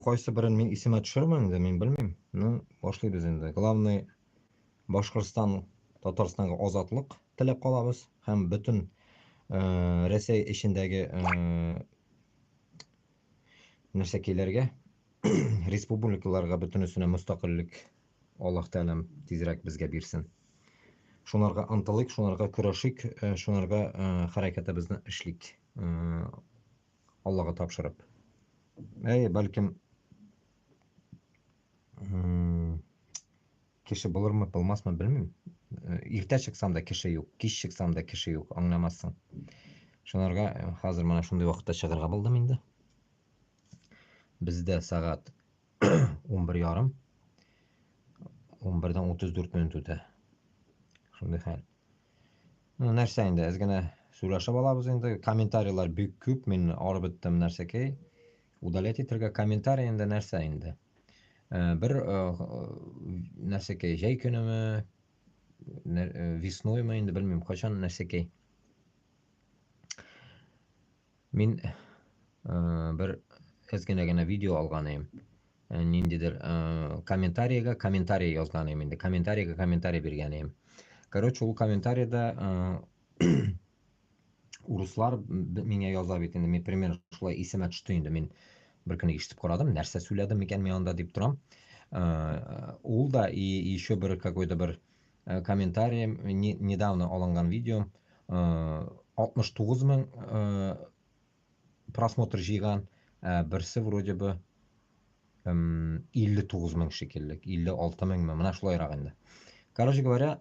Qaysi birini men esimga tushiraman endi, men bilmayman. Ну, boshlaymiz endi. Главный Boshqirdiston, Tataristonga ozodlik tilab qolamiz. Ham butun Rossiya ishindagi narsakilarga, respublikalarga butunisini mustaqillik Alloh taolam tezroq bizga bersin. Шуларга ынтылык, шуларга көрәшик, шуларга хәрәкәтебезне эшлик. Аллага тапшырып. Бәлкем кеше булырмы, булмасмы, белмим. Иртә чыксам да кеше юк, кич чыксам да кеше юк, аңламассың. Шуларга хәзер менә шундый вакытта чыгарга булдым инде. Бездә сәгать 11:30, 11:34 үтә. Шундый хәл. Нәрсә инде, әзгәнә сөйләшеп алабыз инде. Комментарийлар бик күп, мин арып беттем нәрсәкәй. Удалять итәргә комментарий инде нәрсә инде. Бер нәрсәкәй җәй көнеме, весноймы инде, белмим, качан нәрсәкәй. Мин бер әзгәнә генә видео алган идем. Ниндидер комментарийга комментарий язган идем инде. Комментарийга комментарий биргән идем. Короче, ул комментарийда урыслар миңа яза бит инде. Мин примерно шулай исемә төште инде. Мин бер көн ишетеп карадым, нәрсә сөйләдем микән мин анда дип торам. Ул да и еще бер какой-то бер комментарий недавно алынган видео 69 мең просмотр җыйган, берсе вроде бы 59 мең шикелле, 56 меңме, менә шулайрак инде. Короче говоря,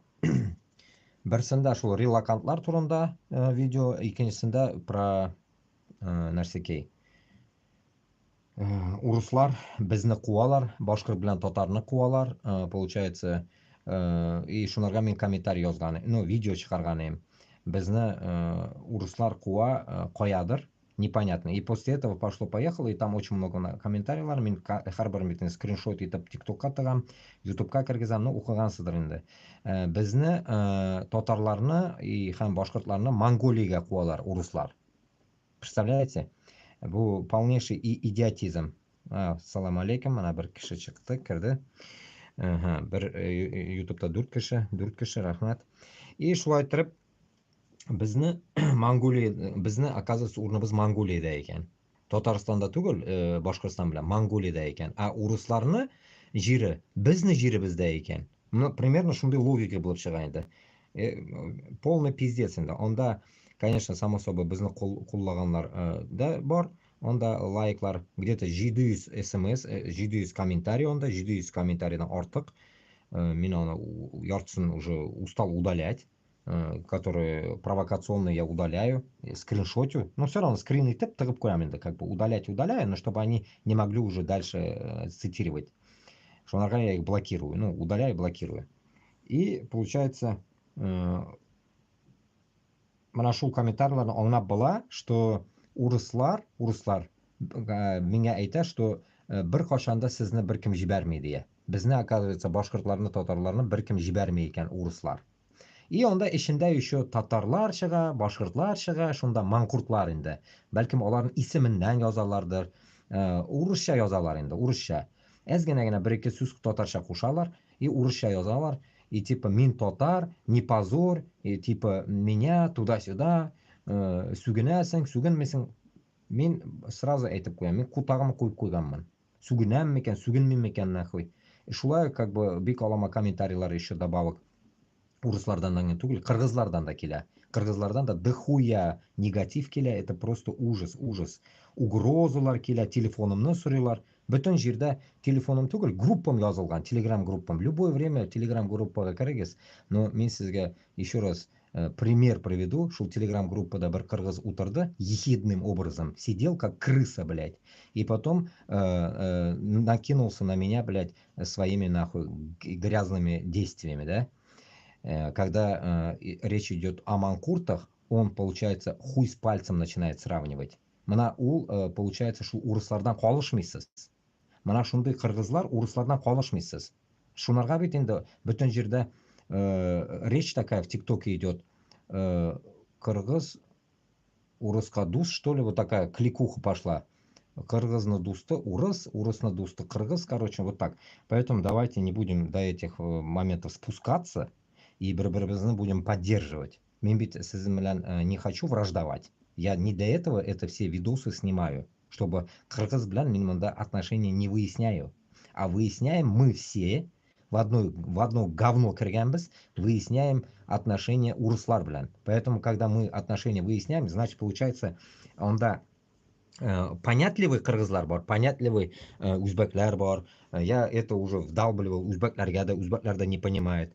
берсендә шул релакантлар турында видео, икенчесендә про нәрсәкәй. Урыслар безне куалар, башкорт белән татарны куалар, получается, и шунарга мин комментарий язган, ну, видео чыгарган идем. Безне урыслар куа каядыр, непонятно. И после этого пошло-поехало, и там очень много комментарийлар, мин һәрберен бит скриншот итеп TikTokка тыгам, YouTube'ка кергезәм, ну, укыгансыздыр инде. Безне татарларны и һәм башкортларны Монголиягә куалар урыслар. Представляете? Бу полнейший идиотизм. Ассаламу алейкум, ана бер кеше чыкты, кирде. Бер YouTube'да 4 кеше, рахмат. И шулай итеп безне Монголия, безне, оказывается, урыныбыз Монголиядә икән. Татарстанда түгел, Башкортстан белән Монголиядә икән. Урысларны җире, безне җиребездә икән. Ну, примерно шундый логика булып чыга инде. Полный пиздец инде. Анда, конечно, само собой, безне куллаганнар да бар. Анда лайклар, где-то 700 смс, 700 комментарий, анда 700 комментарийдан артык. Мин аны яртысын уже устал удалять, которые провокационные я удаляю, скриншотю. Но все равно скрин итеп тыгып куям инде, как бы удалять удаляю, но чтобы они не могли уже дальше цитировать. Шунарга я их блокирую, ну, удаляю, блокирую. И получается, менә шул комментарийларны аңлап була, что урыслар миңа әйтә, что бер качанда сезне беркем җибәрми дия. Безне, оказывается, башкортларны, татарларны беркем җибәрми икән урыслар. И онда эчендә еще татарлар чыга, башкортлар чыга, шунда маңкуртлар инде. Бәлкем аларның исеменнән язалардыр, урысча язалар инде, урысча. Әзгәнә бер-ике сүз татарча кушалар и урысча язалар. И типа мин татар, не позор, и типа меня туда-сюда, сүгенәсең, сүгенмисең. Мин сразу әйтеп куям, мин кутагымны куеп куйганмын. Сүгенәм микән, сүгенмим микән нахуй. И шулай как бы бик алама комментарийлар еще добавок. Урыслардан да түгел, кыргызлардан да килә. Кыргызлардан да дохуя негатив килә, это просто ужас, ужас. Угрозалар килә, телефонымны сорыйлар. Бөтен җирдә телефоным түгел, группам язылган, телеграм группам. Любое время телеграм группага кирегез. Но мин сезгә еще раз пример приведу. Шул телеграм группада бер кыргыз утырды, ехидным образом сидел как крыса, блядь. И потом накинулся на меня, блядь, своими нахуй грязными действиями, да? Когда речь идет о манкуртах, он, получается, хуй с пальцем начинает сравнивать. Мына ул, получается, что урыслардан калышмыйсыз. Мына шундый кыргызлар урыслардан калышмыйсыз. Шунарга бит инде бөтен җирдә речь такая в ТикТоке идет. Кыргыз урыска душ, что ли, вот такая кликуха пошла. Кыргыз на дусты урыс, урыс на дусты кыргыз, короче, вот так. Поэтому давайте не будем до этих моментов спускаться и бір-бірімізді будем поддерживать. Мен бит сіздің білән не хочу враждовать. Я не для этого это все видосы снимаю, чтобы кыргыз білән мен мында отношения не выясняю. А выясняем мы все, в одно говно кіргенбіз, выясняем отношения урыслар білән. Поэтому, когда мы отношения выясняем, значит, получается, онда понятливый кыргызлар бар, понятливый узбеклер бар. Я это уже вдалбливал, узбеклер да не понимает.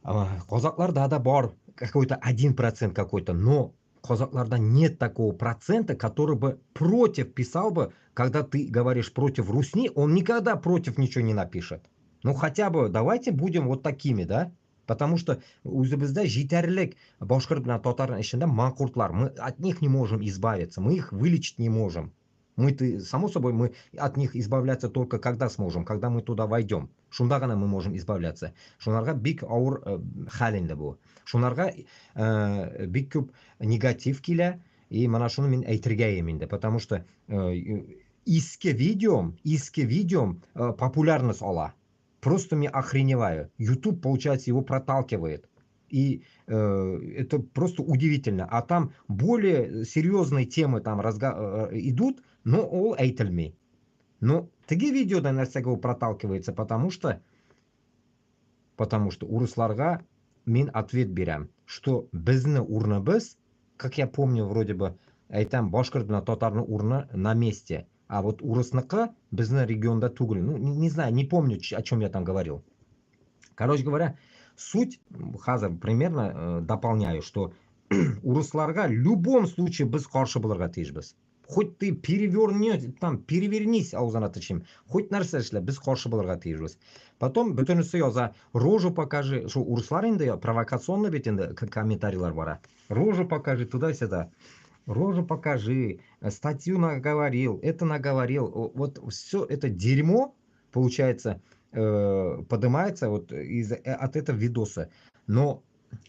Казакларда да бар какой-то 1% какой-то, но казакларда нет такого процента, который бы против писал бы, когда ты говоришь против русни, он никогда против ничего не напишет. Ну хотя бы давайте будем вот такими, да? Потому что үзебездә җитәрлек башкорт белән татарның эчендә манкуртлар. Мы от них не можем избавиться, мы их вылечить не можем. Само собой, мы от них избавляться только когда сможем, когда мы туда войдем. Шунда гына мы можем избавляться. Шунарга бик ауыр хәл инде бу. Шунарга бик күп негатив килә, и мана шуны мин әйтергә инде, потому что иске видеом популярность ала. Просто мне охреневаю. YouTube, получается, его проталкивает. И это просто удивительно. А там более серьезные темы там идут, но all әйтелми. Но теге видеода нәрсәгә проталкивается, потому что урысларга мен ответ берем, что безне урныбыз, как я помню, вроде бы, әйтәм, башкорт белән татарның урны на месте. А вот урысныкы безне регионда түгел. Ну, не знаю, не помню, о чем я там говорил. Короче говоря, суть, хазар примерно дополняю, что урысларга в любом случае без каршы булырга тиешбез. Хоть ты перевернись аузына тычым, хоть нәрсә эшлә, без каршы булырга тиешбез. Потом бөтенесе яза, рожу покажи, что урыслар инде провокационный бит инде комментарийлар бара. Рожу покажи туда-сюда. Рожу покажи, статью наговорил, это наговорил. Вот все это дерьмо, получается, поднимается вот от этого видоса. Но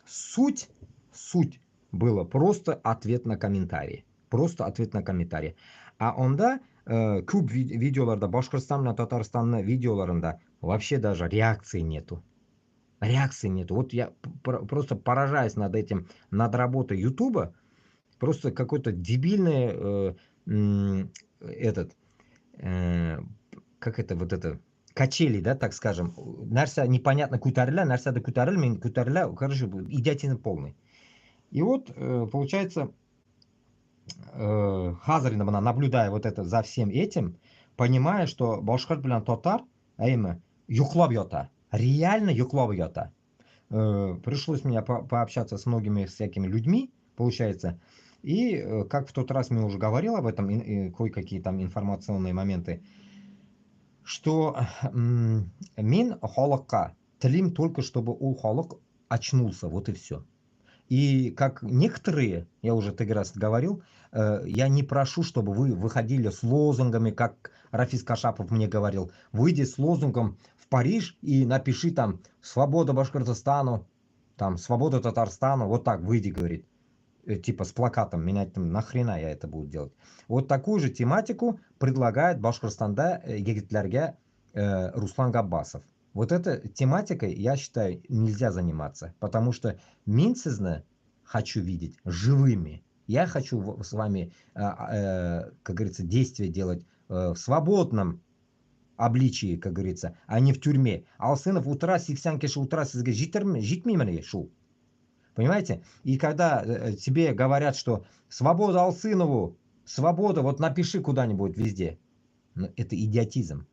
суть было просто ответ на комментарий. Просто ответ на комментарий. А онда көп видеоларда, Башкортстан менен Татарстанның видеоларында вообще даже реакции нету. Реакции нету. Вот я просто поражаюсь над этим, над работой Ютуба. Просто какой-то дебильный как это вот это качели, да, так скажем. Нәрсә непонятно күтәрелә, нәрсәдә күтәрелмей, короче, идиотизм полный. И вот получается, хазар инде наблюдая вот это за всем этим, понимая, что башкорт белән татар әйме йоклап ята, реально йоклап ята. Пришлось мне пообщаться с многими всякими людьми, получается. И как в тот раз мне уже говорил об этом, кое-какие там информационные моменты, что мен халыкка телим только чтобы у халык очнулся, вот и все. И как некоторые, я уже ты раз говорил, я не прошу, чтобы вы выходили с лозунгами, как Рафис Кашапов мне говорил, выйди с лозунгом в Париж и напиши там «Свобода Башкортостану», там «Свобода Татарстану», вот так выйди, говорит, типа с плакатом, меня там нахрена я это буду делать. Вот такую же тематику предлагает Башкортостанда егетлерге Руслан Габбасов. Вот этой тематикой, я считаю, нельзя заниматься, потому что мен сізні хочу видеть живыми. Я хочу с вами, как говорится, действия делать в свободном обличии, как говорится, а не в тюрьме. Алсынов утра, 80 кеші утра сізге житмеймін шул. Понимаете? И когда тебе говорят, что свобода Алсынову, свобода, вот напиши куда-нибудь везде. Но это идиотизм.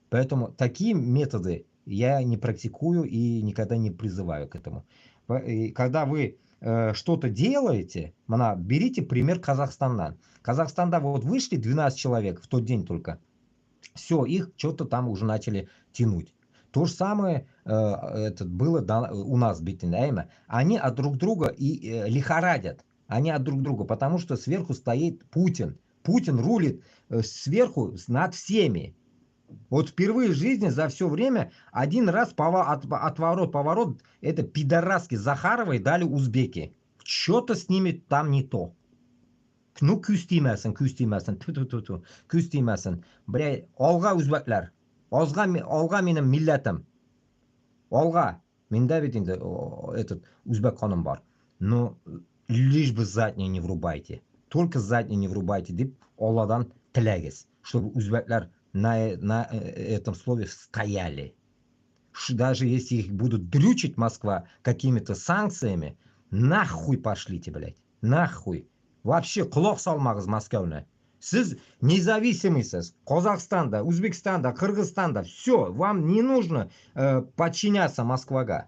Поэтому такие методы я не практикую и никогда не призываю к этому. И когда вы что-то делаете, берите пример Казахстана. Казахстанда вот вышли 12 человек в тот день только. Все, их что-то там уже начали тянуть. То же самое было у нас, они от друг друга и лихорадят. Они от друг друга, потому что сверху стоит Путин. Путин рулит сверху над всеми. Вот впервые в жизни за все время один раз отворот, это пидораски Захаровой дали узбеки. Что-то с ними там не то. Ну ko'z tiymasin, tu. Ko'z tiymasin. Olg'a o'zbeklar. Olg'a mening millatim. Olg'a. Menda ведь endi этот o'zbek xonim bor. Но лишь бы задние не врубайте. Только задние не врубайте deb Ollohdan tilagingiz. Чтобы o'zbeklar на этом слове стояли. Даже если их будут дрючить Москва какими-то санкциями, нахуй пошлите, блядь. Нахуй. Вообще quloq solmag'iz Moskovni. Siz независимыйsiz. Qozog'istonda, O'zbekistonda, Qirg'izistonda. Все, вам не нужно подчиняться Moskvaga.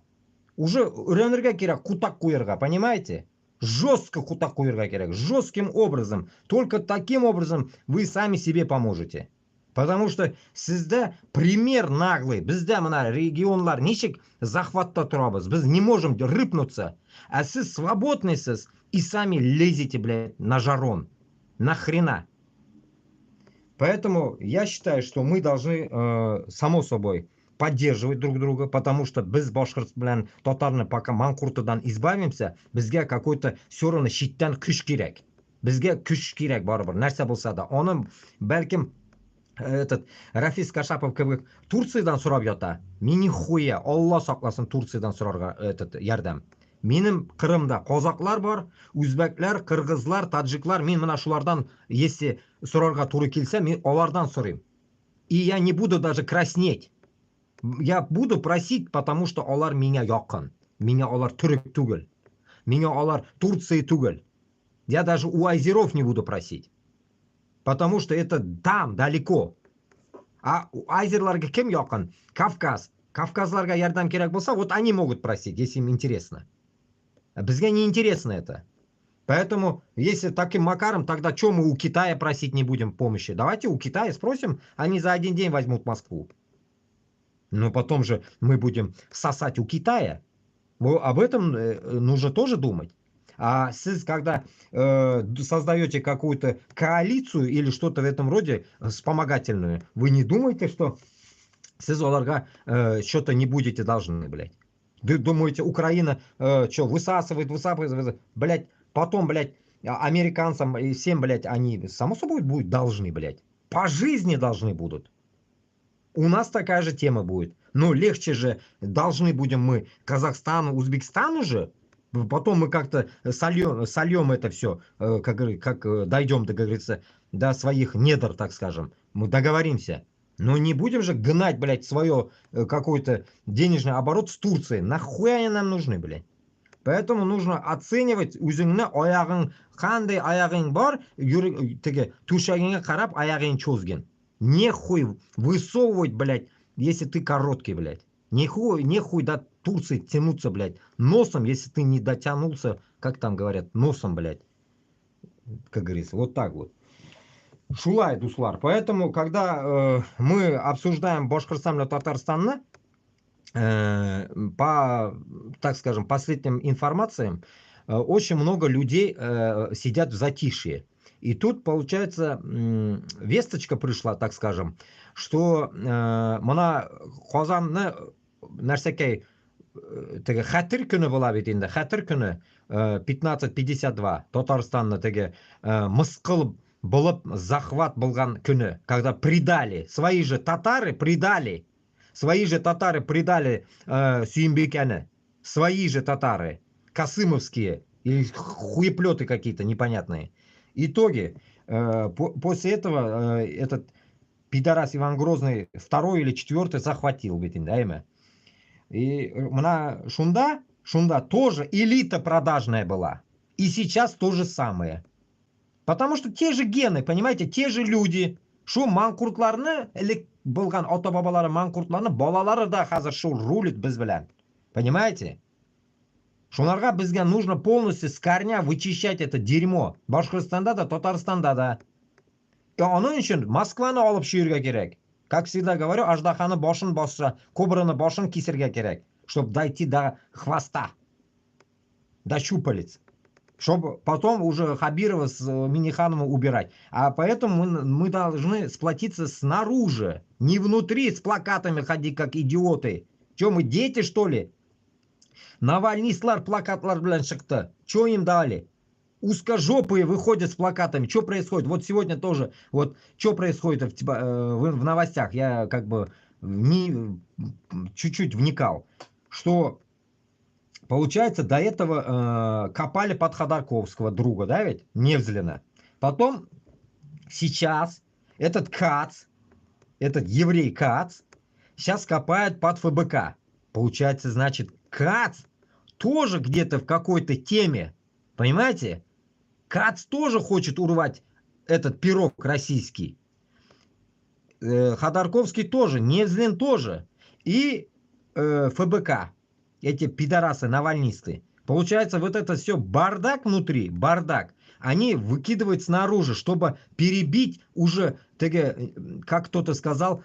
Уже o'rganirga kerak qutaq qo'yirga, понимаете? Жестко qutaq qo'yirga kerak. Жестким образом. Только таким образом вы сами себе поможете. Потому что sizda пример наглый. Bizda mana regionlar nechik захватта turamiz. Biz не можем рыпнуться. А siz свободныйsiz и сами лезете, блядь, на жарон. Нахрена? Поэтому я считаю, что мы должны, само собой, поддерживать друг друга, потому что biz boshqirt bilan totarni пока manqurtidan избавимся, bizga какой-то все равно shitdan kuch kerak. Bizga kuch kerak baribir. Narsa bo'lsa-da. Onu balkim этот Рафис Кашапов kabi Tursiyadan so'rab yota. Meni xuya, Alloh saqlasin Tursiyadan so'rarga этот yordam. Mening Qrimda qozoqlar bor, o'zbeklar, qirg'izlar, tojiklar, men mana shulardan если so'rarga to'g'ri kelsa, men ulardan so'rayman. И я не буду даже краснеть. Я буду просить, потому что ular menga yoqin. Menga ular turk tugul. Menga ular Tursiya tugul. Я даже у азеров не буду просить. Потому что это там, далеко. А азерларga kim yoqin? Kavkaz. Kavkazlarga yordam kerak bo'lsa, вот они могут просить, если им интересно. А bizga не интересно это. Поэтому, если таким макаром, тогда что мы у Китая просить не будем помощи? Давайте у Китая спросим, они за один день возьмут Москву. Но потом же мы будем сосать у Китая. Об этом нужно тоже думать. А siz, когда создаете какую-то коалицию или что-то в этом роде вспомогательную, вы не думаете, что siz ularga что-то не будете должны, блядь. Думаете, Украина что, высасывает, блядь, потом, блядь, американцам и всем, блядь, они, само собой, будут должны, блядь. По жизни должны будут. У нас такая же тема будет. Но легче же должны будем мы Казахстану, Узбекистану же. Потом мы как-то сольем это все, как дойдем, как говорится, до своих недр, так скажем. Мы договоримся. Но не будем же гнать, блядь, свое какой-то денежный оборот с Турцией. Нахуй они нам нужны, блядь. Поэтому нужно оценивать o'zingni oyog'ing qanday oyog'ing bor, to'shagingga qarab oyog'ing cho'zgin. Нехуй высовывать, блядь, если ты короткий, блядь. Нехуй до Турции тянуться, блядь, носом, если ты не дотянулся, как там говорят, носом, блядь. Как говорится, вот так вот. Шулай, дуслар. Поэтому, когда мы обсуждаем Башкортостан и Татарстан, по, так скажем, последним информациям, очень много людей сидят в затишье. И тут, получается, весточка пришла, так скажем, что мына Qozonni narsaga xatir kuni bo'ladi endi. Xatir kuni 15:52 Татарстанны мысқыл болып захват bo'lgan kuni, когда предали, свои же татары предали Сүйінбекені, свои же татары, касымовские, или хуеплеты какие-то непонятные. Итоги, после этого этот пидорас Иван Грозный второй или четвертый захватил, да, и шунда тоже элита продажная была. И сейчас то же самое. Потому что те же гены, понимаете, те же люди. Шу манкуртларны, или болған ата-бабалары манкуртларны, балалары да хазыр шу рулит біз білән. Понимаете? Шунарға бізге нужно полностью с корня вычищать это дерьмо. Башқұртстанда да, Татарстанда да. И оның үшін Москваны алып шүйірге керек. Как всегда говорю, аждаханы башын басса, кобраны башын кесерге керек. Чтобы дойти до хвоста. До щупалец. Чтобы потом уже Хабирова с Минихановым убирать. А поэтому мы должны сплотиться снаружи. Не внутри с плакатами ходить, как идиоты. Че, мы дети, что ли? Навальныйслар плакатлар белән шыкты. Че им дали? узкожопые выходят с плакатами. Что происходит? Вот сегодня тоже, вот что происходит в новостях, я как бы чуть-чуть вникал, что получается до этого копали под Ходорковского друга, да ведь, Невзлина. Потом сейчас этот Кац, этот еврей Кац, сейчас копает под ФБК. Получается, значит, Кац тоже где-то в какой-то теме, понимаете? Кац тоже хочет урвать этот пирог российский. Ходорковский тоже, Невзлин тоже. И ФБК, эти пидорасы, навальнисты. Получается, вот это все бардак внутри, бардак. Они выкидывают снаружи, чтобы перебить уже, как кто-то сказал,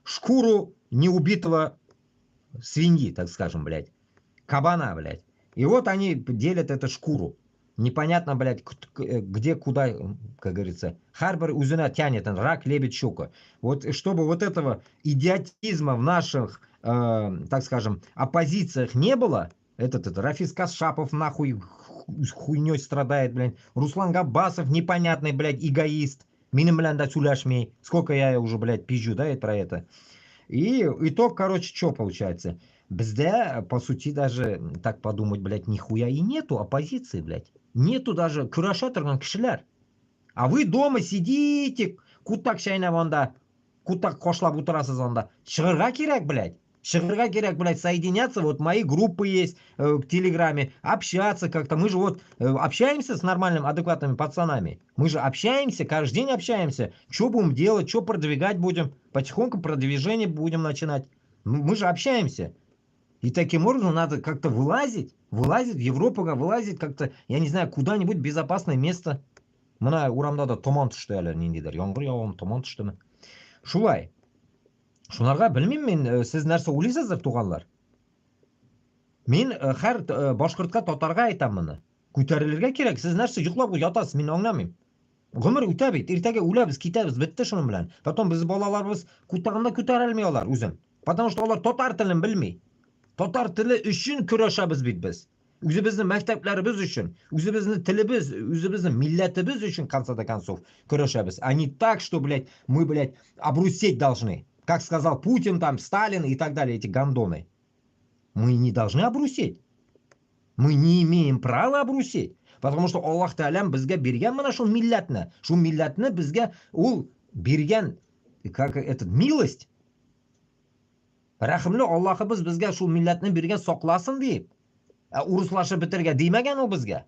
шкуру неубитого свиньи, так скажем, блядь. Кабана, блядь. И вот они делят эту шкуру. Непонятно, блядь, где, куда, как говорится. Харбор узена тянет, рак, лебедь, щука. Вот чтобы вот этого идиотизма в наших, так скажем, оппозициях не было, этот Рафис Кашапов нахуй хуйней страдает, блядь. Руслан Габасов непонятный, блядь, эгоист. Миним, блядь, суляшмей. Сколько я уже, блядь, пизжу, да, про это. И итог, короче, что получается? Бізде, по сути, даже так подумать, блядь, нихуя и нету оппозиции, блядь. Нету даже күрәшә торган кешеләр. А вы дома сидите, кутак шайнап анда, кутак кошлап утырасыз анда. Чыгырга кирәк, блядь. Чыгырга кирәк, блядь, соединяться. Вот мои группы есть в Телеграме. Общаться как-то. Мы же вот общаемся с нормальными, адекватными пацанами. Мы же общаемся, каждый день общаемся. Что будем делать, что продвигать будем. Потихоньку продвижение будем начинать. Мы же общаемся. И таким образом надо как-то вылазить в Европу, вылазить как-то, я не знаю, куда-нибудь безопасное место. Мына урамда да томан түшті әлі ниндейдер, яңғыр жауып томан түштіме. Шулай. Шуларға білмеймін мен, сіз нәрсе ойлайсыздар, туғанлар? Мен һәр башқұртқа, татарға айтамын мұны. Көтерілерге керек, сіз нәрсе йоқлап ятасыз, мен аңламайм. Гомер үтә бит, иртәгә үләбез, китәбез, бетте шуның белән. Потом без балаларыбыз күтәргәндә күтәрелми алар үзен. Потому что алар татар телен белми. Татар теле өчен көрәшәбез бит без. Үзебезнең мәктәпләребез өчен, үзебезнең телебез, үзебезнең милләтебез өчен конца концов көрәшәбез. А не так, что, блядь, мы, блядь, обрусеть должны. Как сказал Путин, там, Сталин и так далее, эти гандоны. Мы не должны обрусеть. Мы не имеем права обрусеть. Потому что Аллах Таалям безгә биргән менә шул милләтне. Шул милләтне безгә ул биргән, как этот, милость. Рәхимле Аллаһыбыз безгә шул милләтне биргән, сакласын дип. Урыслашып бетергә димәгән ул безгә.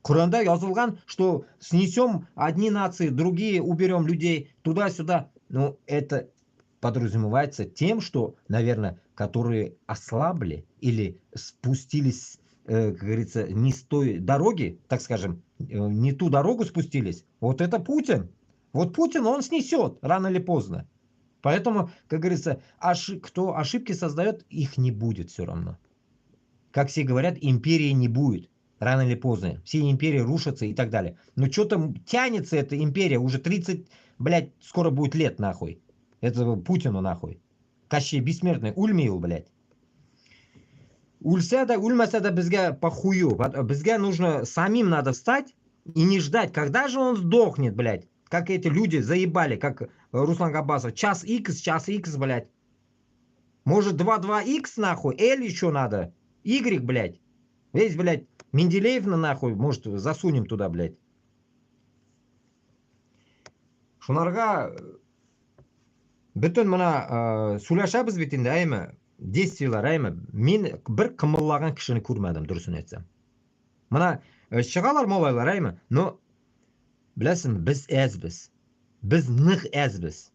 Коранда язылган, что снесем одни нации, другие уберем людей туда-сюда. Ну, это подразумевается тем, что, наверное, которые ослабли или спустились, как говорится, не с той дороги, так скажем, не ту дорогу спустились. Вот это Путин. Вот Путин, он снесет рано или поздно. Поэтому, как говорится, кто ошибки создает, их не будет все равно. Как все говорят, империи не будет. Рано или поздно. Все империи рушатся и так далее. Но что-то тянется эта империя. Уже 30, блядь, скоро будет лет, нахуй. Это Путину, нахуй. Кощей бессмертный. Ульмил, блядь. Улься да, ульмаса да безга похую. Безга нужно, самим надо встать и не ждать. Когда же он сдохнет, блядь? Как эти люди заебали, как Руслан Габасов. Час X, блядь. Может 2-2X, нахуй? L еще надо. Y, блядь. Весь, блядь, Менделеев нахуй, может, засунем туда, блядь. Шунарға бүтін мына сөйләшәбез бит инде, әйме, действиялар, әйме. Мен бір қымыллаған кішіні көрмәдім, дұрысын айтсам. Мына шығалар малайлар, әйме, но біләсің, біз әзбіз. Біз нық әзбіз.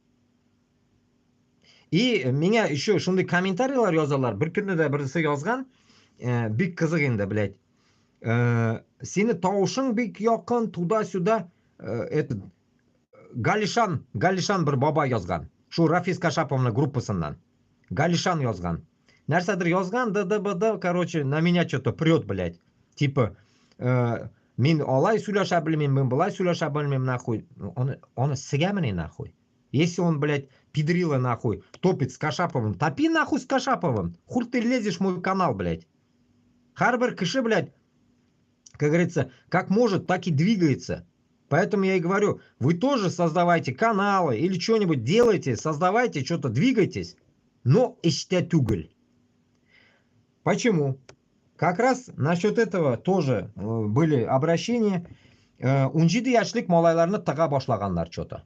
И меня еще шундай комментарийлар язалар. Bir күнде дә берсе язган, бик кызык инде, блядь. Сені тавышың бик якын, туда-сюда. Этот Галишан бір баба язган. Шу Рафис Кашаповның группасыннан. Галишан язган. Нәрсәдер язган, да, короче, на меня что-то прет, блядь. Типа, мен алай сөйләшә белмим, мен былай сөйләшә белмим, нахуй. Оны сігәміне, нахуй. Если он, блядь, педрила, нахуй, топит с Кашаповым, топи, нахуй, с Кашаповым. Хуй ты лезешь в мой канал, блядь. Харбер киши, блядь, как говорится, как может, так и двигается. Поэтому я и говорю, вы тоже создавайте каналы или что-нибудь делайте, создавайте, что-то двигайтесь, но иште түгел. Почему? Как раз насчет этого тоже были обращения. 17 яшьлек малайларны тыга башлаганнар что-то.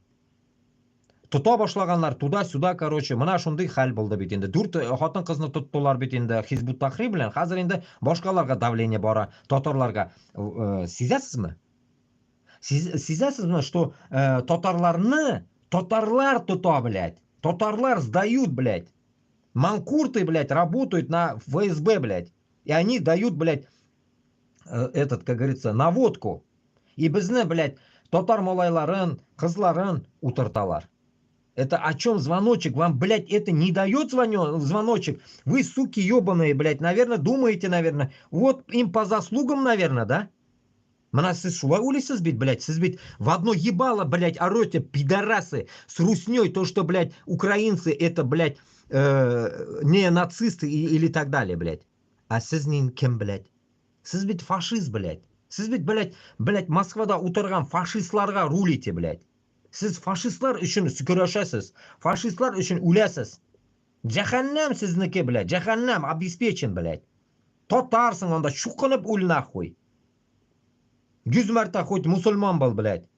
Тута башлаганнар туда-сюда, короче, мына шундый хәл булды бит инде. 4 хатын кызны тоттылар бит инде Хизбут Тахрир белән. Хәзер инде башкаларга давление бара, татарларга. Сизәсезме? Сизәсезме, что татарларны татарлар тота, блядь. Татарлар сдают, блядь. Манкурты, блядь, работают на ФСБ, блядь. И они дают, блядь, этот, как говорится, наводку. И безне, блядь, татар малайларын, кызларын утырталар. Это о чем звоночек? Вам, блядь, это не дает звоночек? Вы, суки ебаные, блядь, наверное, думаете, наверное, вот им по заслугам, наверное, да? Мына сіз шулай ойлайсыз бит, блядь, сіз бит в одно ебало, блядь, орете, пидорасы, с русней, то, что, блядь, украинцы, это, блядь, не нацисты или так далее, блядь. А сіз нен кем, блядь? Сіз бит фашист, блядь. Сіз бит, блядь, Москвада отырған фашистларға рулите, блядь. Сіз фашистлар үшін сүкірашасыз. Фашистлар үшін үләсіз. Жаханнам сізнікі, блядь. Жаханнам обеспечен, блядь. Татарсың онда шуқынып өл нахуй. 100 мәртә хоть мусульман бол, блядь.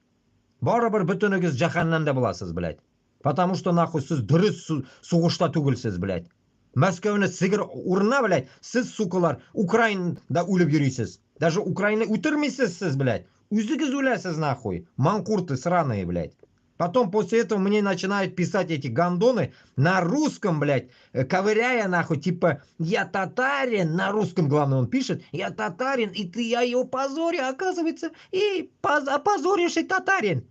Барыбер бүтінігіз жаханнамда боласыз, блядь. Потому что нахуй сіз дұрыс суғышта түгілсіз, блядь. Мәскәуні сігір урына, блядь, сіз, сукалар, Украинада өліп жүресіз. Даже Украина үтірмейсіз сіз, блядь. Үзігіз өләсіз, нахуй. Манкурты сраные, блядь. Потом после этого мне начинают писать эти гандоны на русском, блядь, ковыряя, нахуй, типа, я татарин, на русском, главное, он пишет, я татарин, и я его позорю, оказывается, и опозоришь и татарин.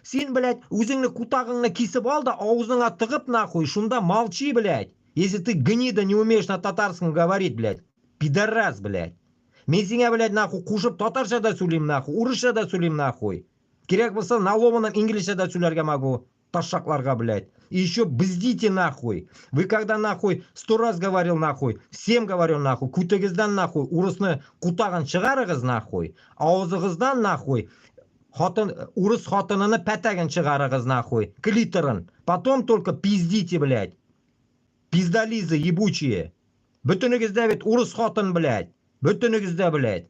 Сен, блядь, өзіңні кутағыңны кесіп ал да, аузыңа тығып, нахуй, шунда молчи, блядь. Если ты гнида не умеешь на татарском говорить, блядь, пидорас, блядь. Мен сеңе, блядь, нахуй, қушып татарша да сөйлеймін, нахуй, урысша да сөйлеймін, нахуй. Керек болса, на ломаном инглише да сөйлерге могу, ташакларга, блядь. И еще бздите, нахуй. Вы когда, нахуй, 100 раз говорил, нахуй, всем говорил, нахуй, күтігізден, нахуй, урысны кутағын шығарығыз, нахуй. Аузығыздан, нахуй, урыс хатыныны пәтәгін шығарығыз, нахуй, клиторын. Потом только пиздите, блядь. Пиздализы ебучие. Бүтінігізде, бет, урыс хатын, блядь. Бүтінігізде, блядь.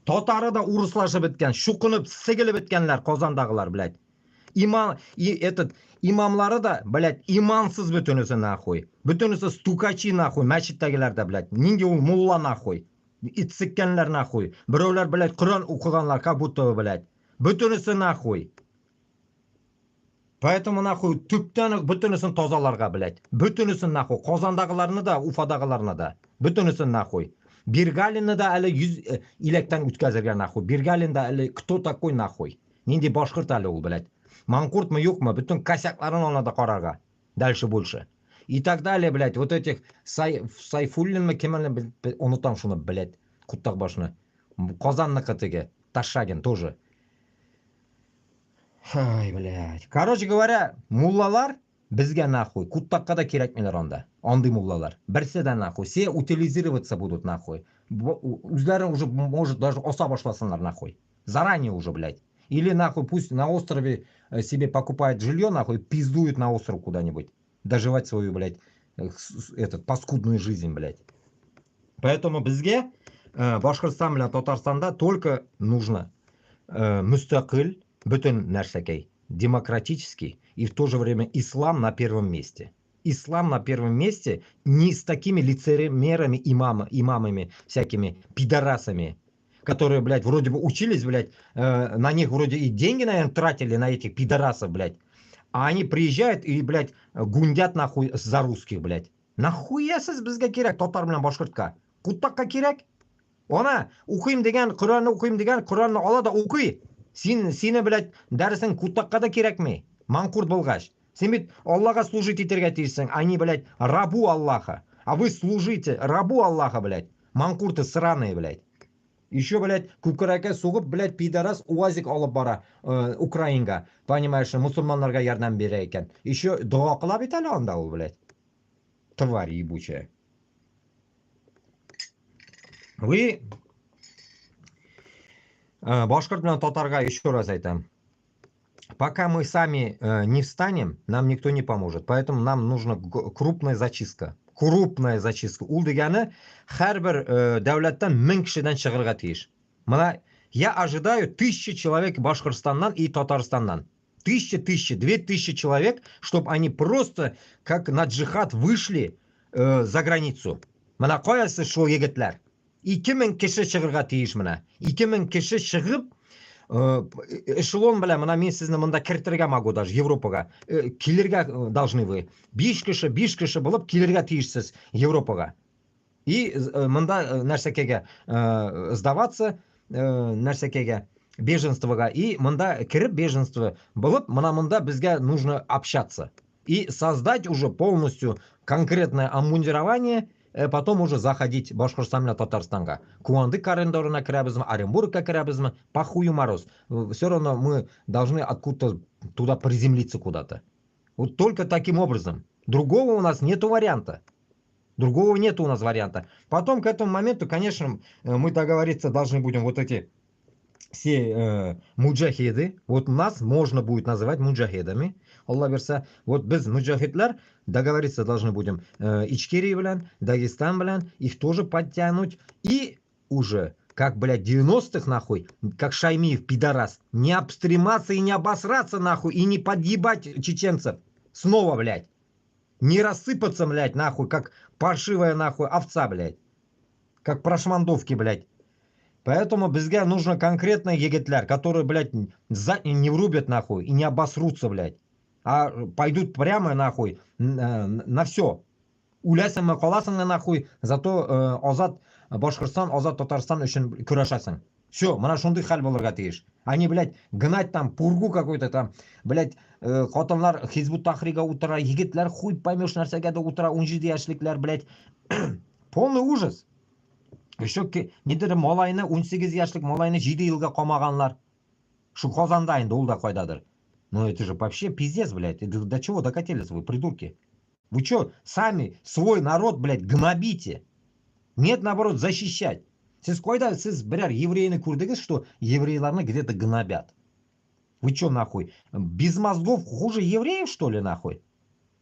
Татары да урыслашып біткен, шуқынып, сігіліп біткенлер, Қозандағылар, блядь. Имамлары да, блядь, имансыз бүтінісі, нахуй. Бүтінісі стукачи, нахуй, мәшіттәгілер да, блядь. Нинде ол мулла, нахуй. Итсіккенлер, нахуй. Біреулер, блядь, Құран оқығанлар, как будто, блядь. Бүтінісі, нахуй. Поэтому, нахуй, түптен бүтінісін тозаларға, блядь. Бүтінісін, нахуй. Қозандағыларыны да, Уфадағыларыны да. Бүтінісін, нахуй. Биргалинны да әлі 100 илектен үткәзергә, нахуй. Биргалин да әлі кто такой, нахуй. Нинди башкорт әлі ул, блядь. Манкуртмы, юкмы, bütün косякларын она да карарга. Дальше больше. И так далее, блядь. Вот этих Сайфуллинмы, кемелин, унутам шуны, блядь. Куттак башны. Казанныкы теге. Ташагин тоже. Ай, блядь. Короче говоря, муллалар бізге, нахуй, куттакка да керекмелер анда. Андый муллалар. Бірсе да, нахуй. Все утилизироваться будут, нахуй. Үзләрі уже, может, даже оса башласынлар, нахуй. Заранее уже, блядь. Или, нахуй, пусть на острове себе покупает жилье, нахуй, пиздует на остров куда-нибудь. Доживать свою, блядь, паскудную жизнь, блядь. Поэтому бізге, Башкортстан белән Татарстанда только нужно мустақил, бүтін нәрсәкей, демократический, и в то же время ислам на первом месте. Ислам на первом месте не с такими лицемерами, имамами, всякими пидорасами, которые, блядь, вроде бы учились, блядь, на них вроде и деньги, наверное, тратили на этих пидорасов, блядь. А они приезжают и, блядь, гундят нахуй за русских, блядь. Нахуя сіз бізге керек, татар белән башкортка? Куттакка керек? Она, укыйм деген, Құранны ала да укый. Сені, блядь, дәрісің куттакка да керекме? Манкурт болғаш. Сен бит Аллаға служить етергә тиешсең, они, блядь, рабу Аллаха. А вы служите рабу Аллаха, блядь. Манкурты сраные, блядь. Еще, блядь, күкірәкә сугып, блядь, пидорас уазик алып бара Украинга. Понимаешь, мусульманларга ярдәм бирә икән. Еще дуа кыла бит әле анда ул, блядь. Тварь ебучая. Вы Башкирт bilan Татарга еще раз айтам. Пока мы сами не встанем, нам никто не поможет. Поэтому нам нужна крупная зачистка. Крупная зачистка. Ул дегani har bir davlatdan 1000 kishidan chiqirga tegish. Mana я ожидаю 1000 человек Башкортостаннан и Татарстаннан. 2000 человек, чтобы они просто как на джихад вышли за границу. Mana qo'yasiz shu yigitlar. 2000 kishi chiqirga tegish mana. 2000 kishi chiqib эшелон bilan mana men sizni bunda kiritirga могу даже Yevropaga. Kelirga должны вы. 5 kishi bo'lib kelirga tegishsiz Yevropaga. И bunda narsaga сдаваться narsaga беженствоga и bunda kirib беженство bo'lib mana bunda bizga нужно общаться и создать уже полностью конкретное обмундирование. Потом уже заходить Башкортостан bilan Татарстанга. Куанды коридорына кірабізмі, Оренбургқа кірабізмі, похую мороз. Все равно мы должны откуда-то туда приземлиться куда-то. Вот только таким образом. Другого у нас нету варианта. Другого нету у нас варианта. Потом к этому моменту, конечно, мы договориться должны будем вот эти все муджахиды. Вот нас можно будет называть муджахидами. Аллах берса. Вот без муджахидлар договориться должны будем Ичкерия bilan, Дагестан bilan, их тоже подтянуть. И уже, как, блядь, 90-х, нахуй, как Шаймиев, пидорас, не обстрематься и не обосраться, нахуй, и не подъебать чеченцев. Снова, блядь. Не рассыпаться, блядь, нахуй, как паршивая, нахуй, овца, блядь. Как прошмандовки, блядь. Поэтому безга нужно конкретно егетлер, которые, блядь, не врубят, нахуй, и не обосрутся, блядь. А пойдут прямо, нахуй, на все. Улясың қаласың нахуй, зато азат Башкортостан, азат Татарстан үшін күрәшәсің. Все, мана шундый хәл булырга тиеш. Они, блядь, гнать там пургу какой-то там, блядь, қатынлар Хизбут Тахрига утыра, егетлер хуй поймешь нәрсәгә дә утыра, 17 яшьлекләр, блядь. Полный ужас. Еще недер малайны 18 яшьлек малайны 7 елга камаганлар. Шу Казанда инде ул да кайдадыр. Ну это же вообще пиздец, блядь. До чего докатились вы, придурки? Вы что, сами свой народ, блядь, гнобите? Нет, наоборот, защищать. Сіз қойда, сіз бірер еврейны көрдіңіз, что еврейларны где-то гнобят. Вы что, нахуй? Без мозгов хуже евреев, что ли, нахуй?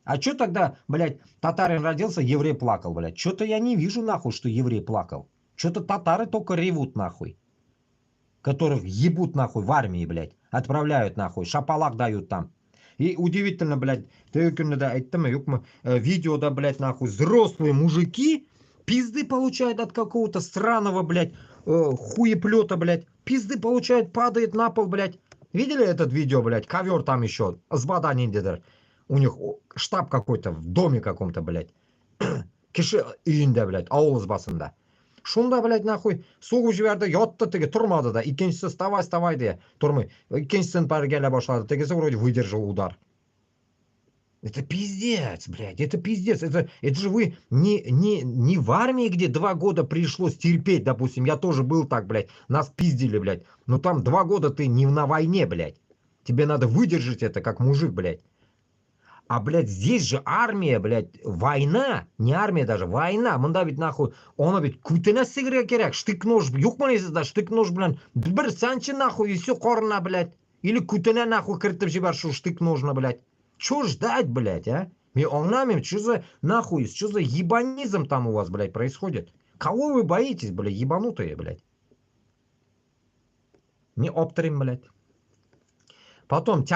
А что тогда, блядь, татарин родился, еврей плакал, блядь? Что-то я не вижу, нахуй, что еврей плакал. Что-то татары только ревут, нахуй. Которых ебут, нахуй, в армии, блядь. Отправляют, нахуй, шапалак дают там. И удивительно, блядь, видео, да, блядь, нахуй, взрослые мужики пизды получают от какого-то странного, блядь, хуеплета, блядь. Пизды получают, падает на пол, блядь. Видели этот видео, блядь? Ковер там еще, с баданиндедер. У них штаб какой-то в доме каком-то, блядь. Киши үйінде, блядь, ауыз басында. Шунда, блядь, нахуй, соғып жіберді, ятты теге, тұрмады да. Икеншісі вставай де, тұрмай. Икеншісін бәрі келе башлады. Тегесі вроде выдержал удар. Это пиздец, блядь, это пиздец. Это же вы не в армии, где 2 года пришлось терпеть, допустим. Я тоже был так, блядь, нас пиздили, блядь. Но там 2 года ты не на войне, блядь. Тебе надо выдержать это, как мужик, блядь. А, блядь, здесь же армия, блядь, война, не армия даже, война. Мында ведь нахуй, она ведь күтіне сигірге керек, штык-нож, юк манесізда, штык-нож, блядь, бір санчы нахуй, и все корна, блядь. Или күтіне нахуй кіртіп жібер, шу штык-ножна, блядь. Чё ждать, блядь, а? Мне аңламим, что за нахуй, что за ебанизм там у вас, блядь, происходит? Кого вы боитесь, блядь, ебанутые, блядь? Не оптрим, блядь. Потом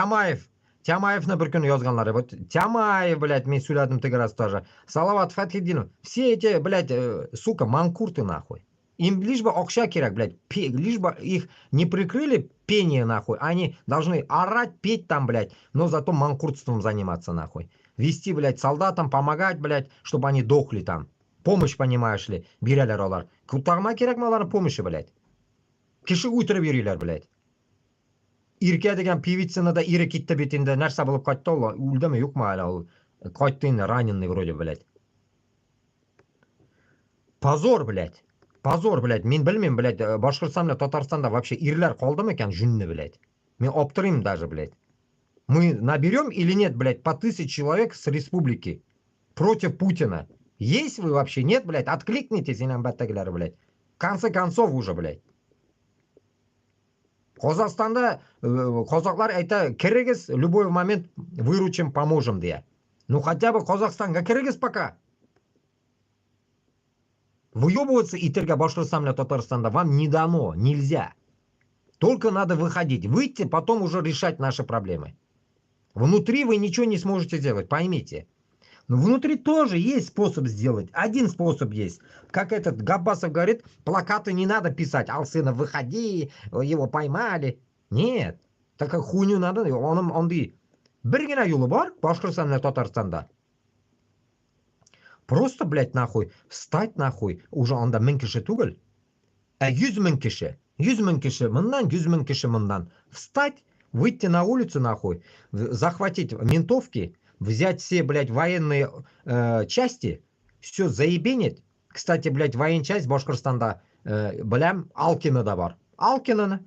Тямаевны бір күні язганлары. Вот Тямаев, блядь, мен сөйләдім тегі раз тоже. Салават Фатхиддинов. Все эти, блядь, сука, манкурты, нахуй. Им лишь бы акша керек, блядь. Лишь бы их не прикрыли пение, нахуй. Они должны орать, петь там, блядь. Но зато манкуртством заниматься, нахуй. Вести, блядь, солдатам, помогать, блядь, чтобы они дохли там. Помощь, понимаешь ли, бирәләр алар. Кутагына керек маларның помощи, блядь. Киши уйтрып йөриләр, блядь. Ирке деген певицаны да ире китті бетінде нәрсе болып қайтты ол. Өлді ме, юк ма әлі ол. Қайтты енді раненый вроде, блядь. Позор, блядь. Позор, блядь. Мен білмеймін, блядь, Башқұртстан мен Татарстанда вообще ирлер қалды ма екен жүнні, блядь. Мен оптырайым даже, блядь. Мы наберем или нет, блядь, по 1000 человек с республики против Путина? Есть вы вообще? Нет, блядь? Откликнитесь, инам баттагилер, блядь. В конце концов уже, блядь. Qozog'istonda qozoqlar ayta kirigiz, любой момент выручим, поможем deya. Ну хотя бы Qozog'istonga kirigiz пока. Выебываться и терга Башкортостан для Татарстана вам не дано, нельзя. Только надо выходить. Выйти, потом уже решать наши проблемы. Внутри вы ничего не сможете сделать, поймите. Но внутри тоже есть способ сделать. Один способ есть. Как этот Габбасов говорит, плакаты не надо писать. Алсына, выходи, его поймали. Нет. Такая хуйню надо. Он ди. Бергена юлы бар, Башкортостан для Татарстанда. Просто, блядь, нахуй, встать нахуй. Уже анда 1000 кеше түгел. 100 000 кеше. 100 000 кеше мындан, 100 000 кеше мындан. Встать, выйти на улицу нахуй, захватить ментовки, взять все, блядь, военные части, все заебенить. Кстати, блядь, военная часть Башкортостанда, блям, Алкина да бар. Алкина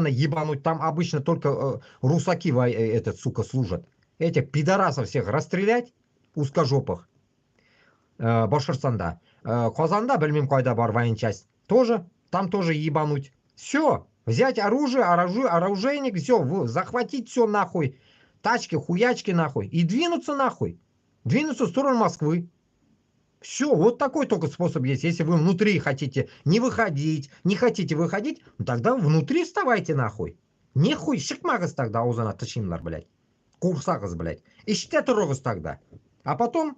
ебануть. Там обычно только русаки, этот, сука, служат. Этих пидорасов всех расстрелять, узкожопых. Башкортостанда. Казанда, бельмим кайда бар военная часть. Тоже, там тоже ебануть. Все. Взять оружие, оружейник, все, захватить все нахуй. Тачки, хуячки нахуй. И двинуться нахуй. Двинуться в сторону Москвы. Все, вот такой только способ есть. Если вы внутри хотите не выходить, не хотите выходить, ну тогда внутри вставайте нахуй. Нехуй, шикмагас тогда аузына тышимлар, блядь. Курсагас, блядь. Ищите трогас тогда. А потом,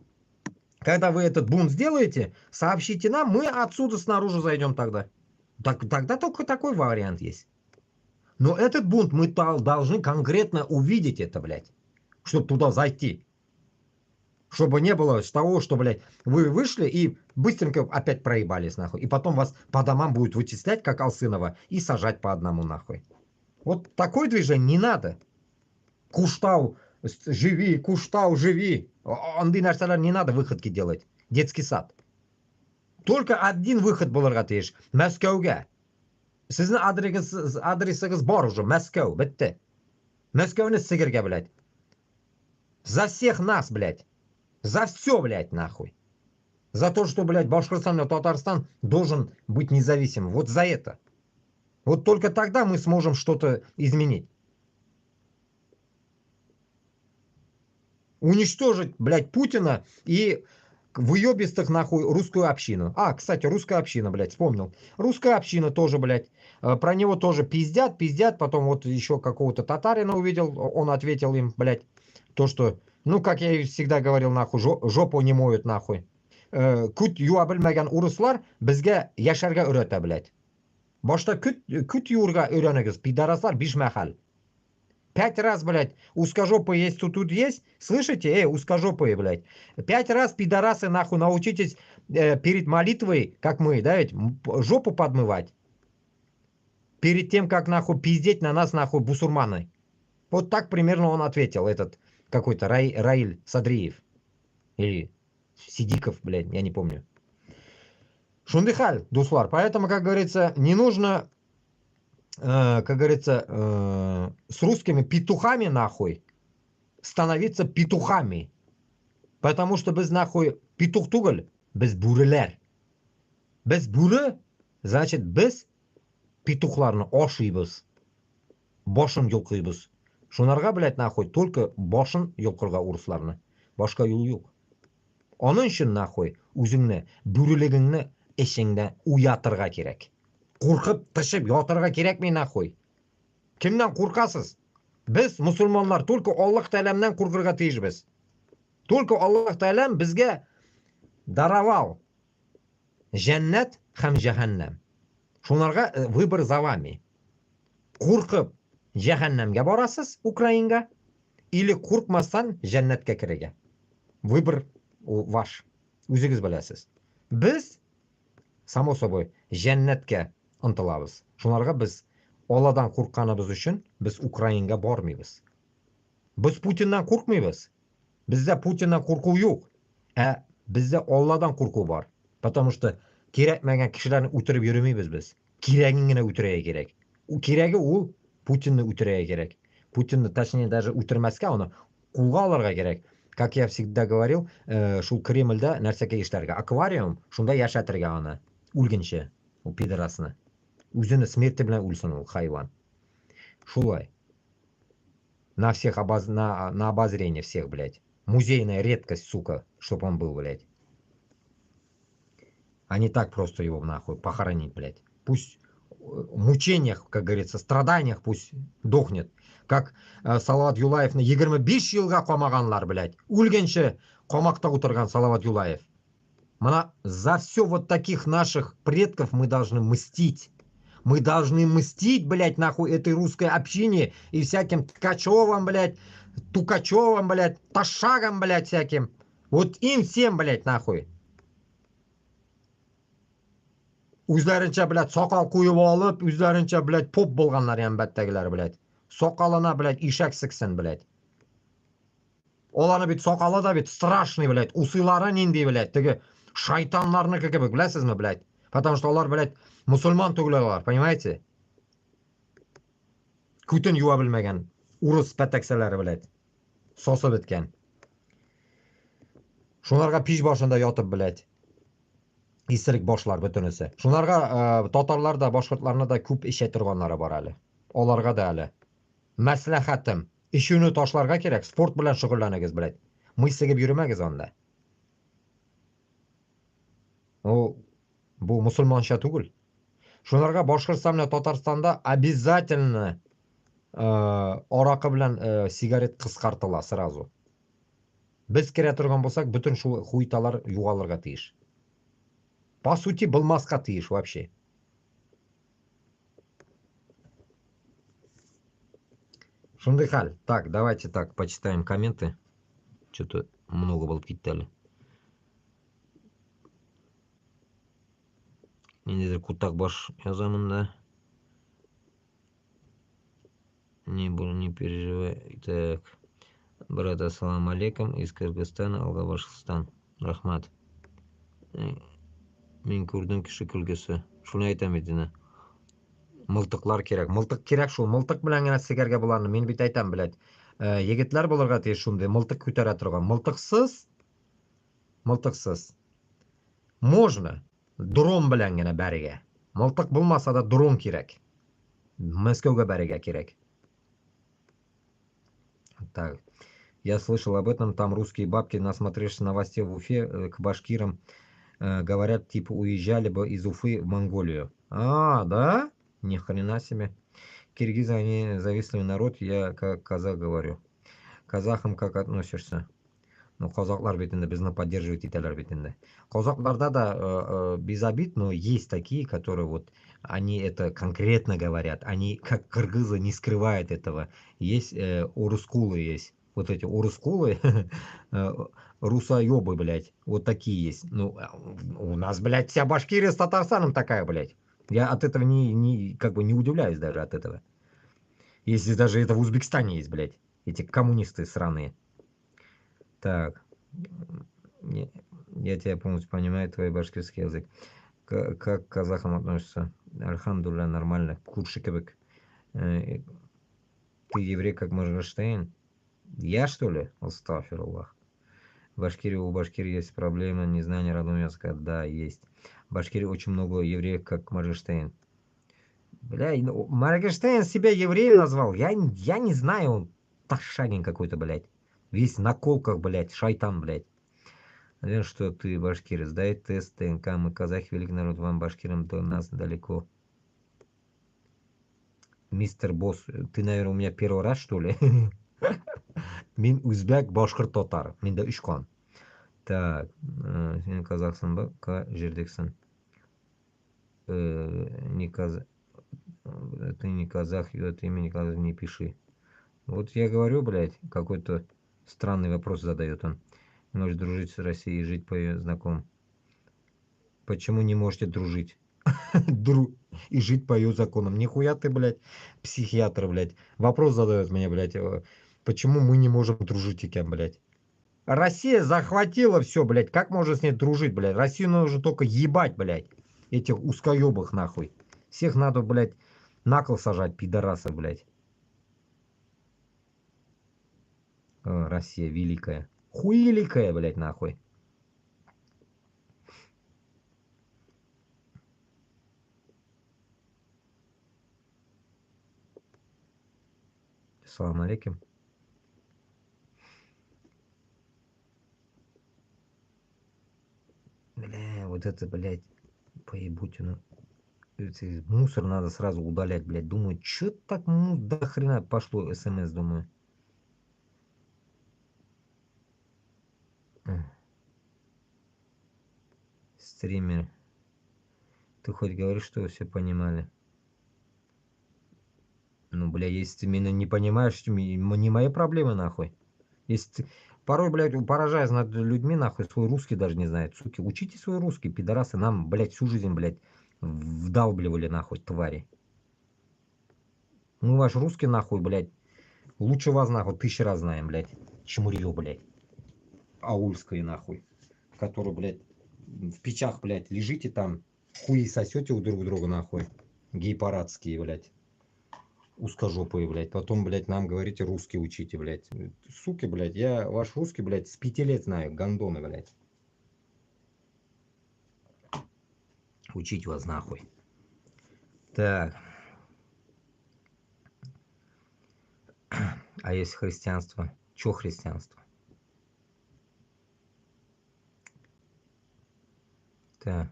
когда вы этот бунт сделаете, сообщите нам, мы отсюда снаружи зайдем тогда. Тогда только такой вариант есть. Но этот бунт мы должны конкретно увидеть это, блядь. Чтобы туда зайти. Чтобы не было того, что, блядь, вы вышли и быстренько опять проебались, нахуй. И потом вас по домам будут вычислять, как Алсынова, и сажать по одному, нахуй. Вот такое движение не надо. Куштау, живи, Куштау, живи. Андый нәрселер не надо выходки делать. Детский сад. Только один выход булырга тиеш. Мәскәүгә. Сезнең адресыгыз бар уже. Мәскәү. Бетте. Мәскәүне сигергә, блядь. За всех нас, блядь. За все, блядь, нахуй. За то, что, блядь, Башкортостан и Татарстан должен быть независимым. Вот за это. Вот только тогда мы сможем что-то изменить. Уничтожить, блядь, Путина и выебистых, нахуй, русскую общину. А, кстати, русская община, блядь, вспомнил. Русская община тоже, блядь. Про него тоже пиздят. Потом вот еще какого-то татарина увидел. Он ответил им, блядь, то, что... Ну, как я и всегда говорил, нахуй, жопу не моют, нахуй. Күт юа белмәгән урыслар безгә яшәргә өйрәтә, блядь. Башта күт юырга өйрәнегез, пидораслар, биш мәхәл. 5 раз, блядь, узкожопые есть, тут есть. Слышите? Узкожопые, блядь. 5 раз, пидорасы, нахуй, научитесь перед молитвой, как мы, да, ведь, жопу подмывать. Перед тем, как, нахуй, пиздеть на нас, нахуй, бусурманы. Вот так примерно он ответил, этот какой-то Раиль Садриев. Или Сидиков, блядь, я не помню. Шундыхаль, дуслар. Поэтому, как говорится, не нужно, как говорится, с русскими петухами, нахуй, становиться петухами. Потому что без, нахуй, петух тугал, без бурелер. Без буры, значит, без петухларны ашыйбыз. Башын йолкыйбыз. Шунарга, блядь, нахуй, только башын йолкырга урысларны. Башка юл юк. Onun için, нахуй, үзеңне, бүрелегеңне эшеңдә уятырга кирәк. Куркып, тышып ятырга кирәкми, нахуй. Кемнән куркасыз? Без, мусульманлар, только Аллаһ Тәгаләдән куркырга тиешбез. Только Аллаһ Тәгалә безгә даравал җәннәт һәм җәһәннәм. Шунарга выбор за вами. Куркып җәһәннәмгә барасыз, Украинга, или куркмастан җәннәткә керергә. Выбор ваш. Үзегез беләсез. Без, само собой, җәннәткә ынтылабыз. Шунарга без Алладан куркканыбыз өчен без Украинга бармыйбыз. Без Путиннан куркмыйбыз. Бездә Путиннан курку юк. Бездә Алладан курку бар. Потому что кирәкмәгән кешеләрне үтереп йөрмибез без. Кирәген генә үтерергә кирәк. Кирәге ул Путинны үтерергә кирәк. Путинны, точнее, даже үтермәскә, аны кулга алырга кирәк. Как я всегда говорил, шул Кремльдә нәрсәгә эшләргә. Аквариум, шунда яшәтергә аны. Үлгенче, ул пидорасны. Үзене смерти белән үлсен ул хайван. Шулай. На всех на обозрение всех, блядь. Музейная редкость, сука, чтоб он был, блядь. А не так просто его нахуй похоронить, блядь. Пусть в мучениях, как говорится, страданиях пусть дохнет. Как Салават Юлаевны 25 жылға қамағанлар, блядь. Өлгенше қамақта отырған Салават Юлаев. Мына за все вот таких наших предков мы должны мстить. Мы должны мстить, блядь, нахуй этой русской общине и всяким Ткачевым, блядь, Тукачевым, блядь, Ташагам, блядь, всяким. Вот им всем, блядь, нахуй. O'zlarincha блядь soqol qo'yib olib, o'zlarincha блядь pop bo'lganlar ham battagilar блядь. Soqolina блядь eshak siksin блядь. Оланы бит soqoli da bit страшный блядь, усылары нинди блядь, теге shaytonlarniki кебек, bilasizmi блядь? Потому что ular блядь musulmon tug'iladilar, понимаете? Ko'tin yuva bilmagan urus pataksalari блядь. Sosib bitgan. Shularga pish boshida yotib блядь. Isirik boshlar butunisi. Shularga totorlarda, boshqurtlarni da ko'p ishlaytirganlari bor hali. Ularga da hali. Maslahatim, ishini toshlarga kerak, sport bilan shug'ullanagiz, блядь. Мысsiga yurmagiz onda. U bu musulmoncha tugul. Shularga Boshqirdiston bilan Tataristonda обязательно aroqi bilan sigaret qisqartiladi сразу. Biz kira turgan bo'lsak, butun shu xuytalar yo'qolirga tegish. По сути, bilmasqa tegish вообще. Shunday hal. Так, давайте так, почитаем комменты. Что-то много bo'lib ketdi. Mendadir Kutak bosh yozaman-da. Не переживай. Так. Брат, ассаламу алейкум. Из Кыргызстана, Алга-Башкирстан. Рахмат. Men ko'rdim kishi kulgisi. Shuni aytaman edina. Miltiqlar kerak. Miltiq kerak shu. Miltiq bilangina sigarga bularni men bit aytaman, biladi. Yigitlar bo'larga tegish shunday miltiq ko'tara turgan. Miltiqsiz. Можно. Dron bilangina bariga. Miltiq bo'lmasa-da dron kerak. Moskvaga bariga kerak. Так. Я слышал об этом, там русские бабки, насмотревшись новостей в Уфе, к башкирам говорят, типа, уезжали бы из Уфы в Монголию. А, да? Ни хрена себе. Киргизы, они завистливый народ, я как казах говорю. Казахам как относишься? Ну, казахлар бетінде бізді поддерживает италар бетінде. Казахларда да без обид, но есть такие, которые вот, они это конкретно говорят. Они, как кыргызы, не скрывают этого. Есть урускулы есть. Вот эти урускулы, русоебы, блядь, вот такие есть. Ну, у нас, блядь, вся Башкирия с Татарстаном такая, блядь. Я от этого как бы не удивляюсь даже от этого. Если даже это в Узбекистане есть, блядь, эти коммунисты сраные. Так, я тебя полностью понимаю, твой башкирский язык. Как к казахам относишься? Альхамдулилля, нормально. Курши кебек. Ты еврей, как Моргенштерн? Я, что ли? Астафируллах. В Башкирии, у Башкирии есть проблема незнания родного языка. Да, есть. В Башкирии очень много евреев, как Моргенштерн. Бля, Моргенштерн себя евреем назвал. Я не знаю, он ташагин какой-то, блядь. Весь на колках, блядь, шайтан, блядь. Наверное, что ты башкирец. Дай тест ТНК. Мы казахи, великий народ, вам, башкирам, до нас далеко. Мистер Босс, ты, наверное, у меня первый раз, что ли? Мен узбек, башқұрт, татар. Менде 3 қан. Так, сен казахсың ба? Жердексің. Ты не казах, это имя не казах, не пиши. Вот я говорю, блядь, какой-то странный вопрос задает он. Можешь дружить с Россией и жить по ее знакомым. Почему не можете дружить? И жить по ее законам. Нихуя ты, блядь, психиатр, блядь. Вопрос задает мне, блядь. Почему мы не можем дружить, и кем, блядь? Россия захватила все, блядь. Как можно с ней дружить, блядь? Россию нужно только ебать, блядь. Этих узкоебых, нахуй. Всех надо, блядь, на кол сажать, пидорасов, блядь. Россия великая. Хуеликая, блядь, нахуй. Ассаламу алейкум. Бля, вот это, блядь, поебутину. Мусор надо сразу удалять, блядь. Думаю, чё так до хрена пошло смс, думаю. Стример. Ты хоть говоришь, что все понимали? Ну, бля, если ты меня не понимаешь, не мои проблемы, нахуй. Если ты... Порой, блядь, поражаясь над людьми, нахуй, свой русский даже не знает. Суки, учите свой русский, пидорасы. Нам, блядь, всю жизнь, блядь, вдалбливали, нахуй, твари. Мы ваш русский, нахуй, блядь, лучше вас, нахуй, 1000 раз знаем, блядь. Чмурье, блядь. Аульское, нахуй. Который, блядь, в печах, блядь, лежите там, хуи сосете у друг друга, нахуй. Гей-парадские, блядь. Узкожопые, блядь. Потом, блядь, нам говорите русский учите, блядь. Суки, блядь, я ваш русский, блядь, с 5 лет знаю, гондоны, блядь. Учить вас нахуй. Так. А есть христианство? Чё христианство? Так.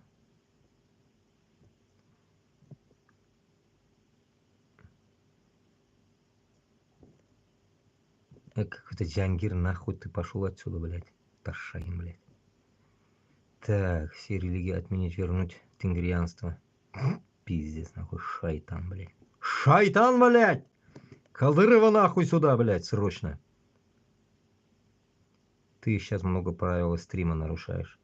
Какой-то Джангир, нахуй ты пошел отсюда, блядь. Таршагин, блядь. Так, все религии отменить, вернуть тенгрианство. Пиздец, нахуй, шайтан, блядь. Шайтан, блядь! Кадырова нахуй сюда, блядь, срочно. Ты сейчас много правил стрима нарушаешь.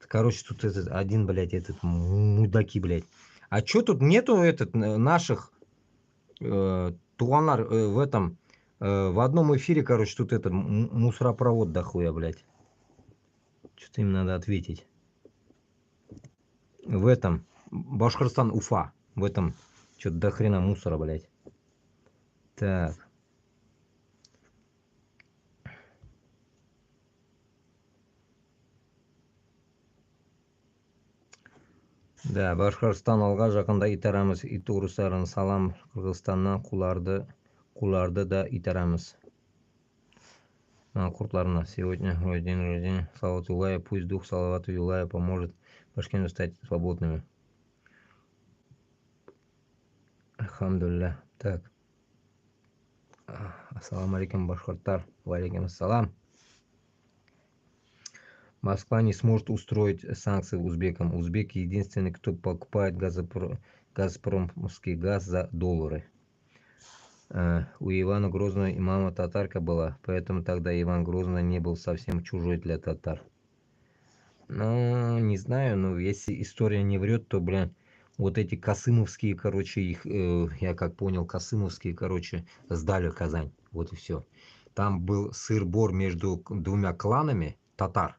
Короче, тут этот один, блядь, этот мудаки, блядь. А чё тут нету наших туанар в этом в одном эфире, короче, тут этот мусоропровод дохуя, блядь. Что-то им надо ответить. В этом Башкортостан, Уфа. В этом что-то до хрена мусора, блядь. Так. Да, Башқұртстан алға жақында итарамыз, ит урыстарын салам, Қырғызстаннан қуларды да итарамыз. Манқұртларына, сегодня мой день рождения, Салават Юлая, пусть дух Салавата Юлая поможет Башкенту стать свободными. Алхамдулилля. Так. Ассаламу алейкум, башқұрттар. Валейкум ассалам. Москва не сможет устроить санкции узбекам. Узбеки единственные, кто покупает газпромский газ за доллары. У Ивана Грозного и мама татарка была, поэтому тогда Иван Грозный не был совсем чужой для татар. Ну, не знаю, но если история не врет, то, блин, вот эти касымовские, короче, их, я как понял, касымовские, короче, сдали Казань. Вот и все. Там был сыр-бор между двумя кланами татар.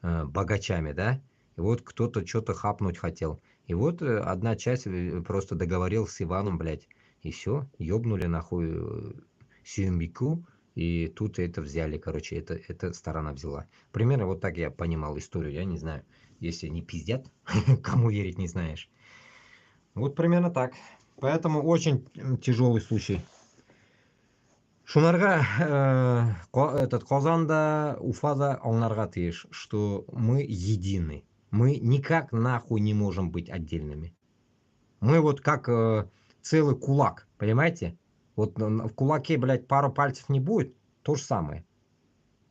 Богачами, да, и вот кто-то что-то хапнуть хотел. И вот одна часть просто договорился с Иваном, блядь, и все, ёбнули нахуй Сюмбику, и тут это взяли, короче, эта сторона взяла. Примерно вот так я понимал историю, я не знаю, если не пиздят, кому верить не знаешь. Вот примерно так. Поэтому очень тяжелый случай. Шунарға этот Казанда, Уфада, Алнарға тиеш, что мы едины. Мы никак нахуй не можем быть отдельными. Мы вот как целый кулак, понимаете? Вот в кулаке, блядь, пару пальцев не будет, то же самое.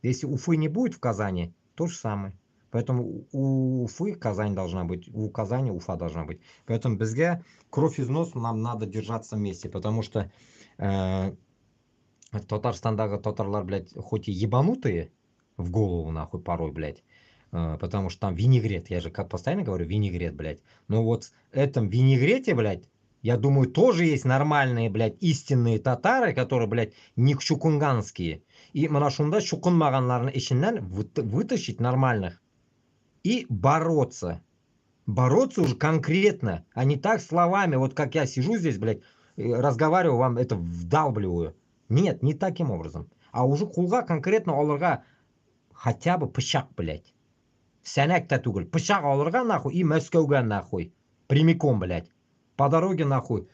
Если Уфы не будет в Казани, то же самое. Поэтому у Уфы Казань должна быть, у Казани Уфа должна быть. Поэтому безге кровь из носа нам надо держаться вместе, потому что Татарстандағы татарлар, блядь, хоть и ебанутые в голову, нахуй, порой, блядь, потому что там винегрет, я же как постоянно говорю, винегрет, блядь, но вот в этом винегрете, блядь, я думаю, тоже есть нормальные, блядь, истинные татары, которые, блядь, не чукунганские. И манашунда чукунмаганларны ішінен вытащить нормальных и бороться. Бороться уже конкретно, а не так словами, вот как я сижу здесь, блядь, разговариваю, вам это вдалбливаю. Нет, не таким образом. А уже кулга конкретно оларға хотя бы пышақ, блядь. Сәнәк та түгел. Пышақ алырға нахуй и Мәскәүгә нахуй. Прямиком, блядь. По дороге нахуй.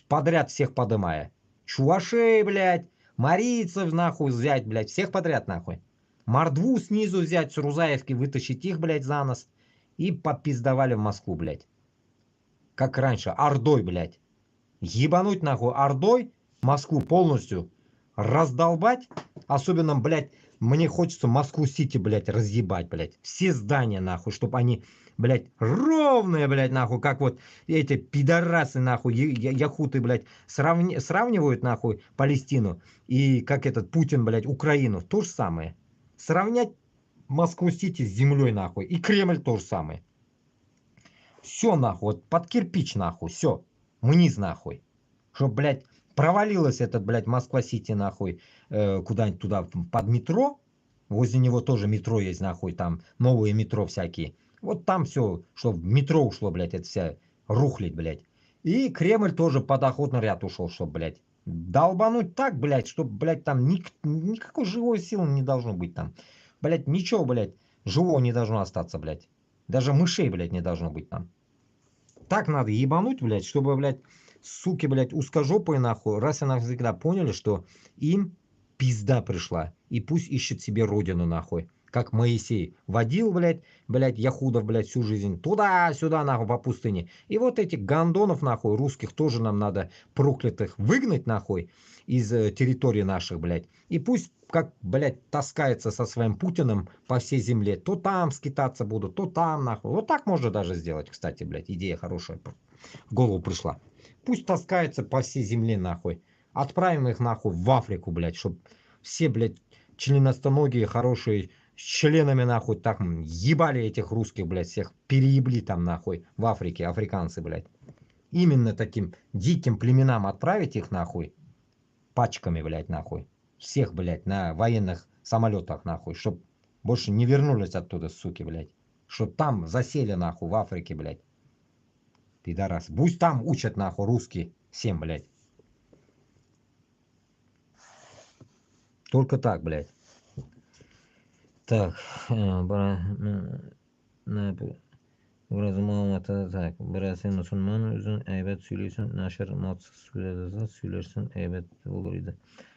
Подряд всех подымая. Чувашей, блядь. Марийцев нахуй взять, блядь. Всех подряд нахуй. Мордву снизу взять, с Рузаевки вытащить их, блядь, за нос. И попиздовали в Москву, блядь. Как раньше. Ордой, блядь. Ебануть нахуй Ордой Москву полностью. Раздолбать. Особенно, блядь, мне хочется Москву-Сити, блядь, разъебать, блядь. Все здания, нахуй, чтобы они, блядь, ровные, блядь, нахуй, как вот эти пидорасы, нахуй, яхуты, блядь, сравнивают, нахуй, Палестину и, как этот, Путин, блядь, Украину. То же самое. Сравнять Москву-Сити с землей, нахуй, и Кремль то же самое. Все, нахуй, вот под кирпич, нахуй, все. Вниз, нахуй. Чтоб, блядь, провалилась этот, блядь, Москва-Сити, нахуй, куда-нибудь туда под метро. Возле него тоже метро есть, нахуй, там новые метро всякие. Вот там все, что в метро ушло, блядь, это вся рухлить, блядь. И Кремль тоже под охотный ряд ушел, чтоб, блядь, долбануть так, блядь, чтоб, блядь, там никакой живой силы не должно быть там. Блядь, ничего, блядь, живого не должно остаться, блядь. Даже мышей, блядь, не должно быть там. Так надо ебануть, блядь, чтобы, блядь, суки, блядь, узкожопые, нахуй, раз и навсегда поняли, что им пизда пришла. И пусть ищет себе родину, нахуй. Как Моисей водил, блядь, яхудов, блядь, всю жизнь туда-сюда, нахуй, по пустыне. И вот этих гондонов, нахуй, русских тоже нам надо проклятых выгнать, нахуй, из территории наших, блядь. И пусть, как, блядь, таскается со своим Путиным по всей земле. То там скитаться будут, то там, нахуй. Вот так можно даже сделать, кстати, блядь. Идея хорошая в голову пришла. Пусть таскается по всей земле, нахуй. Отправим их, нахуй, в Африку, блядь, чтоб все, блядь, членостоногие, хорошие, с членами, нахуй, так ебали этих русских, блядь, всех переебли там, нахуй, в Африке, африканцы, блядь. Именно таким диким племенам отправить их, нахуй, пачками, блядь, нахуй. Всех, блядь, на военных самолетах, нахуй, чтоб больше не вернулись оттуда, суки, блядь. Чтоб там засели, нахуй, в Африке, блядь. Пидорас. Пусть там учат, нахуй, русский всем, блядь. Только так, блядь. Так, biraz Muhammed'e tak. Biraz sen Müslüman özün evet söylüyorsun. Naşer matsız söylersen evet olur idi.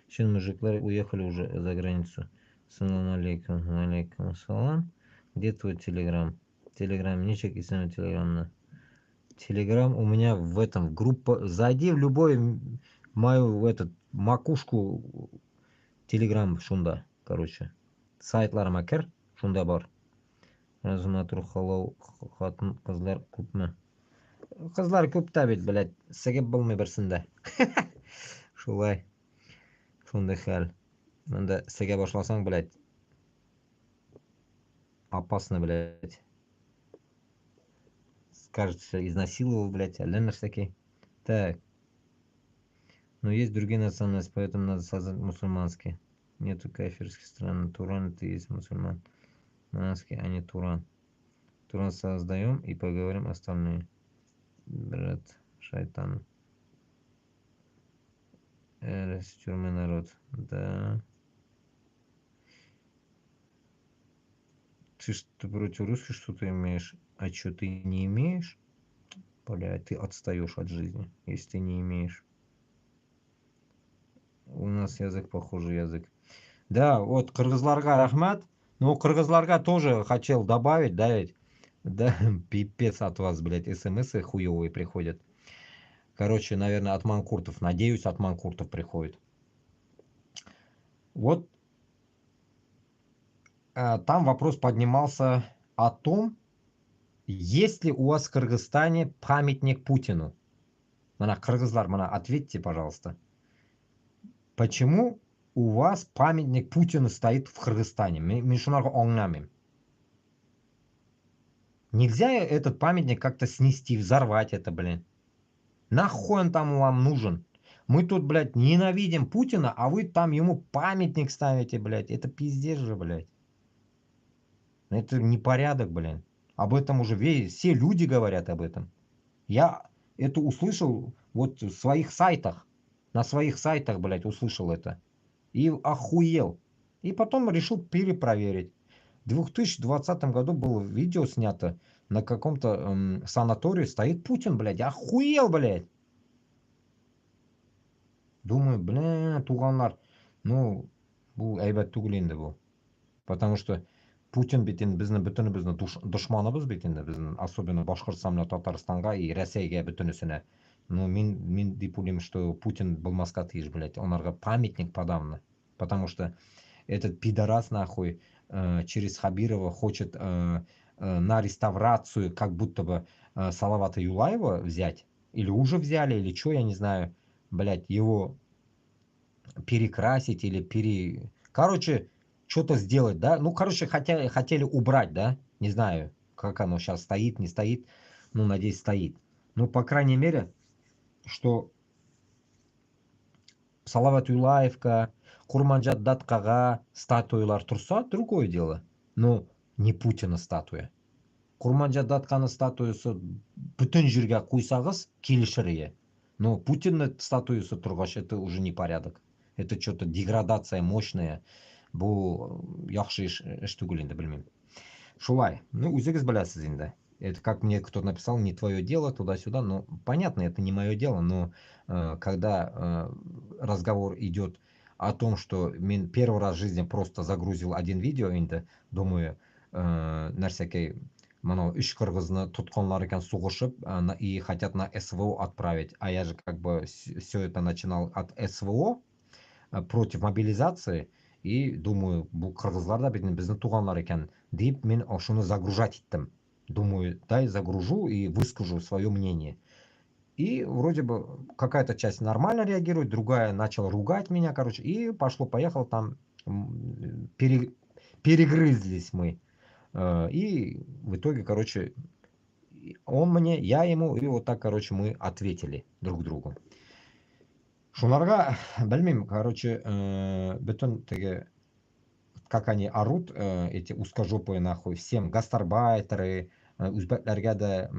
Şimdi мужиклар уехали уже за границу. Салам алейкум. Алейкум ассалам. Где твой телеграм? Телеграм, ничек и сам телеграмна. Телеграм у меня в этом, в группа. Зайди в любой мою, в этот, макушку телеграм шунда, короче. Сайтларыма кір, шунда бар. Разматру халау хатын қызлар күпме? Қызлар көп та бит, блядь. Сәгеп булмый берсендә. Шулай. Шундый хәл. Монда сәгә башласаң, блядь, опасно, блядь. Скажет, что изнасиловал, блядь, а ленер всякий. Так. Но есть другие национальности, поэтому надо создать мусульманские. Нету кафирских стран. Туран это есть мусульман. Монарский, а не Туран. Туран создаем и поговорим остальные. Брат, шайтан. С тюрьмы народ. Да. Ты что, против русских что-то имеешь? А что ты не имеешь? Блядь, ты отстаешь от жизни, если ты не имеешь. У нас язык похожий язык. Да, вот кыргызларга рахмат. Ну, кыргызларга тоже хотел добавить, да, ведь? Да, пипец от вас, блядь, смс хуевые приходят. Короче, наверное, от манкуртов. Надеюсь, от манкуртов приходит. Вот там вопрос поднимался о том, есть ли у вас в Кыргызстане памятник Путину. Мана, кыргызлар, мана, ответьте, пожалуйста. Почему у вас памятник Путину стоит в Кыргызстане? Мишунарга оңнамим. Нельзя этот памятник как-то снести, взорвать это, блин. Нахуй он там вам нужен? Мы тут, блядь, ненавидим Путина, а вы там ему памятник ставите, блядь. Это пиздец же, блядь. Это непорядок, блин. Об этом уже все люди говорят об этом. Я это услышал вот в своих сайтах. На своих сайтах, блядь, услышал это. И охуел. И потом решил перепроверить. В 2020 году было видео снято. На каком-то санатории стоит Путин, блядь. Охуел, блядь. Думаю, бля, туганlar. Ну, bu әйбәт түгел инде бу. Потому что Путин бит инде безнең бөтенебезнең дошманыбыз бит инде безнең, особенно Башкортстан белән Татарстанга и Россиягә бөтенесенә. Ну, мин дип уйлыйм, что Путин булмаска тиеш, блядь. Онарга памятник подавно. Потому что этот пидорас нахуй через Хабирова хочет на реставрацию как будто бы Салавата Юлаева взять. Или уже взяли, или что, я не знаю. Блядь, его перекрасить или Короче, что-то сделать, да? Ну, короче, хотели убрать, да? Не знаю, как оно сейчас стоит, не стоит. Ну, надеюсь, стоит. Ну, по крайней мере, что Салават Юлаевка, Курманжат Даткага статуялар тұрса, другое дело. Но не Путина статуя. Курманжат Датканы статуясы бүтін жерге қойсаңыз келішір ие. Но Путинның статуясы тұрғаш, это уже не порядок. Это что-то деградация мощная. Бұл яхшы іш түгел енді, білмеймін. Шулай. Ну, үзегіз білесіз енді. Это как мне кто-то написал, не твое дело, туда-сюда. Ну, понятно, это не мое дело, но когда разговор идет о том, что мен первый раз в жизни просто загрузил один видео енді, думаю, нәрсекей, мынау үш кыргызны тутканлар екен сугышып и хотят на СВО отправить. А я же как бы все это начинал от СВО, против мобилизации, и думаю, бұл кыргызлар да біздің туганлар екен deyip мен ошоны загружать еттім. Думаю, дай загружу и выскажу свое мнение. И вроде бы какая-то часть нормально реагирует, другая начала ругать меня, короче, и пошло-поехало там, перегрызлись мы. И в итоге, короче, он мне, я ему, и вот так, короче, мы ответили друг другу. Шуларга, білмеймін, короче, бүтін теге, как они орут, эти узкожопые нахуй, всем гастарбайтеры, узбеклерге да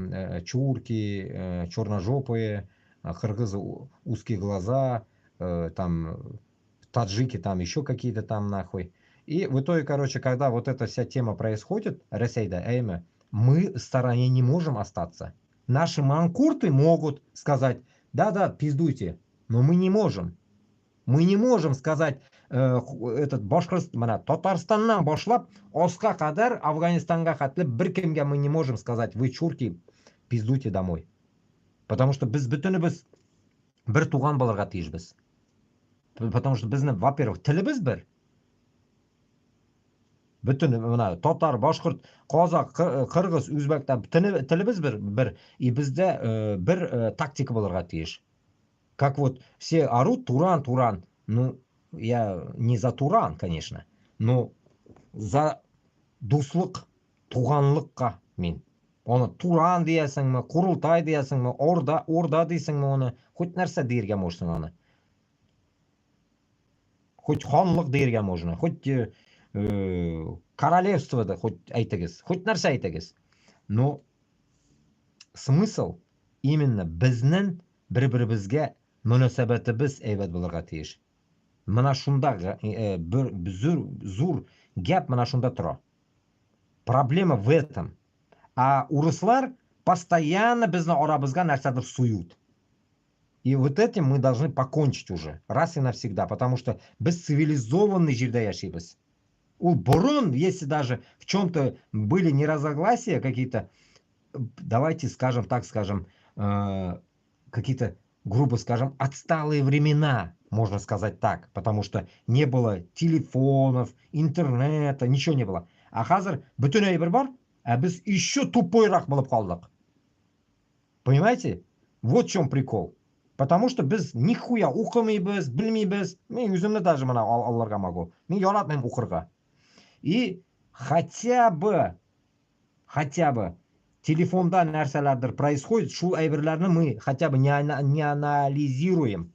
чурки, черножопые, кыргызы узкие глаза, там таджики, там еще какие-то там нахуй. И в итоге, короче, когда вот эта вся тема происходит, Ресейда, Эйме, мы в стороне не можем остаться. Наши манкурты могут сказать, да-да, пиздуйте, но мы не можем. Мы не можем сказать, этот Башкортстан, Татарстаннан башлап, Оска кадар, Афганистанга хатлеп, бір кемге мы не можем сказать, вы чурки, пиздуйте домой. Потому что біз бүтінібіз бір туған баларға тиішбіз. Потому что біздің, во-первых, тілібіз бір. Bütün Tatar, Bashkurt, Qozaq, Qirg'iz, O'zbekda tilimiz bir и bizda bir taktika bo'larga тиеш. Как вот все орут Туран, Туран. Ну, я не за Туран, конечно, но за дуслык, туганлыкка мен. Оны Туран дейсеңме, Курултай дейсеңме, Орда дейсеңме, оны хоть нәрсә диергә можсың аны. Хоть ханлык диергә можно, хоть королевство да хоть әйтегез, хоть нәрсә әйтегез. Но смысл именно безнең бер-беребезгә мөнәсәбәтебез әйбәт булырга тиеш. Менә шунда зур гәп менә шунда тора. Проблема в этом. А урыслар постоянно безнең арабызга нәрсәдер суют. И вот этим мы должны покончить уже, раз и навсегда, потому что без цивилизованный җирдә яшибез. У Бурун, если даже в чем-то были неразогласия какие-то, давайте скажем так, скажем, какие-то, грубо скажем, отсталые времена, можно сказать так, потому что не было телефонов, интернета, ничего не было. А хазыр бүтін әйбер бар, а біз еще тупойрақ болып қалдық. Понимаете? Вот в чем прикол. Потому что біз нихуя оқымайбыз, білмейбіз. Мен өзімді даже мына алларға могу. Мен яратмаймын оқырға. И хотя бы телефонда нәрсәләрдер происходит, шул әйберләрне мы хотя бы не анализируем.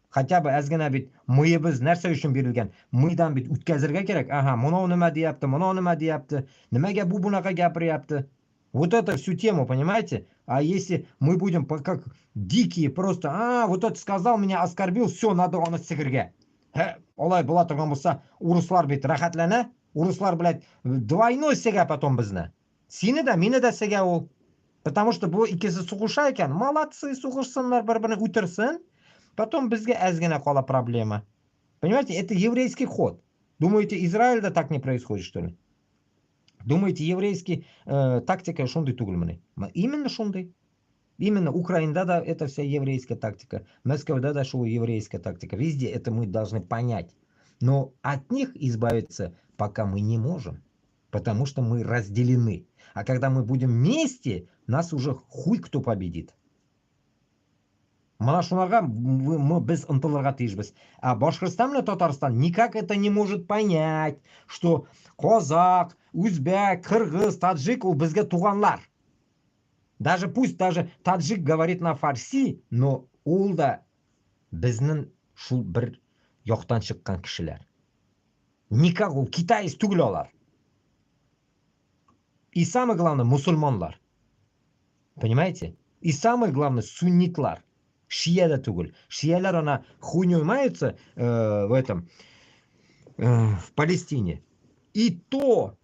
Хотя бы әзгенә бит мыебыз нәрсә өчен бирелгән? Мыйдан бит үткәзергә кирәк. Ага, моны нема дияпты, моны нема дияпты. Нимәгә бу бунака гапыряпты? Вот это всю тему, понимаете? А если мы будем как дикие просто, вот это сказал, меня оскорбил, все, надо оны сігірге. Олай бола тұрған болса, урыслар бет рахатлана, урыслар, блядь, двойной сега потом бізні. Сені да, мені да сега ол. Потому что бұл икесі суғыша екен, молодцы, суғышсынлар бір-біріне үтірсін, потом бізге әзгене қала проблема. Понимаете, это еврейский ход. Думаете, Израильда так не происходит, что ли? Думаете, еврейский тактика шунды тугульманы? Именно шунды. Именно Украина, да, это вся еврейская тактика. Москва, да, шоу еврейская тактика. Везде это мы должны понять. Но от них избавиться пока мы не можем. Потому что мы разделены. А когда мы будем вместе, нас уже хуй кто победит. Мына шуларга мы без ынтылырга тиешбиз. А Башкортостан менен Татарстан никак это не может понять, что казак, узбек, кыргыз, таджик у бизге туганлар. Даже пусть даже таджик говорит на фарси, но ол да бизнин шул бир яктан чыккан кишилер. Никак ол китаец түгел алар. И самое главное мусульманлар. Понимаете? И самое главное суннитлар. Шия да түгел. Шиялар она хуйней маются в этом, в Палестине. И то,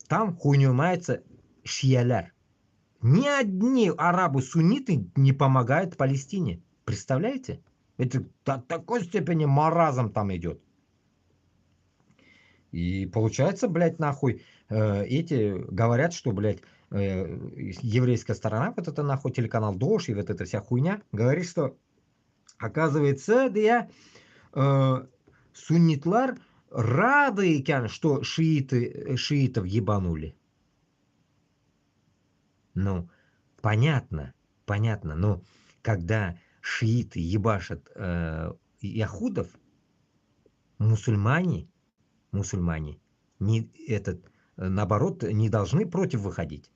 там хуйней маются шияляр. Ни одни арабы-сунниты не помогают Палестине. Представляете? Это до такой степени маразм там идет. И получается, блядь, нахуй, эти говорят, что, блядь, еврейская сторона, вот это нахуй телеканал Дождь и вот эта вся хуйня, говорит, что оказывается, да, суннитлар рады, что шиитов ебанули. Ну, понятно, но когда шииты ебашат яхудов, мусульмане наоборот не должны против выходить.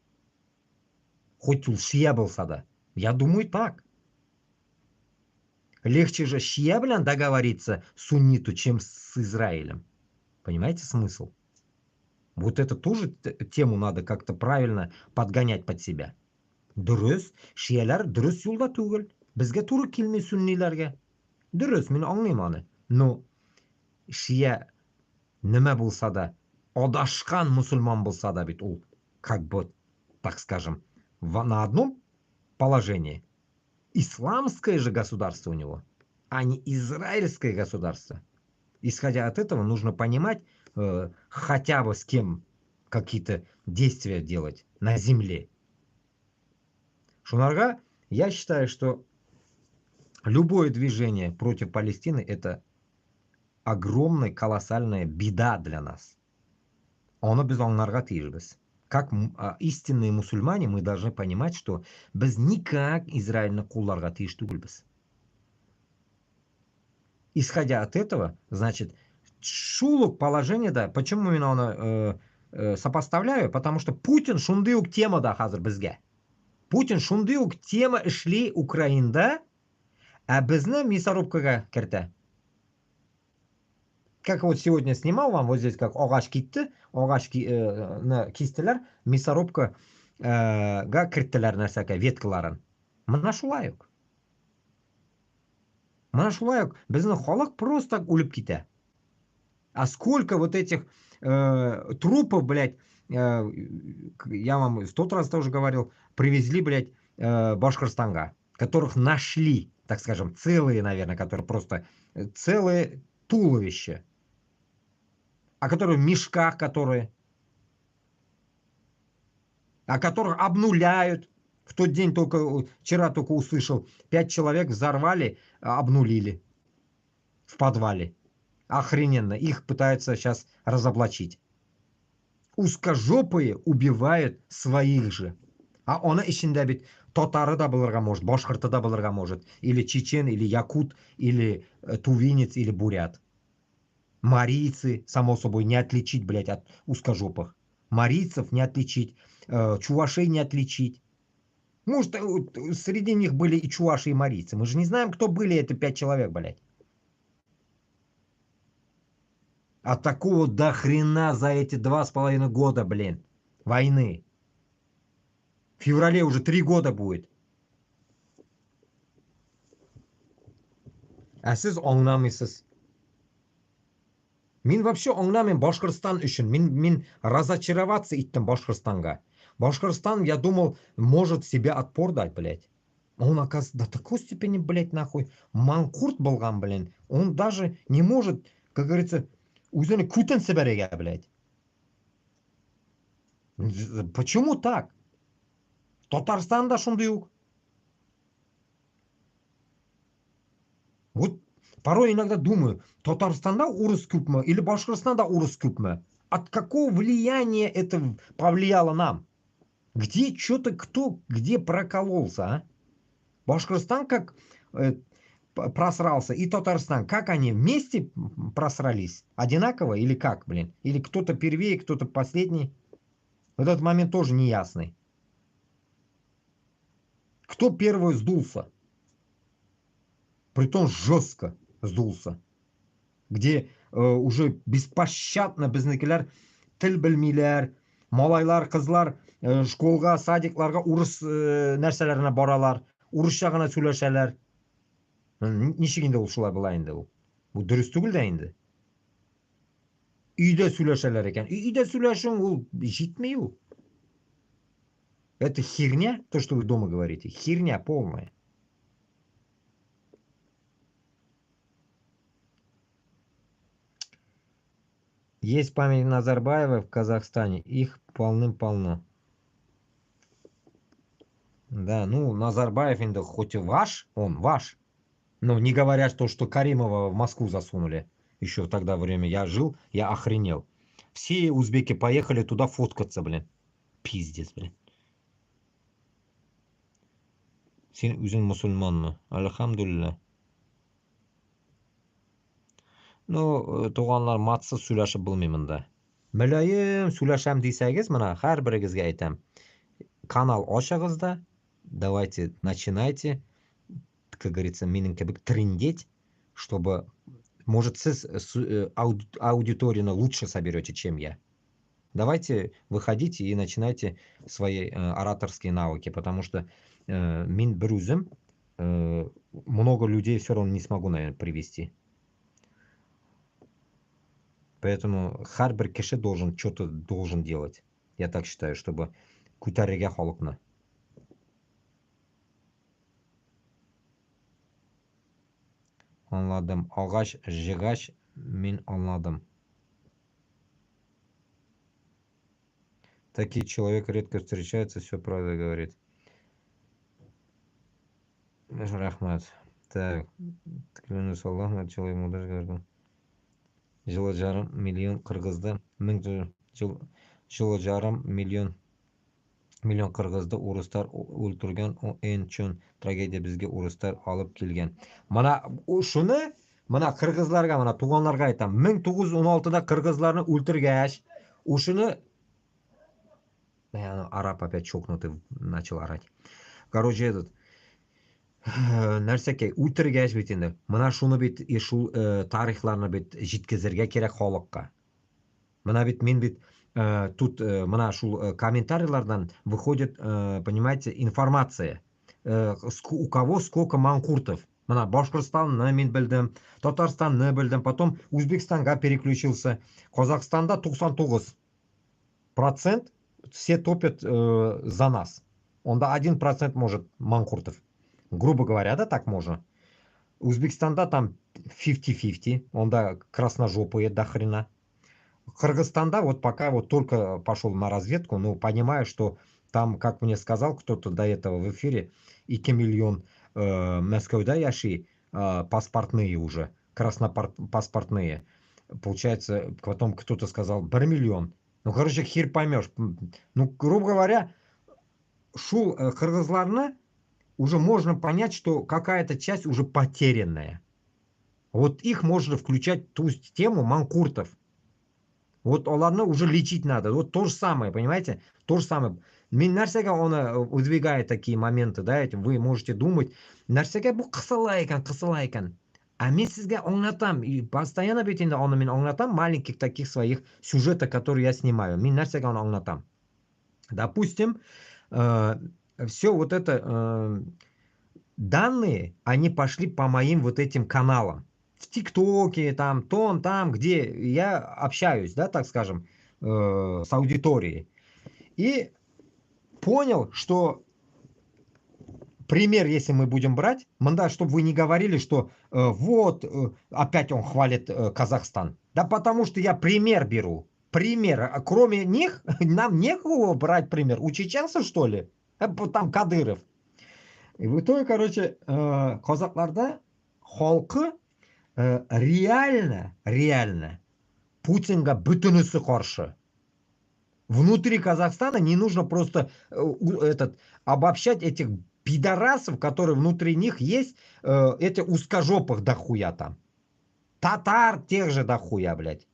Хоть у шия был сада. Я думаю так. Легче же шия, блин, договориться сунниту, чем с Израилем. Понимаете смысл? Вот это тоже тему надо как-то правильно подгонять под себя. Дұрыс, шиялар дұрыс юлда түгел. Бізге туры келмей сүннилерге. Дұрыс, мен аңлаймын аны. Но шия нема болса да, адашқан мусульман болса да бит ол, как бы, так скажем, на одном положении. Исламское же государство у него, а не израильское государство. Исходя от этого, нужно понимать, хотя бы с кем какие-то действия делать на земле. Шунарга, я считаю, что любое движение против Палестины это огромная, колоссальная беда для нас. Оно без аңларга тиешбиз. Как истинные мусульмане мы должны понимать, что без никак Израильны кулларга тиеш түгелбиз. Исходя от этого, значит, шулук положение, да, почему мен оны сопоставляю? Потому что Путин шундай ук тема да хазыр бізге. Путин шундай ук тема ішли Украинда, а бізні мясорубкаға кірді. Как вот сегодня снимал вам, вот здесь как ағаш китті, ағаш кистілер, мясорубка га кірттілер нәрсәке, веткаларын. Мына шулай ук. Біздің халық просто өліп кете. А сколько вот этих трупов, блядь, я вам 100 раз тоже говорил, привезли, блядь, Башкортостанга, которых нашли, так скажем, целые, наверное, которые просто целые туловища, а которые в мешках, которые, а которых обнуляют. В тот день вчера только услышал, 5 человек взорвали, обнулили в подвале. Охрененно. Их пытаются сейчас разоблачить. Узкожопые убивают своих же. А она ішінде бит татары да булырга может, башкорты да булырга может. Или чечен, или якут, или тувинец, или бурят. Марийцы, само собой, не отличить, блядь, от узкожопых. Марийцев не отличить, чувашей не отличить. Может, среди них были и чуваши, и марийцы. Мы же не знаем, кто были эти 5 человек, блядь. А такого до хрена за эти 2,5 года, блин, войны. В феврале уже 3 года будет. А siz anglamaysiz. Men вообще anglamayman Башкортостан үшін. Мен разочароваться etdim Башкортостанға. Башкортостан, я думал, может себе отпор дать, блядь. Он, оказывается, до такой степени, блядь, нахуй, манкурт болған, блин. Он даже не может, как говорится, өзіне көтенсе береге, блядь. Почему так? Татарстанда шундай ук. Вот порой иногда думаю, Татарстанда урыс көпмө или Башкортостанда урыс көпмө? От какого влияния это повлияло нам? Где что-то, кто, где прокололся, а? Башкортостан как просрался, и Татарстан, как они вместе просрались? Одинаково или как, блин? Или кто-то первее, кто-то последний? В этот момент тоже неясный. Кто первый сдулся? Притом жестко сдулся. Где уже беспощадно безнекелер тіл білмейлер, малайлар, қызлар школға, садикларға урыс нәрселеріне баралар, урысша ғана сөйлешелер. Ничек инде ул шулай була инде ул? Бу дөрес түгел дә инде. Өйдә сөйләшәләр икән. Өйдә сөйләшүң ул җитмей ул. Это херня, то, что вы дома говорите. Херня полная. Есть память Назарбаева в Казахстане. Их полным-полно. Да, ну, Назарбаев инде хоть и ваш, он ваш. Но не говоря то, что Каримова в Москву засунули. Еще тогда время я жил, я охренел. Все узбеки поехали туда фоткаться, блин. Пиздец, блин. Сен үзең мусульманмы? Альхамдулилля. Ну, туганлар матсыз сөйләшеп булмый монда. Мөлаем сөйләшәм дисәгез, мына һәрберегезгә әйтәм. Канал ачыгыз да, давайте начинайте, как говорится, минем кебек трындеть, чтобы, может, сіз аудиторию лучше соберете, чем я. Давайте выходите и начинайте свои ораторские навыки, потому что мин бір өзім много людей все равно не смогу, наверное, привести. Поэтому һәрбір кеше должен что-то должен делать. Я так считаю, чтобы күтәрергә халыкны. Anladım. Ağaç, жигач, мин anladım. Такие человек редко встречается, все правда говорит. Рахмат. Так, клянусь Аллахом, человек мудрый говорил. Жылы жарым миллион кыргызды, жылы жарым миллион кыргызды урыстар өлтүргөн, эң чоң трагедия бизге урыстар алып келген. Мына ушуну, мына кыргызларга, мына туганларга айтам. 1916-да кыргызларны өлтүргәч, ушуну араб опять чокнутый начал орать. Короче, этот нәрсеке өлтүргәч бит инде. Мына шуны бит ушул тарихларны бит жеткизергә кирәк халыкка. Мына бит мен бит тут мына шул комментарийлардан выходит, понимаете, информация. У кого сколько манкуртов. Мына Башкортостанны мен билдим, Татарстанны билдим, потом Узбекистанга переключился. Казахстанда 99% все топят за нас. Онда 1% может манкуртов. Грубо говоря, да, так можно. Узбекистанда там 50-50, онда красножопые до хрена. Кыргызстанда вот пока вот только пошел на разведку, но понимаю, что там, как мне сказал кто-то до этого в эфире, 2 миллион Москвада яши паспортные уже, краснопаспортные. Получается, потом кто-то сказал 1 миллион. Ну, короче, хер поймешь. Ну, грубо говоря, шул кыргызларны уже можно понять, что какая-то часть уже потерянная. Вот их можно включать ту тему манкуртов. Вот оларны уже лечить надо. Вот то же самое, понимаете? То же самое. Мен нәрсеге оны выдвигает такие моменты, да, вы можете думать, нәрсеге бу кысыла экен. А мен сизге аңлатам, и постоянно бит инде аны мен аңлатам, маленьких таких своих сюжетов, которые я снимаю. Мен нәрсеге аны аңлатам. Допустим, все вот это данные, они пошли по моим вот этим каналам. В ТикТоке, там, там, где я общаюсь, да, так скажем, с аудиторией. И понял, что пример, если мы будем брать, манда, чтобы вы не говорили, что вот опять он хвалит Казахстан. Да потому что я пример беру. Пример. А кроме них, нам некого брать пример. У чеченцев, что ли? Там Кадыров. И в итоге, короче, казакларда халқы реально Путинга бүтінісі қарсы. Внутри Казахстана не нужно просто обобщать этих пидорасов, которые внутри них есть, эти узкожопых дохуя там. Татар тех же дохуя, блядь.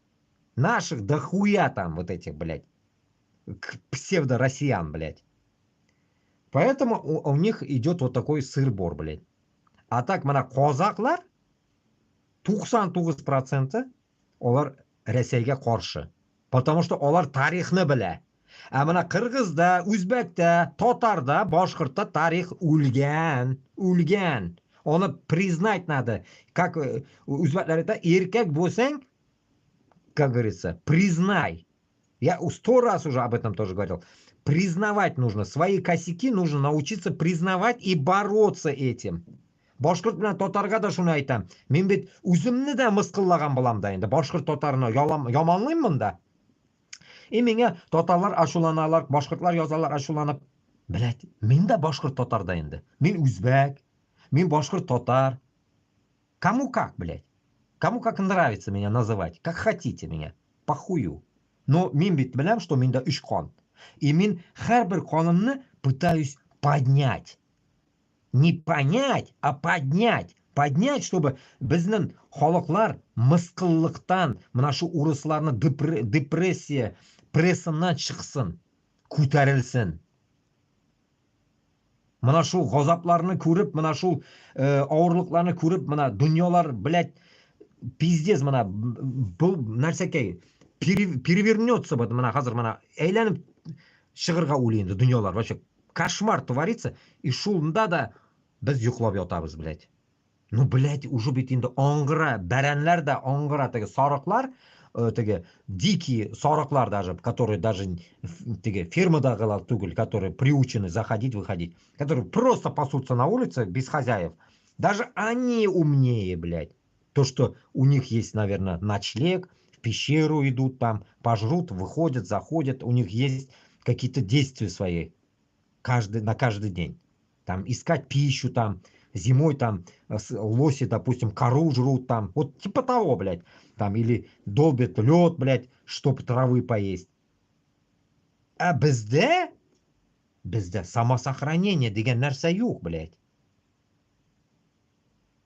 Наших дохуя там вот этих, блядь. Псевдо-россиян, блядь. Поэтому у них идет вот такой сыр-бор, блядь. А так, мана казаклар 99% олар Ресейге қарсы. Потому что олар тарихны біле. А мына Қырғызда, Өзбекте, Татарда, Башқұртта тарих өлген. Өлген. Оны признать надо. Как өзбеклерде еркек болсаң, как говорится, признай. Я 100 раз уже об этом тоже говорил. Признавать нужно. Свои косяки нужно научиться признавать и бороться этим. Башқұрт менен татарға да шуны айтам. Мен бит өзімні де мысқыллаған болам да енді. Башқұрт татарына яманлаймын да. И менге татарлар ашуланалар, башқұртлар язалар ашуланып. Блять, мен да башқұрт татарда енді. Мен өзбек, мен башқұрт татар. Кому как, блять. Кому как нравится меня называть. Как хотите меня. Похую. Но мен бит білем, что менде 3 қан. И мен әрбір қанымны пытаюсь поднять. Не понять, а поднять. Поднять, чтобы біздің халықлар мысқыллықтан, мына шу урысларны депрессия прессынан шықсын, көтерілсін. Мына шу ғазапларны көріп, мына шу ауырлықларны көріп, мына дүниялар, блядь, пиздец, мына бұл нәрсеке перевернется, мына қазір мына әйләніп шығырға өлейінді дүниялар. Вообще кошмар творится, и шулында да біз ұйқылап ятабыз, блядь. Ну, блядь, уже бит енді аңғыра, бәрәнләр да аңғыра, теге сарықлар, теге дикие сарықлар даже, которые даже теге фермадағылар түгіл, которые приучены заходить, выходить, которые просто пасутся на улице без хозяев. Даже они умнее, блядь. То, что у них есть, наверное, ночлег, в пещеру идут там, пожрут, выходят, заходят, у них есть какие-то действия свои на каждый день. Там искать пищу, там зимой там лоси, допустим, кору жрут там. Вот типа того, блядь. Там или долбят лед, блядь, чтоб травы поесть. А безде самосохранение деген нәрсе yok, блядь.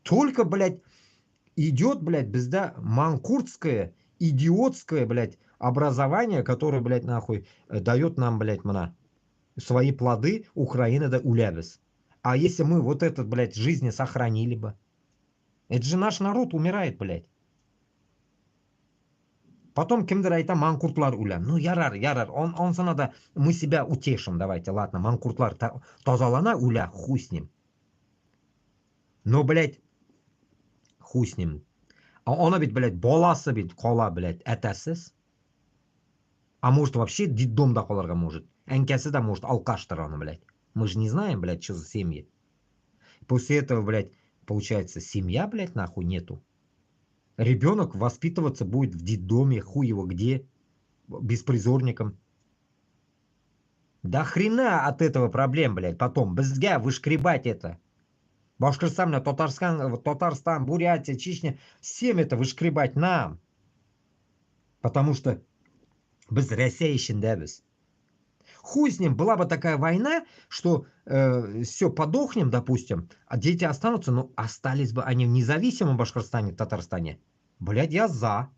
Только, блядь, идет, блядь, безде манкуртское, идиотское, блядь, образование, которое, блядь, нахуй дает нам, блядь, мана свои плоды Украины да улябес. А если мы вот этот, блядь, жизни сохранили бы? Это же наш народ умирает, блядь. Потом кемдер айта манкуртлар улям. Ну, ярар. Он санада мы себя утешим, давайте, ладно, манкуртлар тазалана уля, хуй с ним. Но, блядь, хуй с ним. А она ведь, блядь, баласы ведь кола, блядь, әтәсіз. А может вообще детдомда қаларға может. Әнкәсі да может алкаштыр аны, блядь. Мы же не знаем, блядь, что за семьи. После этого, блядь, получается, семья, блядь, нахуй нету. Ребенок воспитываться будет в детдоме, хуй его где, беспризорником. Да хрена от этого проблем, блядь, потом. Бізге вышкребать это. Башкортостан, Татарстан, Бурятия, Чечня. Всем это вышкребать нам. Потому что біз Россия ішіндебіз. Хуй с ним, была бы такая война, что все, подохнем, допустим, а дети останутся, но остались бы они в независимом Башкортостане, Татарстане. Блядь, я за.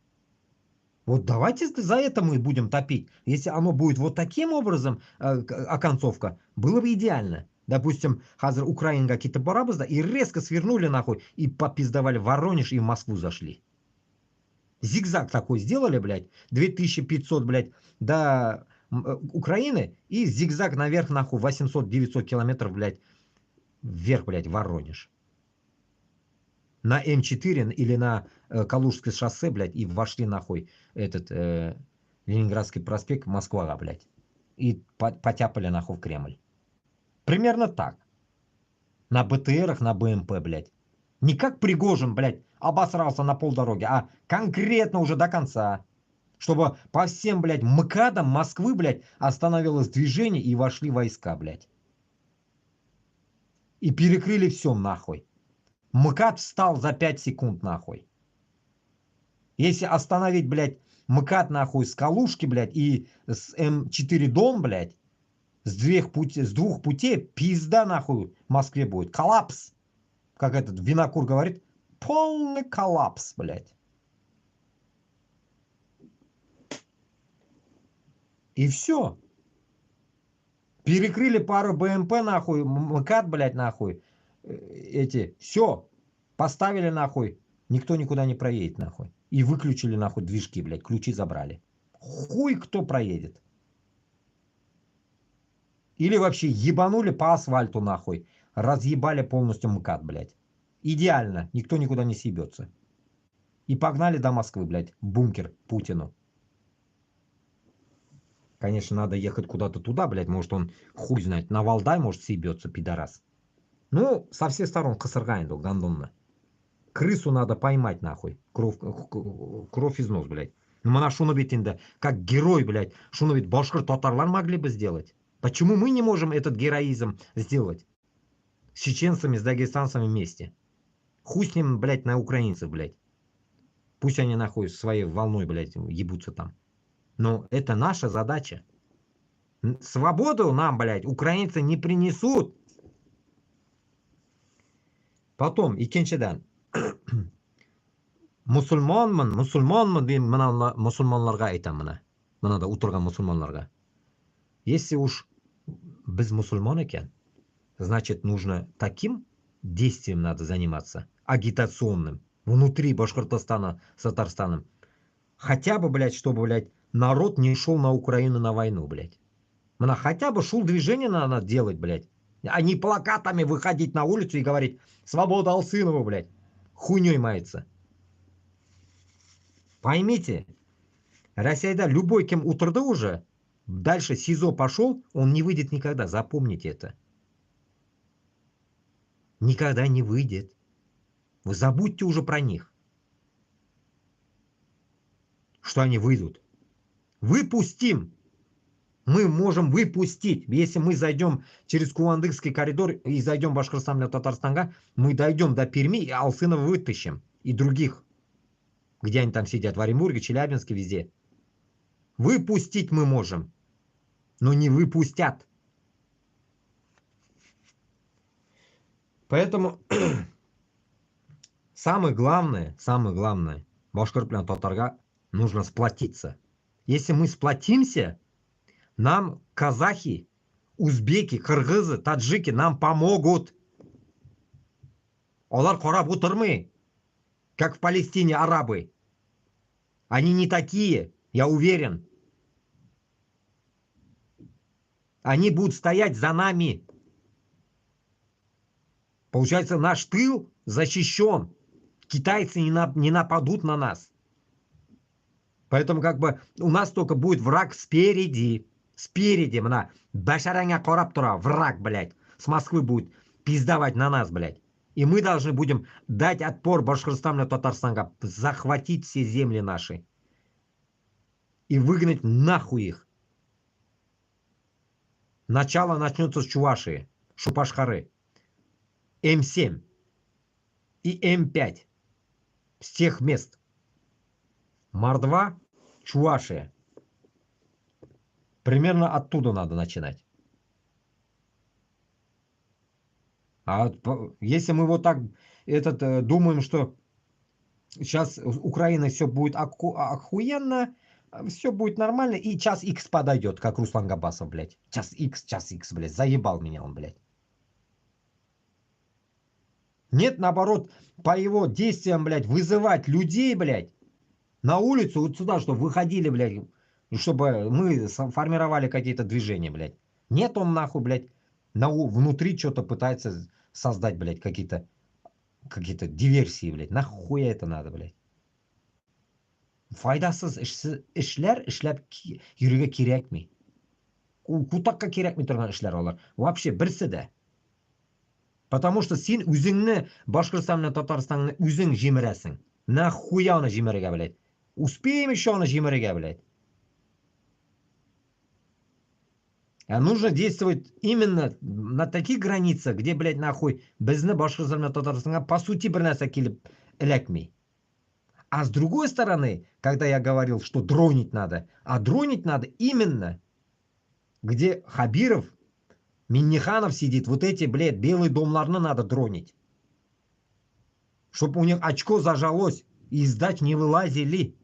Вот давайте за это мы будем топить. Если оно будет вот таким образом, оконцовка, было бы идеально. Допустим, хазар Украина какие-то барабызда, и резко свернули нахуй, и попиздовали в Воронеж, и в Москву зашли. Зигзаг такой сделали, блядь, 2500, блядь, до Украины и зигзаг наверх, нахуй, 800-900 километров, блядь, вверх, блядь, Воронеж. На М4 или на Калужское шоссе, блядь, и вошли, нахуй, этот Ленинградский проспект, Москва, блядь. И потяпали, нахуй, в Кремль. Примерно так. На БТРах, на БМП, блядь. Не как Пригожин, блядь, обосрался на полдороги, а конкретно уже до конца. Чтобы по всем, блядь, МКАДам Москвы, блядь, остановилось движение и вошли войска, блядь. И перекрыли все, нахуй. МКАД встал за 5 секунд, нахуй. Если остановить, блядь, МКАД, нахуй, с Калужки, блядь, и с М4 Дон, блядь, с двух путей, пизда, нахуй, в Москве будет. Коллапс. Как этот Винокур говорит, полный коллапс, блядь. И все. Перекрыли пару БМП, нахуй, МКАД, блядь, нахуй. Эти, все. Поставили, нахуй. Никто никуда не проедет, нахуй. И выключили, нахуй, движки, блядь. Ключи забрали. Хуй кто проедет. Или вообще ебанули по асфальту, нахуй. Разъебали полностью МКАД, блядь. Идеально. Никто никуда не съебется. И погнали до Москвы, блядь. В бункер Путину. Конечно, надо ехать куда-то туда, блядь. Может, он, хуй знает, на Валдай, может, съебется, пидорас. Ну, со всех сторон косыргайнду, гандонна. Крысу надо поймать, нахуй. Кровь из нос, блядь. Ну, мана шуну ведь как герой, блядь. Шуну ведь башкир татарлар могли бы сделать. Почему мы не можем этот героизм сделать? С чеченцами, с дагестанцами вместе. Хуй с ним, блядь, на украинцев, блядь. Пусть они, нахуй, своей волной, блядь, ебутся там. Но это наша задача. Свободу нам, блядь, украинцы не принесут. Потом, икенчеден. Musulmonman deb mana musulmonlarga aytaman mana. Mana da o'tirgan musulmonlarga. Если уж без мусульман ekan, значит, нужно таким действием надо заниматься, агитационным, внутри Башкортостана с Татарстаном. Хотя бы, блядь, чтобы, блядь, народ не шел на Украину на войну, блядь. Mana хотя бы шел движение надо делать, блядь. А не плакатами выходить на улицу и говорить «Свобода Алсынова», блядь. Хуйней мается. Поймите, Россияда любой, кем утрды уже, дальше СИЗО пошел, он не выйдет никогда. Запомните это. Никогда не выйдет. Вы забудьте уже про них. Что они выйдут. Выпустим. Мы можем выпустить. Если мы зайдем через Кувандыкский коридор и зайдем в Башкортостан для Татарстанга, мы дойдем до Перми и Алсынова вытащим. И других. Где они там сидят? В Оренбурге, Челябинске, везде. Выпустить мы можем. Но не выпустят. Поэтому самое главное, башкиртлян татарга нужно сплотиться. Если мы сплотимся, нам казахи, узбеки, кыргызы, таджики нам помогут. Олар карап утырмый, как в Палестине арабы. Они не такие, я уверен. Они будут стоять за нами. Получается, наш тыл защищен. Китайцы не нападут на нас. Поэтому как бы у нас только будет враг спереди. Спереди, мна. Башаранга карап тура, враг, блядь. С Москвы будет пиздавать на нас, блядь. И мы должны будем дать отпор Башкортостану и Татарстану, захватить все земли наши. И выгнать нахуй их. Начало начнется с Чувашии, Шупашкары. М7 и М5. С тех мест. Мордва, Чувашия. Примерно оттуда надо начинать. А если мы вот так думаем, что сейчас Украина все будет охуенно, все будет нормально, и час X подойдет, как Руслан Габасов, блядь. Час X, блядь. Заебал меня он, блядь. Нет, наоборот, по его действиям, блядь, вызывать людей, блядь, на улицу, вот сюда, чтобы выходили, блядь, чтобы мы формировали какие-то движения, блядь. Нет, он нахуй, блядь, внутри что-то пытается создать, блядь, какие-то диверсии, блядь. Нахуя это надо, блядь? Файдасыз эшләр эшләп йөрергә кирәкми. Ул кутакка кирәкми торган эшләр алар. Вообще берсе дә. Потому что син үзеңне Башкортстан белән Татарстанны үзең җимерәсең. Нахуя аны җимерергә, блядь? Успеем еще аны җимерергә, блядь. А нужно действовать именно на таких границах, где, блядь, нахуй, безне Башкортстан белән Татарстанга по сути бер нәрсә килеп эләкми. А с другой стороны, когда я говорил, что дронить надо, а дронить надо именно, где Хабиров, Минниханов сидит, вот эти, блядь, белые домларны надо дронить. Чтобы у них очко зажалось и из дач не вылазили.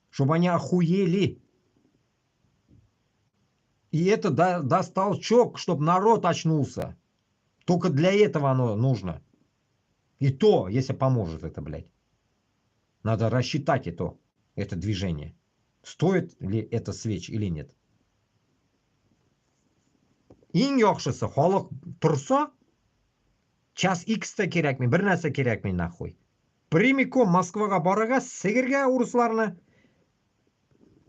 Чтобы они охуели. И это даст толчок, чтобы народ очнулся. Только для этого оно нужно. И то, если поможет это, блядь. Надо рассчитать это движение. Стоит ли это свеч или нет. Ең яхшысы халық тұрса, час икс-те кирәкми, бер нәрсә кирәкми нахуй. Прямиком Москвага барырга, сигергә урысларны,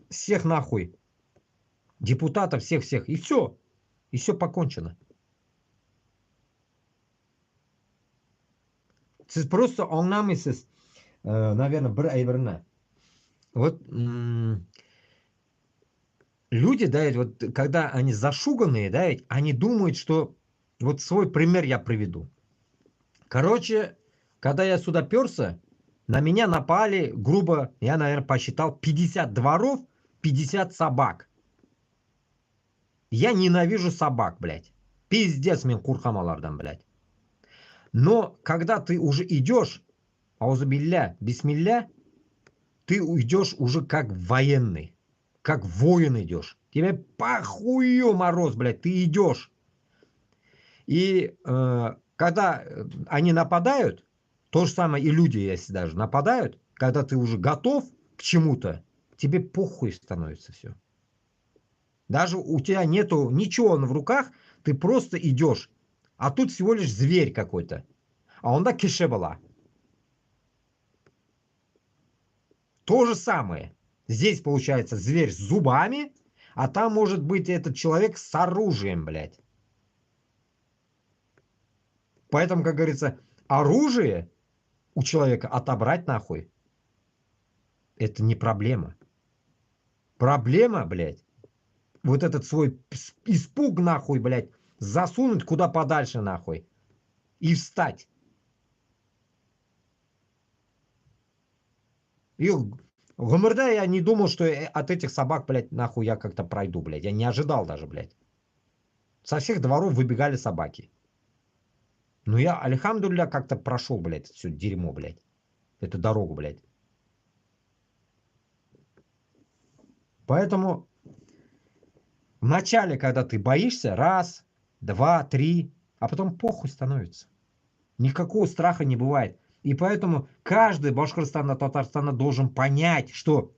всех нахуй. Депутатов всех. И все. И все покончено. Сіз просто аңламайсыз, наверное, бір әйберне. Вот люди, да, вот когда они зашуганные, да, они думают, что... Вот свой пример я приведу. Короче, когда я сюда перся, на меня напали, грубо, я, наверное, посчитал, 50 дворов, 50 собак. Я ненавижу собак, блядь. Пиздец, мен куркамалардан, блядь. Но когда ты уже идешь, аузубилля, бисмилля, ты уйдешь уже как военный. Как воин идешь. Тебе похую мороз, блядь, ты идешь. И когда они нападают, то же самое и люди, если даже нападают, когда ты уже готов к чему-то, тебе похуй становится все. Даже у тебя нету ничего в руках, ты просто идешь. А тут всего лишь зверь какой-то. А он да кеше была. То же самое. Здесь получается зверь с зубами, а там может быть этот человек с оружием, блядь. Поэтому, как говорится, оружие у человека отобрать нахуй, это не проблема. Проблема, блядь, вот этот свой испуг нахуй, блядь, засунуть куда подальше нахуй и встать. И гумырда я не думал, что от этих собак, блядь, нахуй я как-то пройду, блядь. Я не ожидал даже, блядь. Со всех дворов выбегали собаки. Но я, альхамдулилля, как-то прошел, блядь, все дерьмо, блядь. Эту дорогу, блядь. Поэтому в начале, когда ты боишься, раз, два, три, а потом похуй становится. Никакого страха не бывает. И поэтому каждый Башкортостана, Татарстана должен понять, что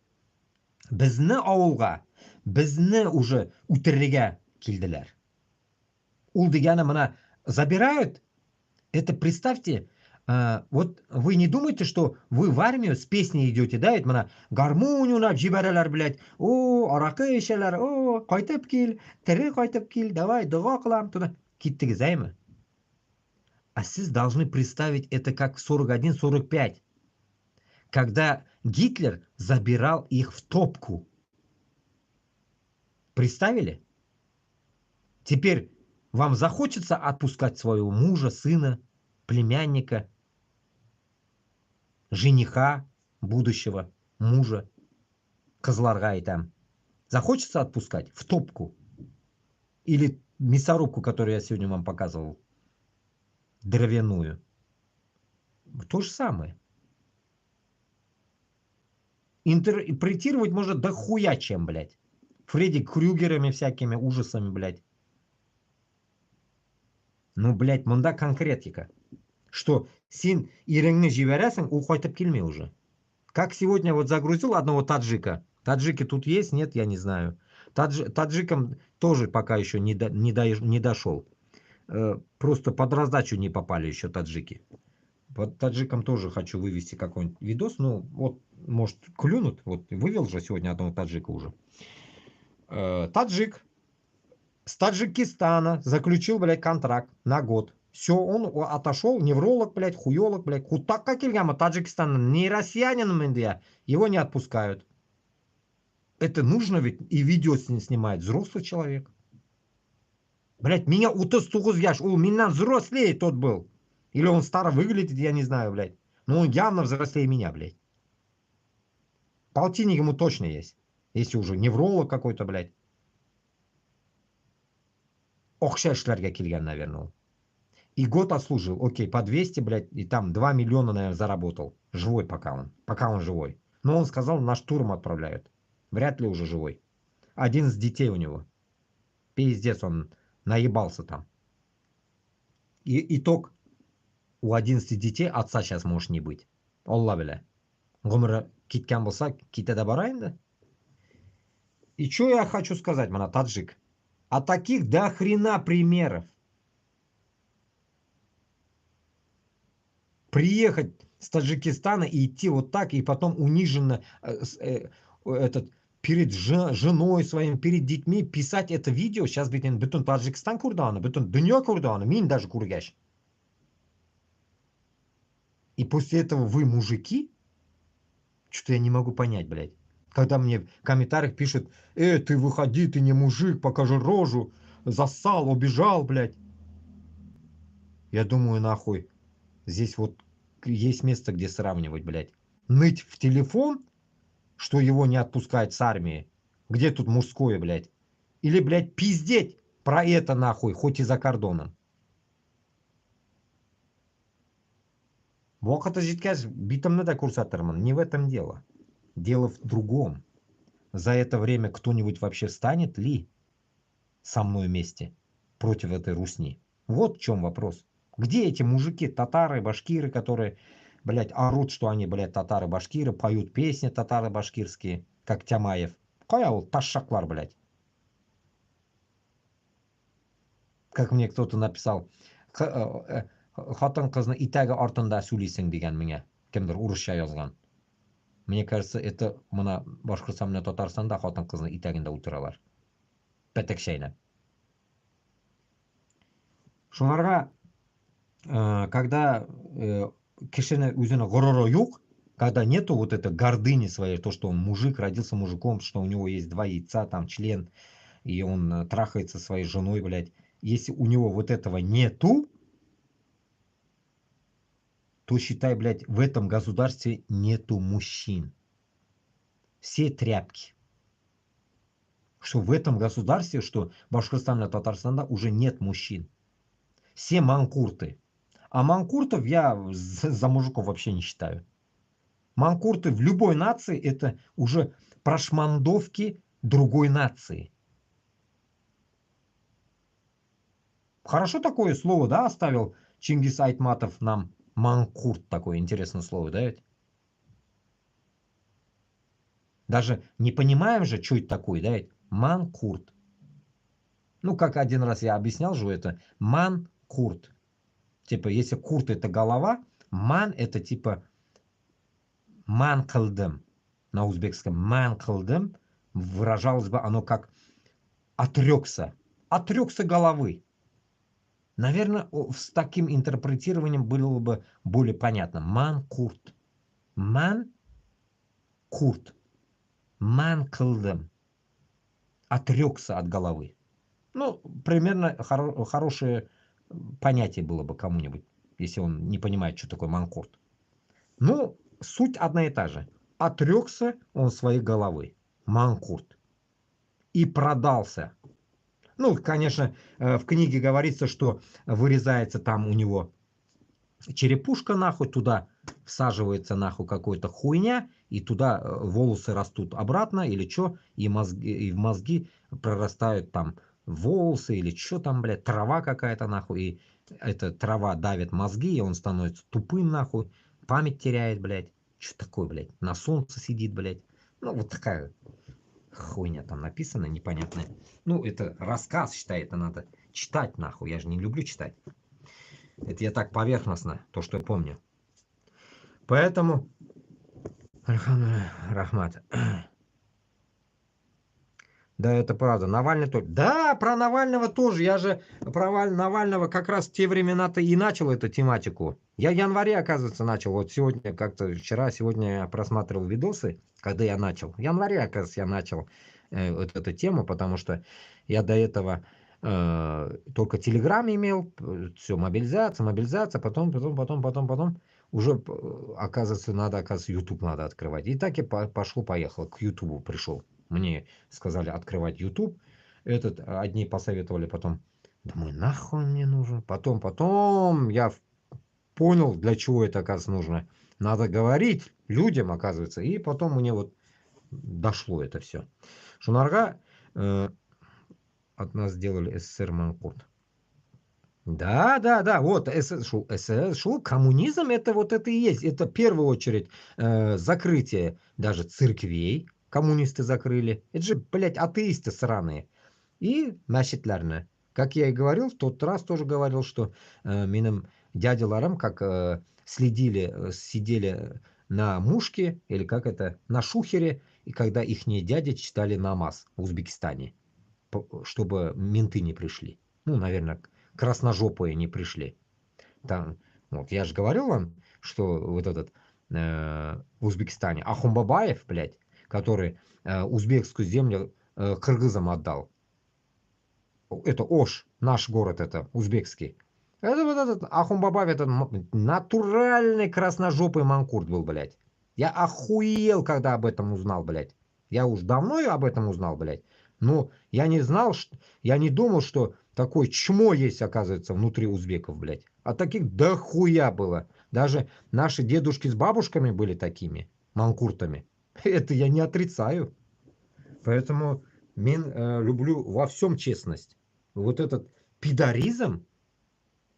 безне ауылга, безне уже үтерергә килделәр. Ул дигәне мына забирают. Это представьте, вот вы не думаете, что вы в армию с песней идете, да? Это мына гармонь уйнап җибәрәләр, блядь. О, аракы эчәләр. О, кайтып кил, тере кайтып кил, давай дуга кылам. Туда киттегез, әйме? А сіз должны представить это как в 41-45, когда Гитлер забирал их в топку. Представили? Теперь вам захочется отпускать своего мужа, сына, племянника, жениха, будущего мужа, козларга и там. Захочется отпускать в топку? Или мясорубку, которую я сегодня вам показывал, дровяную. То же самое. Интерпретировать можно дохуя чем, блядь. Фредди Крюгерами всякими ужасами, блядь. Ну, блядь, мында конкретика. Что син иреңне җибәрәсең, ул кайтып килми уже. Как сегодня вот загрузил одного таджика Таджики тут есть? Нет, я не знаю. Таджикам тоже пока еще не дошел. Просто под раздачу не попали еще таджики. Под таджикам тоже хочу вывести какой-нибудь видос. Ну, вот, может, клюнут. Вот, вывел же сегодня одного таджика уже. Таджик с Таджикистана заключил, блядь, контракт на год. Все, он отошел, невролог, блядь, хуёлог, блядь. Кутакка келгама Таджикистан, не россиянин, его не отпускают. Это нужно ведь и видео с ним снимает взрослый человек. Блядь, меня 39 яш, у меня взрослее тот был. Или он старо выглядит, я не знаю, блядь. Но он явно взрослее меня, блядь. Полтинник ему точно есть. Если уже невролог какой-то, блядь. Окшашларга келген, наверное. И год отслужил. Окей, по 200, блядь, и там 2 миллиона, наверное, заработал. Живой пока он живой. Но он сказал, на штурм отправляют. Вряд ли уже живой. 11 детей у него. Пиздец, он наебался там. И итог. У 11 детей отца сейчас может не быть. Алла бля. Гумра кеткен болса, кетеді барайын да. И что я хочу сказать, мана таджик? А таких до хрена примеров. Приехать с Таджикистана и идти вот так, и потом униженно этот, перед женой своим, перед детьми писать это видео. Сейчас ведь bütün Таджикистан курданы, bütün dünya курданы, мин даже кургаш. И после этого вы мужики? Что-то я не могу понять, блядь. Когда мне в комментариях пишут, ты выходи, ты не мужик, покажи рожу, зассал, убежал, блядь. Я думаю, нахуй, здесь вот есть место, где сравнивать, блядь. Ныть в телефон, что его не отпускают с армии. Где тут мужское, блядь? Или, блядь, пиздеть про это, нахуй, хоть и за кордоном. Вақыты жеткәч, битімні да көрсетірмін. Не в этом дело. Дело в другом. За это время кто-нибудь вообще встанет ли со мной вместе против этой русни? Вот в чем вопрос. Где эти мужики, татары, башкиры, которые, блядь, орут, что они, блядь, татары, башкиры, поют песни татары, башкирские, как Тямаев. Кая вот ташаклар, блядь. Как мне кто-то написал, хатын кызны итәге артында сөйлисең деген миңа. Кемдер урысча язган. Мне кажется, это мына Башкортстан менен Татарстанда хатын кызны итәгендә утыралар. Пәтәкчәйнәп. Шуларга, когда кешене үзенең гороры юк, когда нету вот этой гордыни своей, то, что он мужик, родился мужиком, что у него есть 2 яйца, там член, и он трахается со своей женой, блядь. Если у него вот этого нету, то считай, блядь, в этом государстве нету мужчин. Все тряпки. Что в этом государстве, что в Башкортостане и Татарстане уже нет мужчин. Все манкурты. А манкуртов я за мужиков вообще не считаю. Манкурты в любой нации это уже прошмандовки другой нации. Хорошо такое слово, да, оставил Чингис Айтматов нам. Манкурт, такое интересное слово, да ведь? Даже не понимаем же, что это такое, да ведь? Манкурт. Ну, как один раз я объяснял же это. Манкурт. Типа, если курт это голова, ман это типа манкалдым. На узбекском манкалдым выражалось бы оно как отрекся. Отрекся головы. Наверное, с таким интерпретированием было бы более понятно. Манкурт. Манкурт. Манкалдым. Отрекся от головы. Ну, примерно хорошее понятие было бы кому-нибудь, если он не понимает, что такое манкурт. Ну, суть одна и та же. Отрекся он своей головы. Манкурт. И продался. Ну, конечно, в книге говорится, что вырезается там у него черепушка нахуй, туда всаживается нахуй какой-то хуйня, и туда волосы растут обратно или что, и в мозги прорастают там волосы или что там, блядь, трава какая-то нахуй, и эта трава давит мозги, и он становится тупым нахуй, память теряет, блядь. Что такое, блядь? На солнце сидит, блядь. Ну, вот такая хуйня там написана, непонятная. Ну, это рассказ, считай, это надо читать нахуй. Я же не люблю читать. Это я так поверхностно, то, что я помню. Поэтому, Рахмат. Да, это правда. Навальный тоже. Да, про Навального тоже. Я же про Навального как раз в те времена-то и начал эту тематику. Я в январе, оказывается, начал. Вот сегодня, как-то вчера, сегодня я просматривал видосы, когда я начал. В январе, оказывается, я начал вот эту тему, потому что я до этого только Телеграм имел, все, мобилизация, потом. Уже, оказывается, YouTube надо открывать. И так и пошло-поехало, к Ютубу пришел. Мне сказали открывать YouTube. Одни посоветовали потом. Думаю, нахуй мне нужен. Потом я понял, для чего это, оказывается, нужно. Надо говорить людям, оказывается. И потом мне вот дошло это все. Шунарга от нас сделали СССР Манкурт. Да, вот коммунизм это вот это и есть. Это в первую очередь закрытие даже церквей. Коммунисты закрыли. Это же, блядь, атеисты сраные. И мәчетләрне. Как я и говорил, в тот раз тоже говорил, что минем дядяларам как сидели на мушке, или как это, на шухере, и когда ихние дяди читали намаз в Узбекистане, чтобы менты не пришли. Ну, наверное, красножопые не пришли. Там, вот, я же говорил вам, что вот этот в Узбекистане Ахунбабаев, блядь, который узбекскую землю кыргызам отдал. Это Ош, наш город это, узбекский. Это вот этот Ахунбабаев, это натуральный красножопый манкурт был, блядь. Я охуел, когда об этом узнал, блядь. Я уж давно об этом узнал, блядь. Но я не знал, я не думал, что такое чмо есть, оказывается, внутри узбеков, блядь. А таких дохуя было. Даже наши дедушки с бабушками были такими манкуртами. Это я не отрицаю. Поэтому люблю во всем честность. Вот этот пидоризм,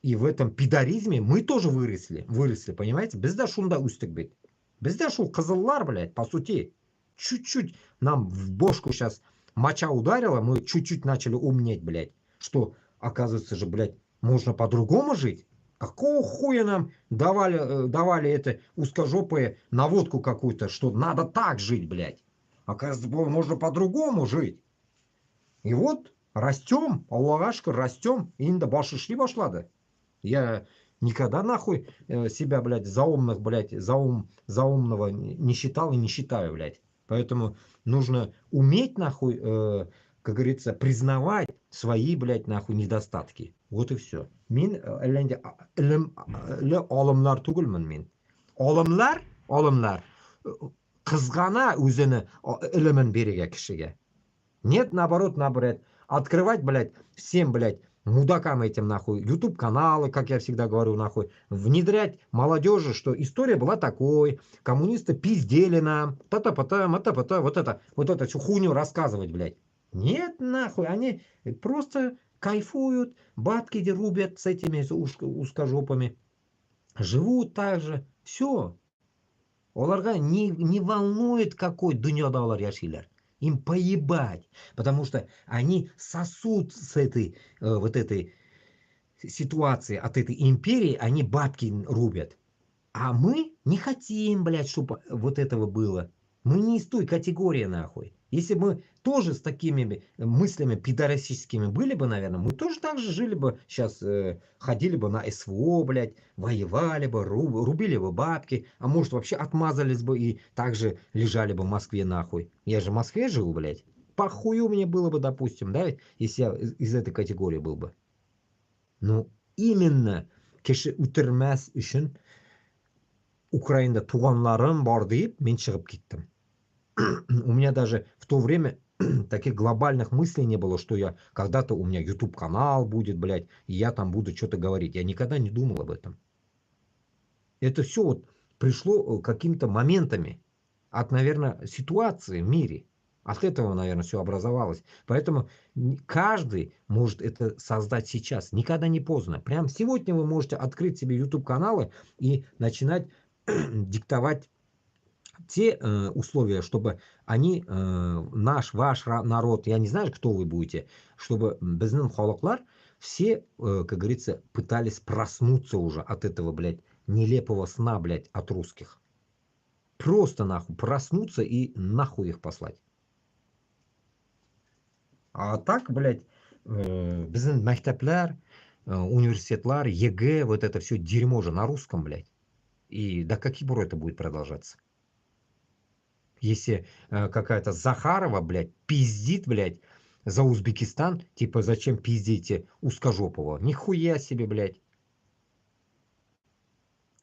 и в этом пидоризме мы тоже выросли, понимаете? Безда шунда устик бит. Безда шул кызыллар, блядь, по сути. Чуть-чуть нам в бошку сейчас моча ударила, мы чуть-чуть начали умнеть, блядь. Что, оказывается же, блядь, можно по-другому жить? Какого хуя нам давали это узкожопые наводку какую-то, что надо так жить, блядь? Оказывается, можно по-другому жить. И вот растем, Аллахашка, растем, и инда башишли башлады. Я никогда нахуй себя, блядь, заумных, блядь, заумного не считал и не считаю, блядь. Поэтому нужно уметь, нахуй, как говорится, признавать свои, блядь, нахуй, недостатки. Вот и все. Мин olimlar tugulman men. Olimlar qizg'ana o'zini ilmin beriga kishiga. Нет, наоборот, открывать, блядь, всем, блядь, мудакам этим, нахуй, YouTube-каналы, как я всегда говорю, нахуй, внедрять молодежи, что история была такой, коммунисты пиздели нам, вот это всю хуйню рассказывать, блядь. Нет, нахуй, они просто кайфуют, бабки рубят с этими узкожопами, живут так же, все. Оларға не волнует, какой дуньядалар яшилер. Им поебать, потому что они сосут с этой, вот этой ситуации, от этой империи, они бабки рубят. А мы не хотим, блядь, чтобы вот этого было. Мы не из той категории, нахуй. Если бы мы тоже с такими мыслями пидорасическими были бы, наверное, мы тоже так же жили бы, сейчас ходили бы на СВО, блядь, воевали бы, рубили бы бабки, а может вообще отмазались бы и также лежали бы в Москве, нахуй. Я же в Москве жил, блядь. Похую мне было бы, допустим, да, если я из этой категории был бы. Ну, именно кеше үтермәс үшін Украинада туганларым бар deyip мен шығып кеттім. У меня даже в то время таких глобальных мыслей не было, что я когда-то у меня YouTube канал будет, блядь, и я там буду что-то говорить. Я никогда не думал об этом. Это все вот пришло какими-то моментами от, наверное, ситуации в мире. От этого, наверное, все образовалось. Поэтому каждый может это создать сейчас. Никогда не поздно. Прям сегодня вы можете открыть себе YouTube каналы и начинать диктовать те условия, чтобы они, ваш народ, я не знаю, кто вы будете, чтобы безнен холоклар все, как говорится, пытались проснуться уже от этого, блядь, нелепого сна, блядь, от русских. Просто нахуй проснуться и нахуй их послать. А так, блядь, безнен мәктәпләр, университетлар, ЕГЭ, вот это все дерьмо же на русском, блядь. И до каких пор это будет продолжаться? Если какая-то Захарова, блядь, пиздит, блядь, за Узбекистан, типа, зачем пиздите узкожопого? Нихуя себе, блядь.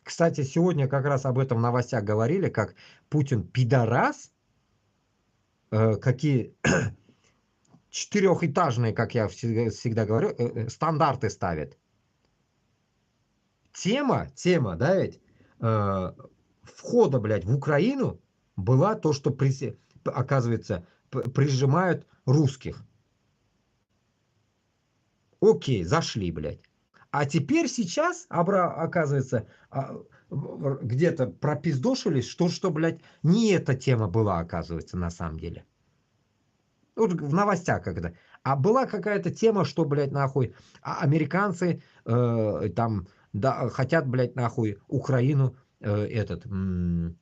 Кстати, сегодня как раз об этом в новостях говорили, как Путин пидорас, какие четырехэтажные, как я всегда говорю, стандарты ставит. Тема, да ведь, входа, блядь, в Украину была то, что, оказывается, прижимают русских. Окей, зашли, блядь. А теперь сейчас, оказывается, где-то пропиздошились, что, блядь, не эта тема была, оказывается, на самом деле. Вот в новостях когда. А была какая-то тема, что, блядь, нахуй, американцы там да, хотят, блядь, нахуй, Украину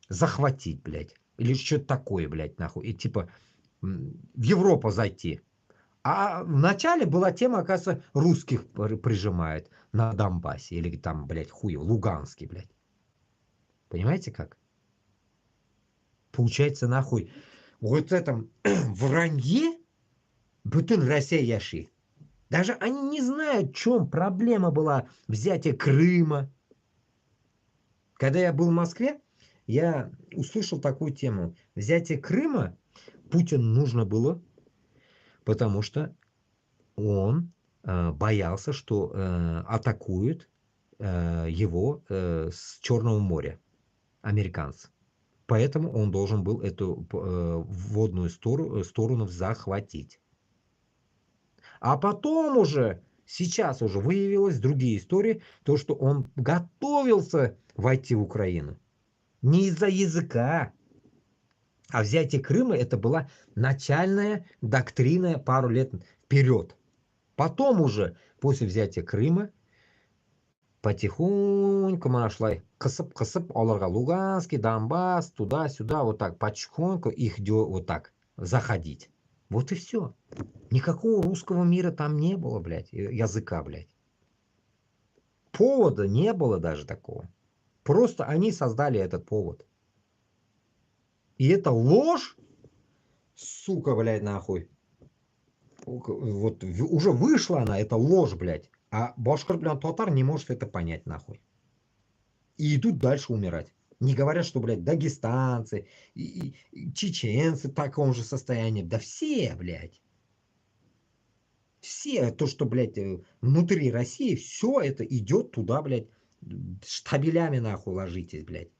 захватить, блядь. Или что-то такое, блядь, нахуй. И типа в Европу зайти. А в начале была тема, оказывается, русских прижимает на Донбассе. Или там, блядь, хуй, Луганский, блядь. Понимаете как? Получается, нахуй, вот этом вранье бүтін Россия яши. Даже они не знают, в чем проблема была взятия Крыма. Когда я был в Москве, я услышал такую тему. Взятие Крыма Путину нужно было, потому что он боялся, что атакуют его с Черного моря американцы. Поэтому он должен был эту водную сторону захватить. А потом уже, сейчас уже выявилось другие истории, то, что он готовился войти в Украину. Не из-за языка, а взятие Крыма это была начальная доктрина пару лет вперед. Потом уже, после взятия Крыма, потихоньку нашла кысып аларга Луганский, Донбасс, туда-сюда, вот так, потихоньку их вот так заходить. Вот и все. Никакого русского мира там не было, блядь, языка, блядь. Повода не было даже такого. Просто они создали этот повод. И это ложь, сука, блядь, нахуй. Вот уже вышла она, это ложь, блядь. А башкир, блядь, татар не может это понять, нахуй. И идут дальше умирать. Не говорят, что, блядь, дагестанцы, и чеченцы в таком же состоянии. Да все, блядь. Все то, что, блядь, внутри России, все это идет туда, блядь, штабелями нахуй ложитесь, блядь.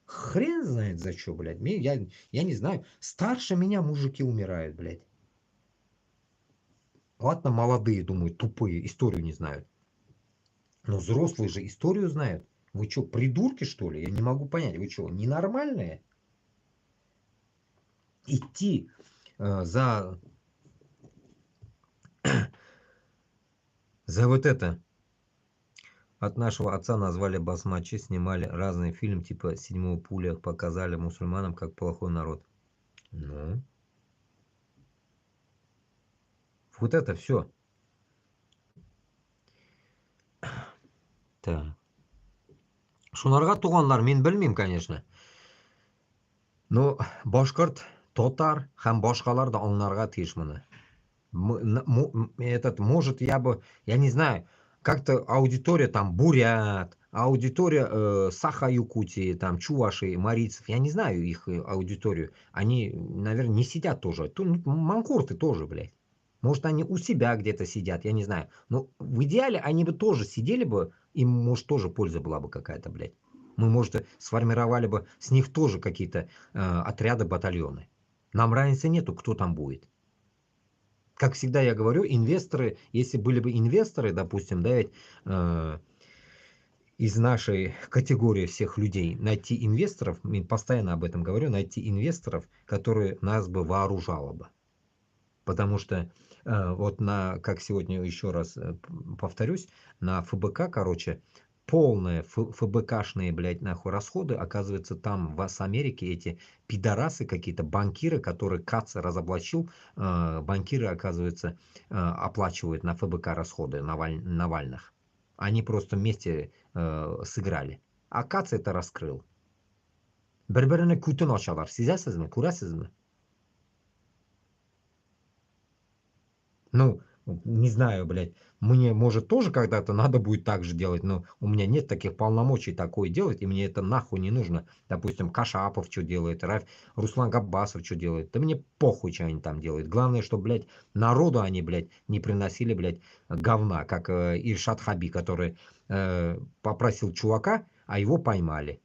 Хрен знает за что, блядь. Я не знаю. Старше меня мужики умирают, блядь. Ладно, молодые, думаю, тупые, историю не знают. Но взрослые же историю знают. Вы что, придурки, что ли? Я не могу понять. Вы что, ненормальные? Идти за вот это. От нашего отца назвали басмачи, снимали разные фильмы, типа «Седьмого пуля», показали мусульманам как плохой народ. Ну, вот это все. Так. Шунарға туғанлар мен білмеймін, конечно. Но башқұрт, татар һәм башқалар да аңларга тиеш моны. Этот, может, я не знаю, как-то аудитория там бурят, аудитория Саха-Якутии, там чуваши, марийцев, я не знаю их аудиторию. Они, наверное, не сидят тоже. Манкурты тоже, блядь. Может, они у себя где-то сидят, я не знаю. Но в идеале они бы тоже сидели бы, им, может, тоже польза была бы какая-то, блядь. Мы, может, сформировали бы с них тоже какие-то отряды, батальоны. Нам разницы нету, кто там будет. Как всегда я говорю, инвесторы, если были бы инвесторы, допустим, да, ведь из нашей категории всех людей найти инвесторов, я постоянно об этом говорю, найти инвесторов, которые нас бы вооружало бы. Потому что вот на, как сегодня еще раз повторюсь, на ФБК, короче, полные ФБКшные, блядь, нахуй расходы, оказывается, там с Америки эти пидорасы какие-то, банкиры, которые Кац разоблачил, банкиры, оказывается, оплачивают на ФБК расходы Навальных. Они просто вместе сыграли. А Кац это раскрыл. Bir-birine kuytun açarlar. Sizesizmi? Kurasizmi? Ну, не знаю, блядь. Мне, может, тоже когда-то надо будет так же делать, но у меня нет таких полномочий такое делать, и мне это нахуй не нужно. Допустим, Кашапов что делает, Руслан Габбасов что делает. Да мне похуй, что они там делают. Главное, что, блядь, народу они, блядь, не приносили, блядь, говна, как Иршат Хаби, который попросил чувака, а его поймали.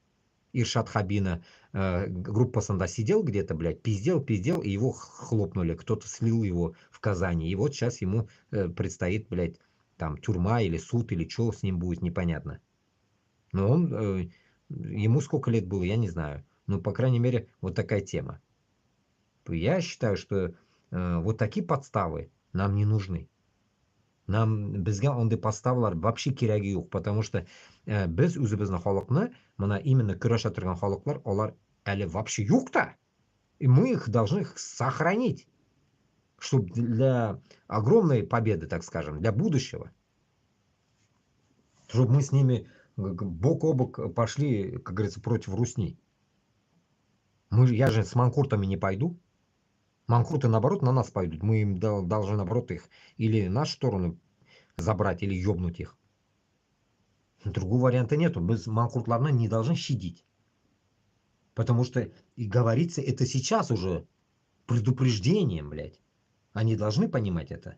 Иршат Хабина, группа Санда сидел где-то, блядь, пиздел, и его хлопнули. Кто-то слил его в Казани. И вот сейчас ему предстоит, блядь, там тюрьма или суд, или что с ним будет, непонятно. Но он, ему сколько лет было, я не знаю. Но, по крайней мере, вот такая тема. Я считаю, что вот такие подставы нам не нужны. Нам безгә андый подставалар вообще керәге юк, потому что без үзебезнең халыкны, мона именно көрәшә торган халыклар, алар әле вообще юк та. И мы их должны сохранить, чтобы для огромной победы, так скажем, для будущего, чтобы мы с ними бок о бок пошли, как говорится, против Русни. Я же с манкуртами не пойду. Манкурты, наоборот, на нас пойдут. Мы им должны, наоборот, их или нашу сторону забрать, или ёбнуть их. Другого варианта нету. Без манкуртларны не должны щадить. Потому что, и говорится, это сейчас уже предупреждением, блядь. Они должны понимать это,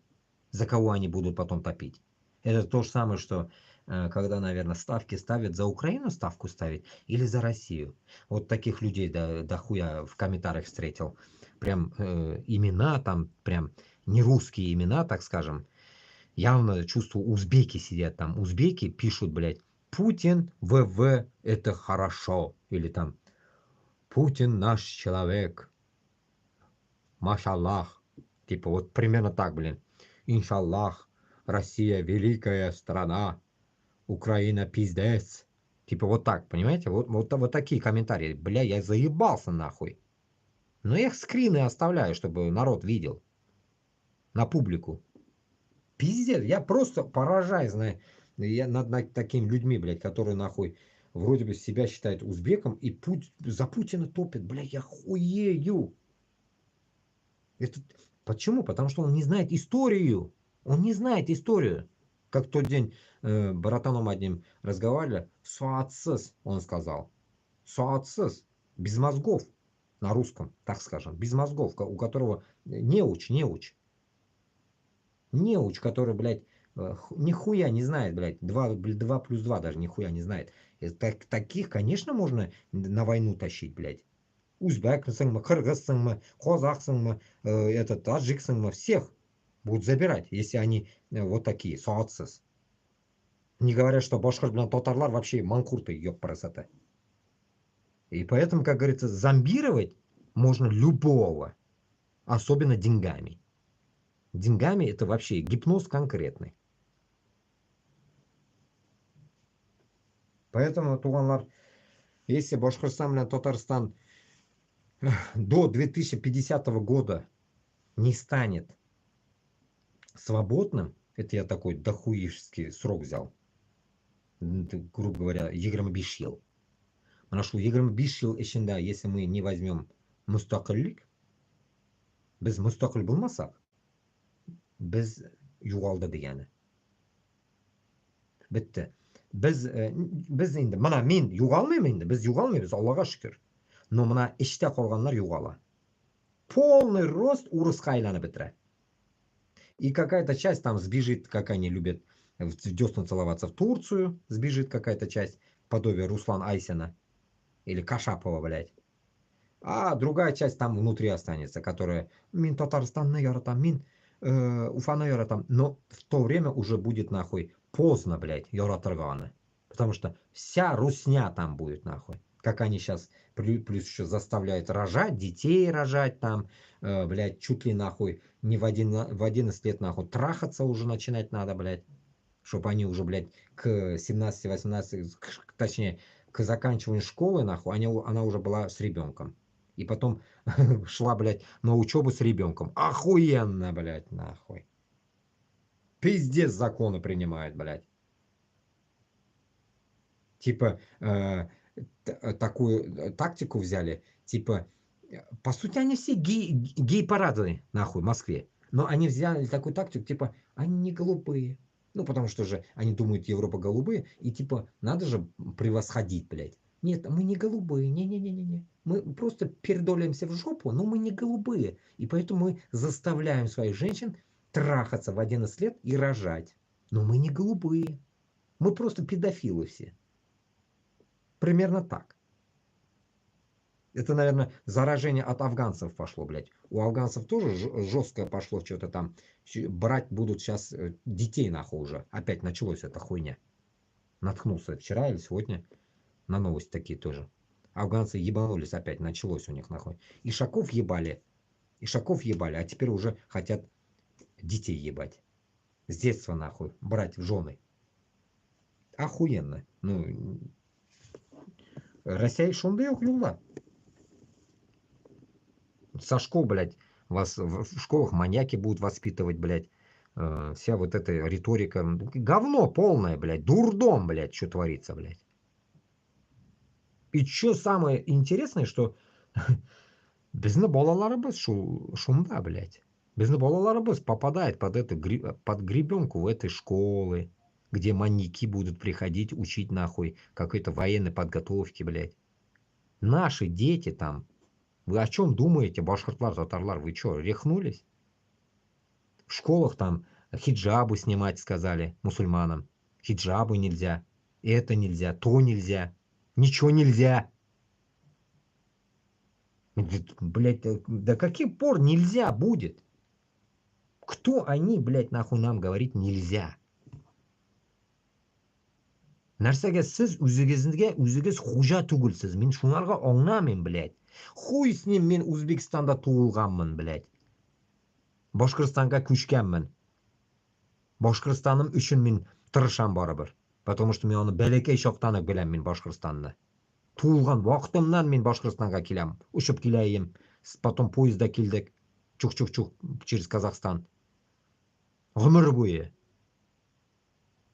за кого они будут потом топить. Это то же самое, что когда, наверное, ставки ставят за Украину, ставку ставить или за Россию. Вот таких людей до хуя в комментариях встретил. Прям имена там, прям не русские имена, так скажем. Явно чувствую, узбеки сидят там. Узбеки пишут, блядь, Путин, ВВ, это хорошо. Или там, Путин наш человек. Машаллах. Типа вот примерно так, блин. Иншаллах. Россия великая страна. Украина пиздец. Типа вот так, понимаете? Вот такие комментарии. Бля, я заебался нахуй. Но я их скрины оставляю, чтобы народ видел. На публику. Пиздец, я просто поражаюсь, я над такими людьми, блядь, которые нахуй вроде бы себя считают узбеком и за Путина топят, блядь, я хуею. Это... Почему? Потому что он не знает историю. Он не знает историю. Как в тот день братаном одним разговаривали, суатсыз, он сказал. Суатсыз, без мозгов на русском, так скажем, без мозгов, у которого неуч. Неуч, который, блядь, нихуя не знает, блядь, 2 плюс 2 даже нихуя не знает. Таких, конечно, можно на войну тащить, блядь. Узбексыңмы, кыргызсыңмы, казахсыңмы, таджиксыңмы, всех будут забирать, если они вот такие, соатсыз. Не говоря, что башкир белән татарлар вообще манкурты, ёппарасоте. И поэтому, как говорится, зомбировать можно любого, особенно деньгами. Деньгами это вообще гипноз конкретный. Поэтому, туганлар, если Башкортостан и Татарстан до 2050 года не станет свободным, это я такой дохуишский срок взял, грубо говоря, 25 yıl. Mana şu 25 yıl içinde, если мы не возьмем müstakillik, biz müstakil bulmasak, biz югалды дегәне. Бетте. Biz инде, мына мен югалмыйм инде, biz югалмыйбыз, Аллага шөкер. Но мына эчтә калганнар югала. Полный рост урыска айланып бетерә. И какая-то часть там сбежит, как они любят в десну целоваться, в Турцию, сбежит какая-то часть, подобие Руслан Айсена или Кашапова, блядь. А другая часть там внутри останется, которая мин Татарстанны яратам, мин Уфаны яратам. Но в то время уже будет нахуй поздно, блядь, яратырганы. Потому что вся русня там будет, нахуй. Как они сейчас плюс еще заставляют рожать, детей рожать там, блядь, чуть ли нахуй не в 11 лет нахуй трахаться уже начинать надо, блядь. Чтобы они уже, блядь, к 17-18, точнее, к заканчиванию школы, нахуй, она уже была с ребенком. И потом шла, блядь, на учебу с ребенком. Охуенно, блядь, нахуй. Пиздец законы принимают, блядь. Типа, такую тактику взяли, типа, по сути, они все гей-парады, нахуй, в Москве. Но они взяли такую тактику, типа, они не голубые. Ну, потому что же они думают, Европа голубые, и типа, надо же превосходить, блядь. Нет, мы не голубые, не-не-не-не-не. Мы просто передолимся в жопу, но мы не голубые. И поэтому мы заставляем своих женщин трахаться в 11 лет и рожать. Но мы не голубые. Мы просто педофилы все. Примерно так. Это, наверное, заражение от афганцев пошло, блядь. У афганцев тоже жесткое пошло что-то там. Брать будут сейчас детей, нахуй, уже. Опять началось эта хуйня. Наткнулся вчера или сегодня на новости такие тоже. Афганцы ебанулись опять, началось у них, нахуй. Ишаков ебали, а теперь уже хотят детей ебать. С детства, нахуй, брать в жены. Охуенно. Ну, Россия шунды охуела. Со школ, блядь, вас в школах маньяки будут воспитывать, блядь. Вся вот эта риторика. Говно полное, блядь. Дурдом, блядь, что творится, блядь. И что самое интересное, что біздің балаларыбыз шунда, блядь. Біздің балаларыбыз попадает под гребенку в этой школы, где маньяки будут приходить учить нахуй какой-то военной подготовки, блядь. Наши дети там. Вы о чем думаете, башкортлар, татарлар? Вы что, рехнулись? В школах там хиджабы снимать сказали мусульманам. Хиджабы нельзя, это нельзя, то нельзя. Ничего нельзя. Блядь, до каких пор нельзя будет? Кто они, блядь, нахуй нам говорить нельзя? Нәрсәгә сез үзегез хуҗа түгелсез. Мин шуңарга аңламыйм, блядь. Хуй с ним, мин Үзбекстанда туылганмын, блядь. Башкортстанга күчкәнмен. Башкортстаным өчен мин тырышам барыбер. Потому что мен аны бәләкәй чактан ук беләм мин Башкортстанны. Туылган вакытымнан мин Башкортстанга киләм. Учып киләем. Потом поездда килдек. Чук-чук-чук через Казахстан. Гомер буе.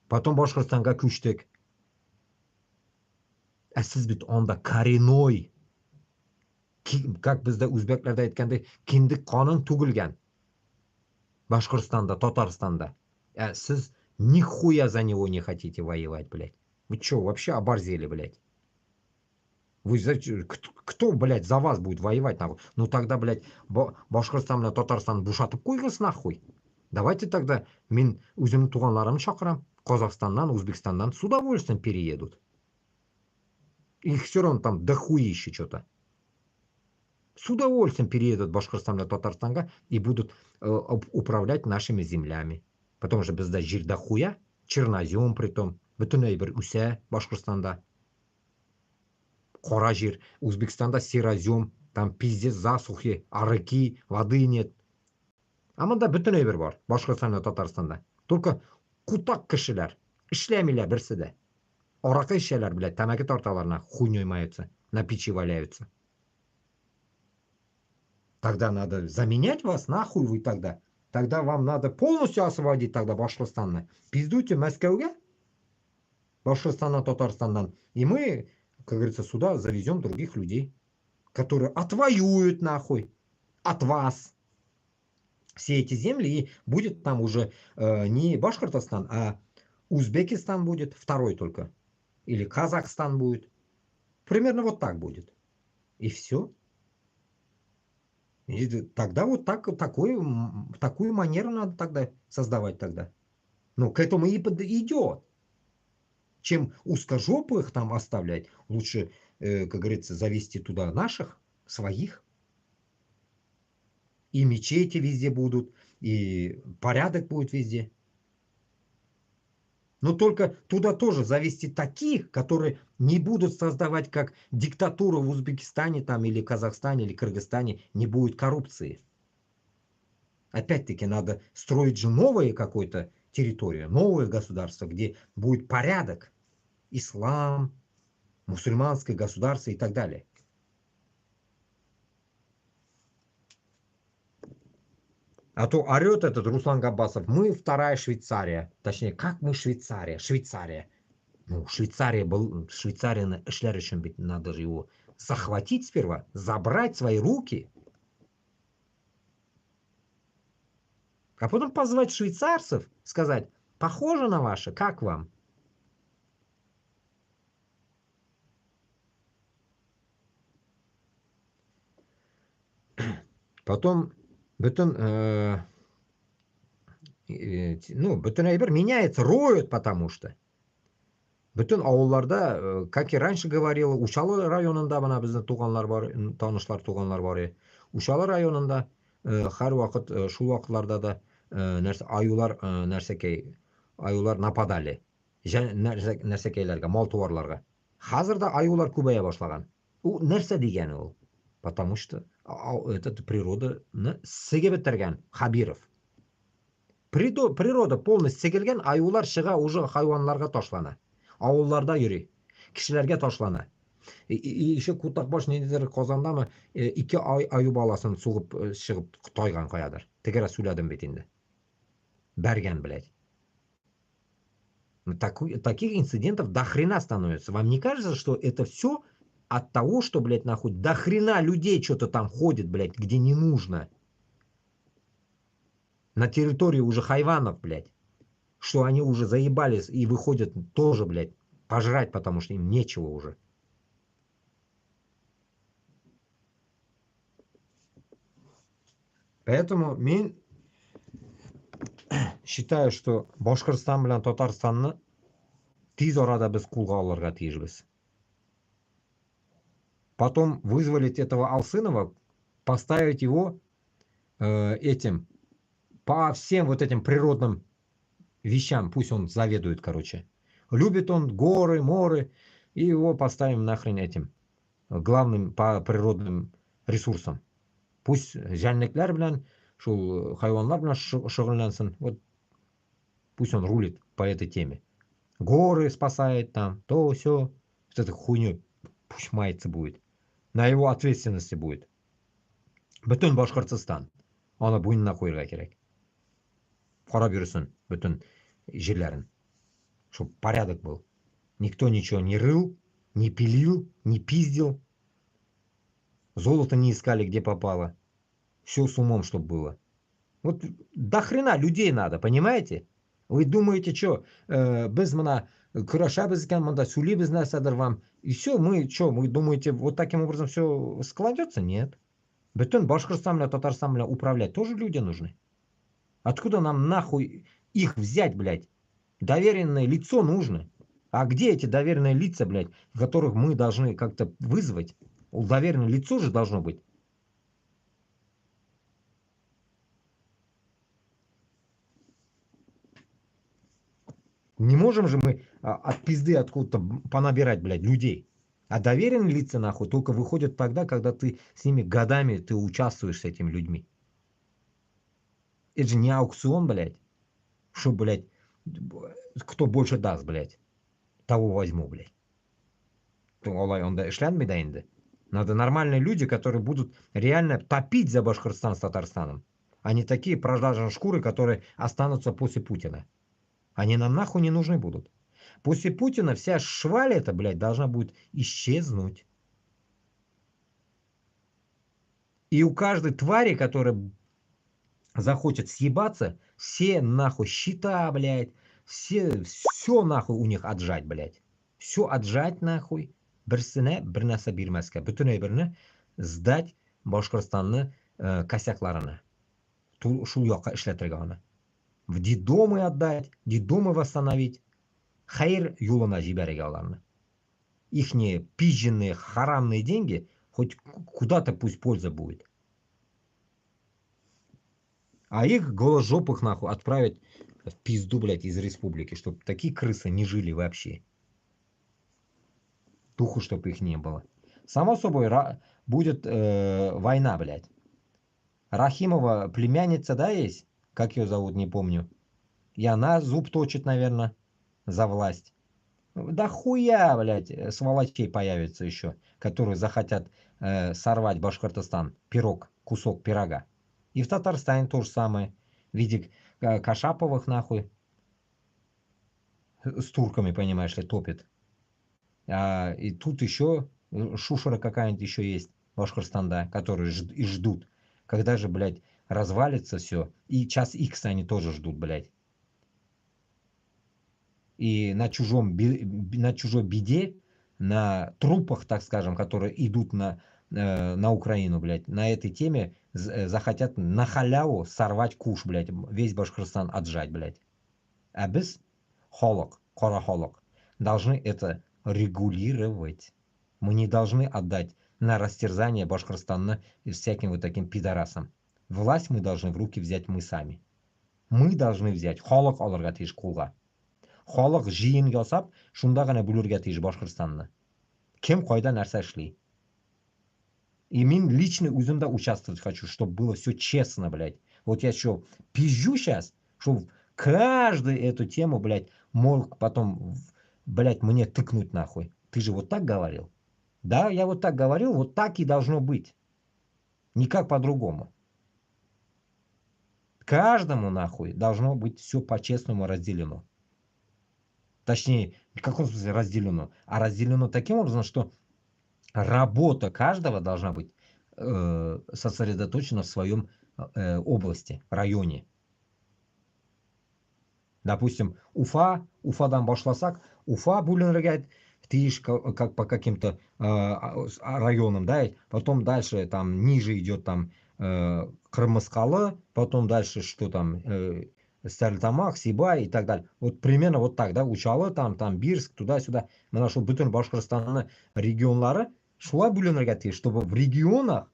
Потом Башкортстанга күчтек. Ә сез бит анда коренной. Как бездә үзбәкләрдә әйткәндәй, киндек канын түгелгән. Башкортстанда, Татарстанда. А сіз нихуя за него не хотите воевать, блядь. Вы что, вообще оборзели, блядь? Вы кто, блядь, за вас будет воевать, нахуй? Ну тогда, блядь, Башкортстан менен Татарстан бушатып койгыз, нахуй. Давайте тогда мен өзімнің туғанларымды шақырам. Казахстаннан, Узбекистаннан с удовольствием переедут. Их все равно там дохуище что-то. С удовольствием переедут в Башкортостан и Татарстанга и будут управлять нашими землями. Потому что безда жир дохуя, чернозем притом, бөтенләй бер үсә Башкортстанда. Кара жир, Узбекистанда серозем, там пиздец засухи, арыки, воды нет. А монда бөтенләй бер бар, Башкортстанда, Татарстанда. Только кутак кешеләр, эшләмиләр берсе дә. Аракы эчәләр, блядь, тәмәке тарталарына, хуйней маются, на печи валяются. Тогда надо заменять вас, нахуй вы тогда. Тогда вам надо полностью освободить тогда Башкортостанны. Пиздуйте Москве, Башкортостаннан, Татарстаннан. И мы, как говорится, сюда завезем других людей, которые отвоюют нахуй от вас все эти земли. И будет там уже не Башкортостан, а Узбекистан будет, второй только. Или Казахстан будет. Примерно вот так будет. И все. И тогда вот такую манеру надо тогда создавать тогда. Ну, к этому и идет. Чем узкожопых там оставлять, лучше, как говорится, завести туда наших, своих. И мечети везде будут, и порядок будет везде. Но только туда тоже завести таких, которые не будут создавать как диктатуру в Узбекистане там, или Казахстане, или Кыргызстане, не будет коррупции. Опять-таки надо строить же новое какое-то территорию, новое государство, где будет порядок, ислам, мусульманское государство и так далее. А то орет этот Руслан Габбасов, мы вторая Швейцария. Точнее, как мы Швейцария? Швейцария. Ну, Швейцария был, Швейцария эшләр өчен бит, надо же его захватить сперва, забрать в свои руки, а потом позвать швейцарцев, сказать, похоже на ваше, как вам? Потом бүтін, ну, бүтін әйбер меняется, роют, потому что. Бүтін ауылларда, как и раньше говорила, Ушалы районында мына біздің туғанлар бар, танышлар туғанлар бар. Ушалы районында һәр вакыт шул вакытларда да нәрсә аюлар нәрсәкәй аюлар нападали. Нәрсәкәйләргә, мал туарларга. Хәзер дә аюлар күбәя башлаган. У нәрсә дигәне ул? Потому что этот природаны сигеп бетергән Хабиров. Природа полностью сигелгән, аюлар чыга уже хайванларга ташлана. Авылларда йөри. Кешеләргә ташлана. Еще Кутакбаш ниндидер Казандамы 2 аю баласын сугып чыгып тайган каядыр. Тегерә сүләдем бит инде. Бәргән, блядь. Таких инцидентов до хрена становится. Вам не кажется, что это все от того, что, блядь, нахуй, до хрена людей что-то там ходит, блядь, где не нужно? На территории уже хайванов, блядь. Что они уже заебались и выходят тоже, блядь, пожрать, потому что им нечего уже. Поэтому мен считаю, что Башкортстан белән Татарстанны тиз арада без кулга алырга тиешбез. Потом вызволить этого Алсынова, поставить его этим по всем вот этим природным вещам, пусть он заведует, короче. Любит он горы, моры, и его поставим нахрен этим главным по природным ресурсам. Пусть жәнлекләр белән, шул хайванлар белән шөгыльләнсен. Вот пусть он рулит по этой теме. Горы спасает там, то все, вот эта хуйню пусть мается будет. На его ответственности будет. Бүтін Башкортстан. Аны буйнына қойырға керек. Қарап жүрсін бүтін жерлерін. Чтобы порядок был. Никто ничего не рыл, не пилил, не пиздил. Золото не искали, где попало. Все с умом, чтобы было. Вот до хрена людей надо, понимаете? Вы думаете, что без мана курашабыз икән, монда сөйлибез нәрсәдер вам. И все, мы что, вы думаете, вот таким образом все складется? Нет. Бүтін Башкортстан белән Татарстан белән управлять тоже люди нужны. Откуда нам нахуй их взять, блядь? Доверенное лицо нужно. А где эти доверенные лица, блядь, которых мы должны как-то вызвать? Доверенное лицо же должно быть. Не можем же мы от пизды откуда-то понабирать, блядь, людей. А доверенные лица, нахуй, только выходят тогда, когда ты с ними годами ты участвуешь с этими людьми. Это же не аукцион, блядь. Что, блядь, кто больше даст, блядь, того возьму, блядь. Олай, он да эшләнмей да инде. Надо нормальные люди, которые будут реально топить за Башкортостан с Татарстаном. А не такие продажные шкуры, которые останутся после Путина. Они нам нахуй не нужны будут. После Путина вся шваль эта, блядь, должна будет исчезнуть. И у каждой твари, которая захочет съебаться, все нахуй счета, блядь, все нахуй у них отжать, блядь. Все отжать нахуй. Берсенә бер нәрсә бирмәскә. Бүтән әйберне сдать Башкортстанны косякларына. Шул якка эшләтергә аны. В детдомы отдать, детдомы восстановить. Хайр юлына җибәрергә аларны. Ихние пизженные харамные деньги хоть куда-то пусть польза будет. А их голожопых нахуй отправить в пизду, блядь, из республики, чтобы такие крысы не жили вообще. Духу, чтобы их не было. Само собой, будет война, блядь. Рахимова племянница, да, есть? Как ее зовут, не помню. И она зуб точит, наверное, за власть. Да хуя, блядь, сволочей появится еще, которые захотят сорвать Башкортостан, пирог, кусок пирога. И в Татарстане то же самое. В виде Кашаповых, нахуй, с турками, понимаешь ли, топит. И тут еще шушера какая-нибудь еще есть, Башкортостанда, которые и ждут. Когда же, блядь, развалится все. И час Икс они тоже ждут, блядь. И на чужой беде, на трупах, так скажем, которые идут на Украину, блядь, на этой теме захотят на халяву сорвать куш, блядь, весь Башкортостан отжать, блядь. А без холок, кора холок, должны это регулировать. Мы не должны отдать на растерзание Башкортостана и всяким вот таким пидорасам. Власть мы должны в руки взять мы сами. Мы должны взять холок алырга тиеш кулга. Халық жиын жасап, шунда ғана бүлерге тиіш Башқұртстанны. Кем қайда нәрсе эшли. И мен лично өзімда участвовать хочу, чтобы было все честно, блядь. Вот я что, пизжу сейчас, чтобы каждый эту тему, блядь, мог потом, блядь, мне тыкнуть нахуй. Ты же вот так говорил? Да, я вот так говорил, вот так и должно быть. Никак по-другому. Каждому нахуй должно быть все по-честному разделено. Точнее, в каком смысле разделено? А разделено таким образом, что работа каждого должна быть сосредоточена в своем области, районе. Допустим, Уфадан башласак, Уфа бүленерге тиеш как по каким-то районам, да, потом дальше там ниже идет там Крымыскалы, потом дальше что там, Стерлитамак, Сибай и так далее. Вот примерно вот так, да, Учалы, там Бирск, туда-сюда. Мына ошол бүтүн Башкортостандын регионлары шулай бүленерге тиеш, чтобы в регионах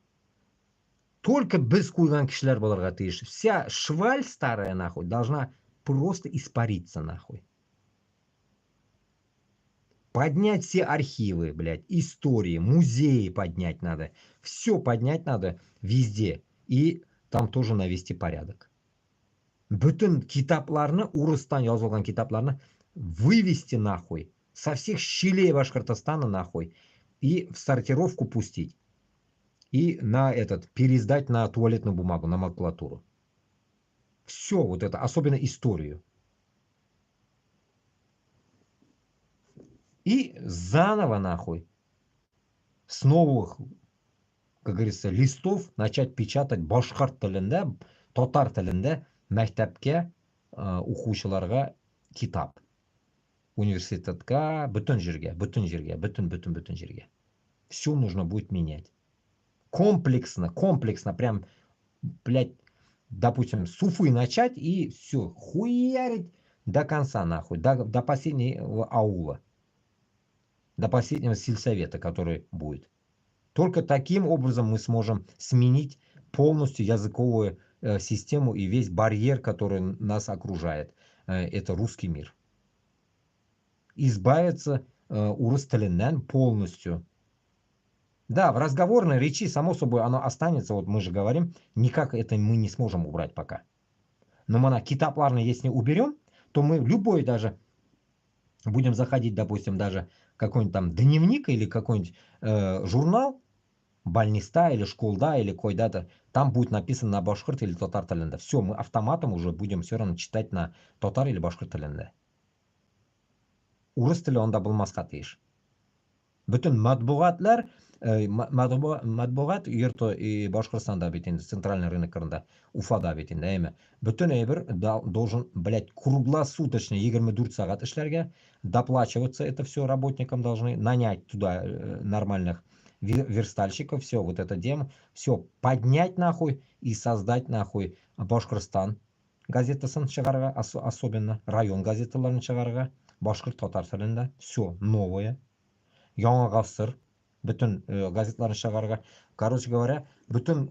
только без куйган кишилер болорга тиеш. Вся шваль старая, нахуй, должна просто испариться, нахуй. Поднять все архивы, блядь, истории, музеи поднять надо. Все поднять надо везде. И там тоже навести порядок. Бүтін китапларны, урыстан жазылған китапларны вывести нахуй. Со всех щелей Башкортостана нахуй. И в сортировку пустить. И пересдать на туалетную бумагу, на макулатуру. Все вот это, особенно историю. И заново нахуй, с новых, как говорится, листов начать печатать башқұрт тілінде, татар тілінде мәктәпке оқушыларға китап. Университетка, бүтін жерге. Все нужно будет менять. Комплексно, прям, блядь, допустим, с Уфы начать и все, хуярить до конца нахуй, до последнего аула. До последнего сельсовета, который будет. Только таким образом мы сможем сменить полностью языковую систему и весь барьер, который нас окружает. Это русский мир. Избавиться урыс тілінен полностью. Да, в разговорной речи, само собой, оно останется, вот мы же говорим, никак это мы не сможем убрать пока. Но мы на китапларно, если уберем, то мы любой даже будем заходить, допустим, даже какой-нибудь там дневник или какой-нибудь журнал, больниста или школда или койда-то, там будет написано на башкирт или татар тілінде. Все, мы автоматом уже будем все равно читать на татар или башкирт тілінде. Урыс тілі онда болмасқа тиеш. Бүтін матбуғатлар, матбуғат йұрты и Башқұртстанда бетінде, центральный рынок кырында, Уфада бетінде, әйме. Бүтін әйбір должен, блядь, круглосуточно 24 сағат ішлерге доплачиваться, это все работникам должны, нанять туда нормальных верстальщиков, все, вот это демо, все, поднять нахуй и создать нахуй Башқұртстан газетасын шығарға, особенно район газеталарын шығарға, башқұрт татар тілінде, все, новое. Яңа ғасыр, бүтін газетларын шығарға. Короче говоря, бүтін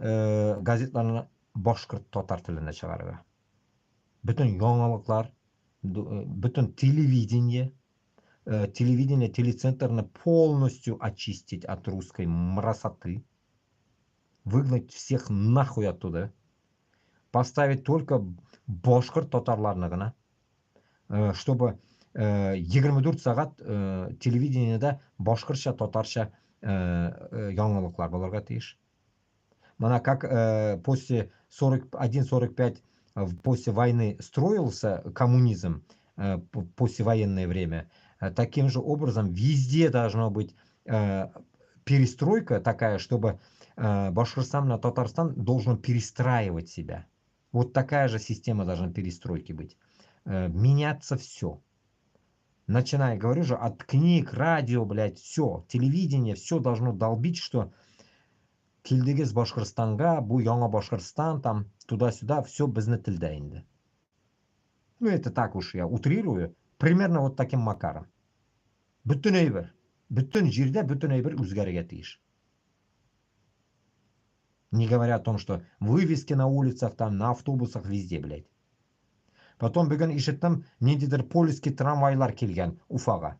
газетларын башқұрт татар тілінде шығарға. Bütün yangalıklar, bütün телевидение, телецентрны полностью очистить от русской мрасоты, выгнать всех нахуй оттуда, поставить только башқұрт татарларны гына, чтобы 24 сағат телевидениеда башқұртша, татарша жаңалықтар боларға тиіш. Мана как после 41-45 после войны строился коммунизм, послевоенное время, таким же образом везде должна быть перестройка такая, чтобы Башкортостан на Татарстан должен перестраивать себя. Вот такая же система должна перестройки быть. Меняться все. Начиная, говорю же, от книг, радио, блядь, все, телевидение, все должно долбить, что келдегіз Башқұртстанға, бұл яңа Башқұртстан, там, туда-сюда, все бізді тілде енді. Ну, это так уж я утрирую, примерно вот таким макаром. Бүтін әйбір, бүтін жерде бүтін әйбір өзгерге тиіш. Не говоря о том, что вывески на улицах, там, на автобусах, везде, блядь. Потом бүгін ишеттім, недедір полиский трамвайлар келген Уфаға.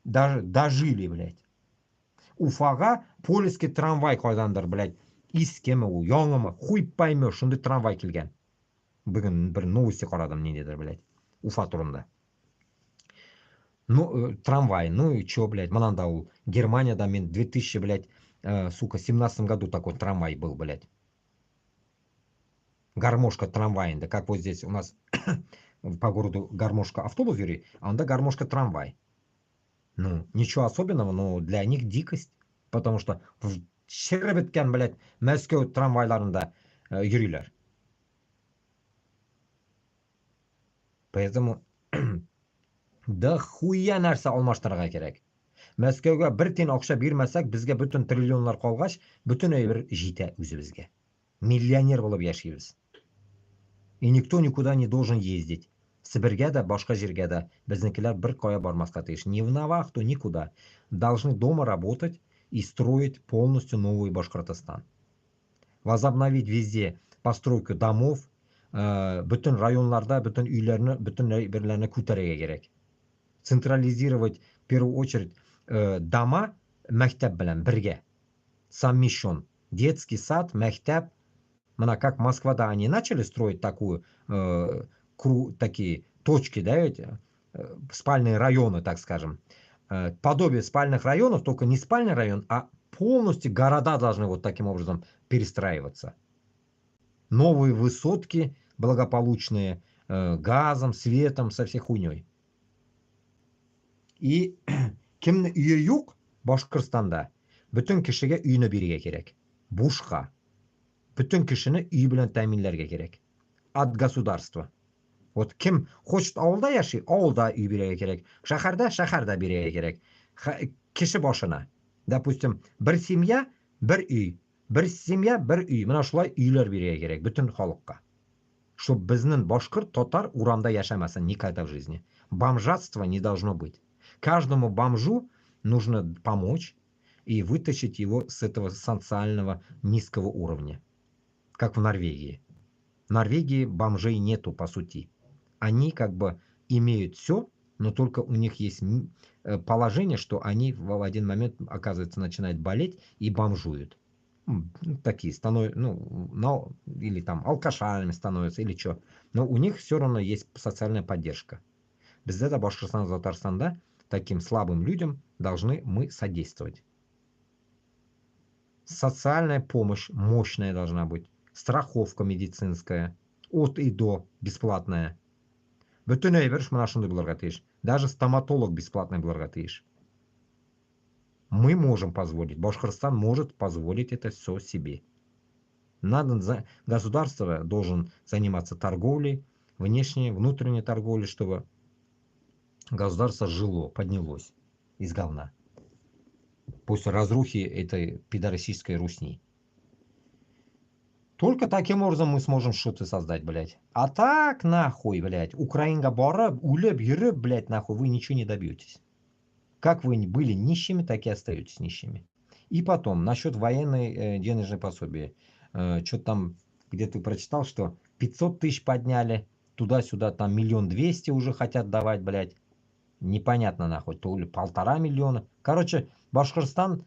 Дожили, блядь. Уфаға полиский трамвай қойдандыр, блядь. Искемі ол, яңымы, хуй поймешь, шынды трамвай келген. Бүгін бір новости қарадым, недедір, блядь. Уфа турында. Ну, трамвай, ну и чё, блядь, мынанда ол. Германияда мен 2000, блядь, сука, 17 году такой трамвай был, блядь. Гармошка трамвайында, как вот здесь у нас по городу гармошка автобус юри, а онда гармошка трамвай. Ну, ничего особенного, но для них дикость, потому что в шербеткен, блядь, Мәскеу трамвайларында юрилер. Поэтому да хуя нәрсе алмаштырырга керек. Мәскәүгә бер тин акча бирмәсәк, безгә бүтән триллионлар калгач, бүтән әйбер җитә үзебезгә. Миллионер булып яшибез. И никто никуда не должен ездить. Сибирьгә дә, башка җиргә дә безнекеләр бер кая бармаска тиеш. Ни в Навахту, никуда. Должны дома работать и строить полностью новый Башкортостан. Возобновить везде постройку домов, бүтән районларда бүтән өйләрне, бүтән әйберләрне күтәрергә кирәк. Централизировать в первую очередь дома мәктәп белән бергә. Совмещен. Детский сад, мәктәп. Мына как Москвада они начали строить такую, такие точки, да, эти, спальные районы, так скажем. Подобие спальных районов, только не спальный район, а полностью города должны вот таким образом перестраиваться. Новые высотки благополучные, газом, светом, со всей хуйней. И кемне үйі юк Башкортстанда, бүтін кешегә үйіне береге керек. Бушқа. Бүтін кешені үй белән тәминләргә керек. От государства. Вот кем хочет ауылда яши, ауылда үй береге керек. Шәһәрдә береге керек. Кеше башына. Допустим, бір семья, бір үй. Бір семья, бір үй. Мына шулай үйләр береге керек бүтін халыкка. Чтоб безнең башкорт, татар урамда яшәмәсен никогда в жизни. Бомжатства не должно быть. Каждому бомжу нужно помочь и вытащить его с этого социального низкого уровня. Как в Норвегии. В Норвегии бомжей нету, по сути. Они как бы имеют все, но только у них есть положение, что они в один момент, оказывается, начинают болеть и бомжуют. Такие становятся, или там алкашами становятся, или что. Но у них все равно есть социальная поддержка. Без этого Башкортостан, Татарстанда таким слабым людям должны мы содействовать. Социальная помощь мощная должна быть. Страховка медицинская. От и до бесплатная. Бүтін әйбер мына шундай булырга тиеш. Даже стоматолог бесплатный булырга тиеш. Мы можем позволить. Башкортостан может позволить это все себе. Государство должен заниматься торговлей, внешней, внутренней торговлей, чтобы государство жило, поднялось из говна. После разрухи этой пидорасической русни. Только таким образом мы сможем что-то создать, блядь. А так, нахуй, блядь, Украинга бараб, улеб, ереб, блядь, нахуй, вы ничего не добьетесь. Как вы были нищими, так и остаетесь нищими. И потом, насчет военной денежной пособия. Что-то там, где-то прочитал, что 500 тысяч подняли, туда-сюда там 1 200 000 уже хотят давать, блядь. Непонятно нахуй, то ли 1,5 миллиона. Короче, Башкортостан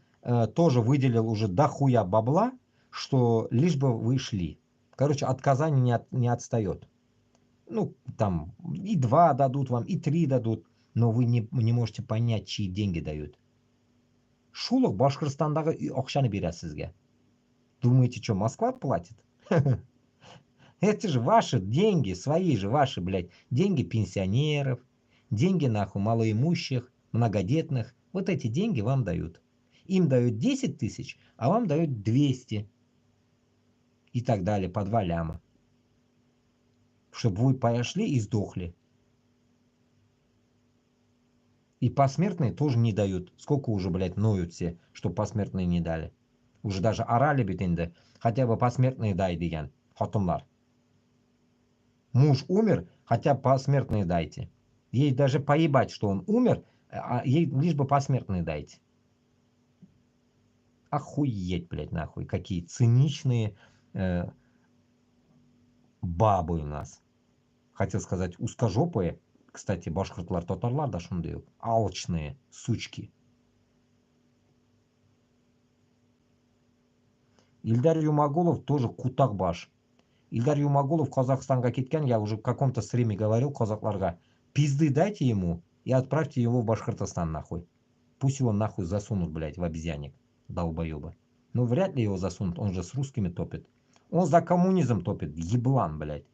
тоже выделил уже дохуя бабла, что лишь бы вы шли. Короче, от Казани не отстает. Ну, там и 2 дадут вам, и 3 дадут, но вы не можете понять, чьи деньги дают. Шулық Башқұртстандағы ақшаны береді сізге. Думаете, что, Москва платит? Это же ваши деньги, свои же ваши, блядь, деньги пенсионеров, деньги, нахуй, малоимущих, многодетных. Вот эти деньги вам дают. Им дают 10 тысяч, а вам дают 200. И так далее, по 2 ляма. Чтобы вы пошли и сдохли. И посмертные тоже не дают. Сколько уже, блядь, ноют все, что посмертные не дали. Уже даже орали бит хотя бы посмертные дай деген. Хатунлар. Муж умер, хотя бы посмертные дайте. Ей даже поебать, что он умер, а ей лишь бы посмертные дайте. Охуеть, блядь, нахуй. Какие циничные бабы у нас. Хотел сказать узкожопые. Кстати, башкортлар, татарлар да шундай ук. Алчные сучки. Ильдар Юмагулов тоже кутакбаш. Ильдар Юмагулов Казахстанга кеткен, я уже в каком-то стриме говорил казахларга. Пизды дайте ему и отправьте его в Башкортостан нахуй. Пусть его нахуй засунут, блядь, в обезьянник. Долбоеба. Ну вряд ли его засунут, он же с русскими топит. Он за коммунизм топит, еблан, блядь.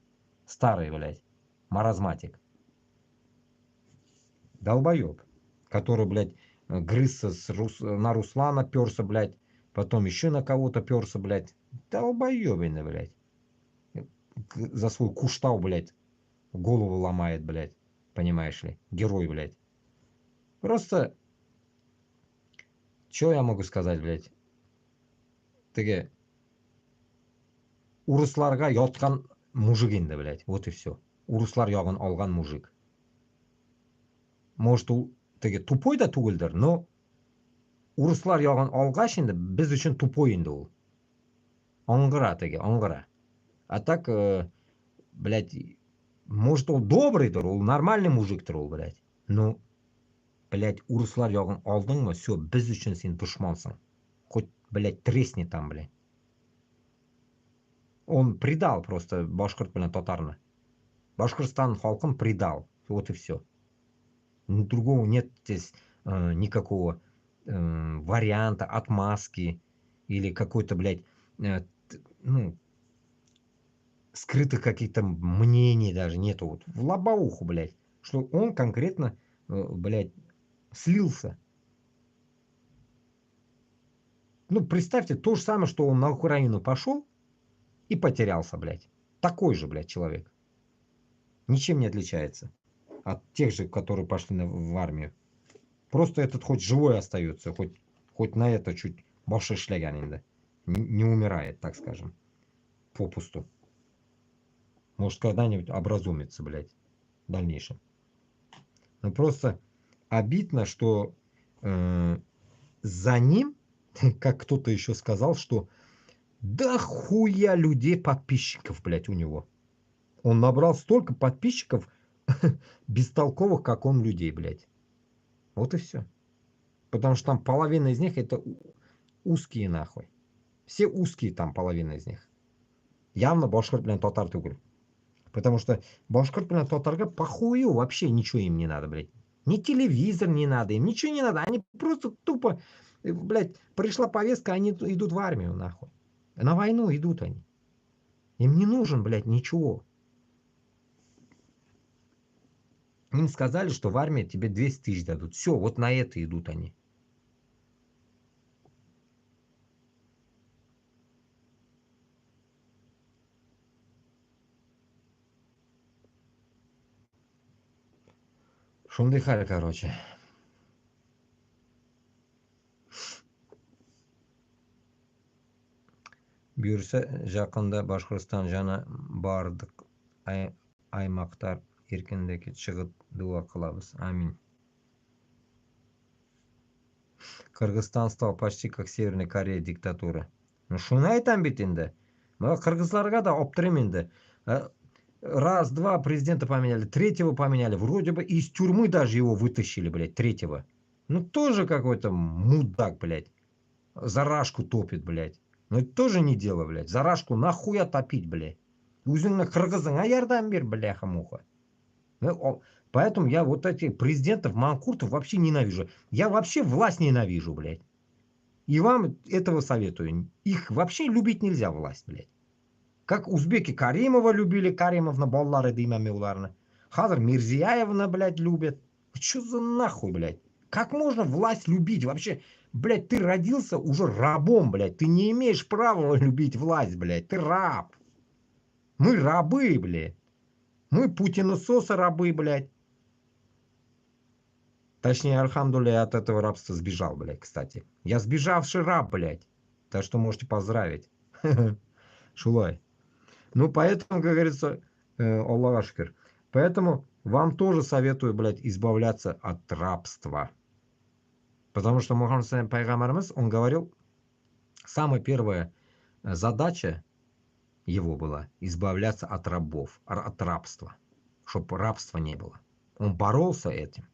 Старый, блядь. Маразматик. Долбоеб. Который, блядь, грызся на Руслана, перся, блядь. Потом еще на кого-то перся, блядь. Долбоебина, блядь. За свой куштау, блядь, голову ломает, блядь. Понимаешь ли? Герой, блядь. Просто, что я могу сказать, блядь? Теге, урысларга яткан мужик енді, блядь. Вот и все. Урыслар ягын алган мужик. Может, ул теге тупой да түгелдер, но урыслар ягын алгач енді біз үшін тупой енді ул. Аңгыра теге, аңгыра. А так, блядь, может, он добрый-дыр, он нормальный мужик-тыр, он, блядь. Ну, блядь, урыслар ягын алдың ма, все, біз үшін сен душмансың. Хоть, блядь, тресни там, блядь. Он предал просто башкорт, блядь, татарно. Башкортостан халком предал. Вот и все. Другого нет здесь никакого варианта, отмазки или какой-то, блядь, ну, скрытых каких-то мнений даже нету. Вот в лобовуху, блядь, что он конкретно, блядь, слился. Ну, представьте, то же самое, что он на Украину пошел и потерялся, блядь. Такой же, блядь, человек. Ничем не отличается от тех же, которые пошли в армию. Просто этот хоть живой остается, хоть на это чуть больше шляган, не умирает, так скажем, попусту. Может, когда-нибудь образумится, блядь, в дальнейшем. Но просто обидно, что за ним, как кто-то еще сказал, что да хуя людей, подписчиков, блядь, у него. Он набрал столько подписчиков бестолковых, как он, людей, блядь. Вот и все. Потому что там половина из них это узкие, нахуй. Все узкие там, половина из них. Явно башкорт, блядь, татар түгел. Потому что башкорт, блядь, татарға похую вообще ничего им не надо, блядь. Ни телевизор не надо им, ничего не надо. Они просто тупо, блядь, пришла повестка, они идут в армию, нахуй. На войну идут они. Им не нужен, блядь, ничего. Им сказали, что в армии тебе 200 000 дадут. Все, вот на это идут они. Шундай хал, короче. Бұйырса, жақында Башқұртстан жана бардық аймақтар еркіндікке шығып дуа қылабыз. Амин. Кыргызстан стал почти как Северная Корея диктатура. Ну шуны айтам бит енді. Мына кыргызларга да оптырым енді. Раз, два президента поменяли, третьего поменяли. Вроде бы из тюрьмы даже его вытащили, блядь, третьего. Ну тоже какой-то мудак, блядь. Зарашку топит, блядь. Ну это тоже не дело, блядь. Зарашку нахуя топить, блядь. Өзіңнің қырғызыңа ярдәм бер, бляха-муха. Поэтому я вот этих президентов, манкуртов вообще ненавижу. Я вообще власть ненавижу, блядь. И вам этого советую. Их вообще любить нельзя, власть, блядь. Как узбеки Каримова любили, Каримовна баллары дымами ударны. Хазар Мирзияевна, блядь, любят. Что за нахуй, блядь? Как можно власть любить? Вообще, блядь, ты родился уже рабом, блядь. Ты не имеешь права любить власть, блядь. Ты раб. Мы рабы, блядь. Мы путинососы рабы, блядь. Точнее, Альхамдулillah, я от этого рабства сбежал, блядь, кстати. Я сбежавший раб, блядь. Так что можете поздравить. Шулай. Ну, поэтому, как говорится, Аллах ашкер. Поэтому вам тоже советую, блядь, избавляться от рабства. Потому что Мухаммад Пайгамбарымыз, он говорил, самая первая задача его была избавляться от рабов, от рабства. Чтобы рабства не было. Он боролся этим.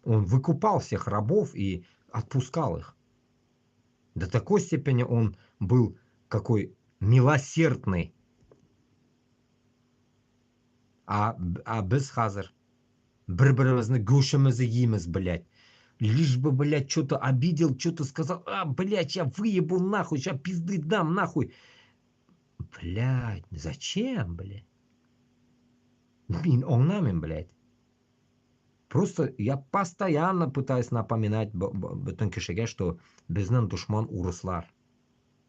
Он выкупал всех рабов и отпускал их. До такой степени он был какой милосердный. А без хазар. Бір-бірімізді гушімізді ейміз, блядь. Лишь бы, блядь, что-то обидел, что-то сказал. А, блядь, я выебу нахуй, сейчас пизды дам нахуй. Блядь, зачем, блядь? Мин оңнамен, блядь. Просто я постоянно пытаюсь напоминать bütün кишеге, что безнен душман урыслар.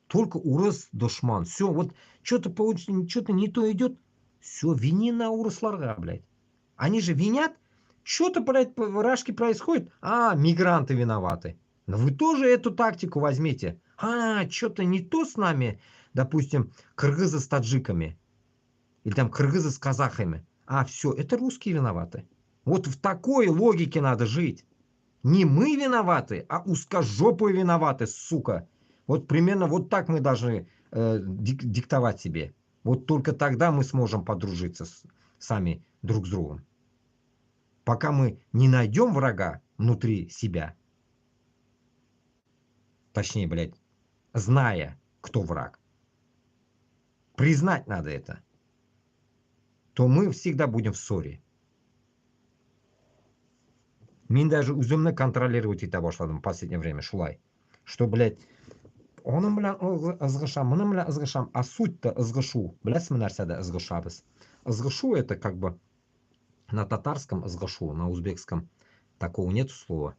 Только урыс душман. Все, вот что-то получится, что-то не то идет. Все, вини на урысларга, блядь. Они же винят. Что-то, блядь, в Рашке происходит. А, мигранты виноваты. Но вы тоже эту тактику возьмите. А, что-то не то с нами. Допустим, кыргызы с таджиками. Или там кыргызы с казахами. А, все, это русские виноваты. Вот в такой логике надо жить. Не мы виноваты, а узкожопые виноваты, сука. Вот примерно вот так мы должны диктовать себе. Вот только тогда мы сможем подружиться сами друг с другом. Пока мы не найдем врага внутри себя, точнее, блядь, зная, кто враг, признать надо это, то мы всегда будем в ссоре. Мен даже үзімні контролировать ете башладым в последнее время, шулай. Что, блядь, оның білән ызғышам, мұның білән ызғышам, а суть-то ызғышу. Біләсің нәрседе ызғышабыз? Ызғышу это как бы на татарском ызғышу, на узбекском такого нет слова.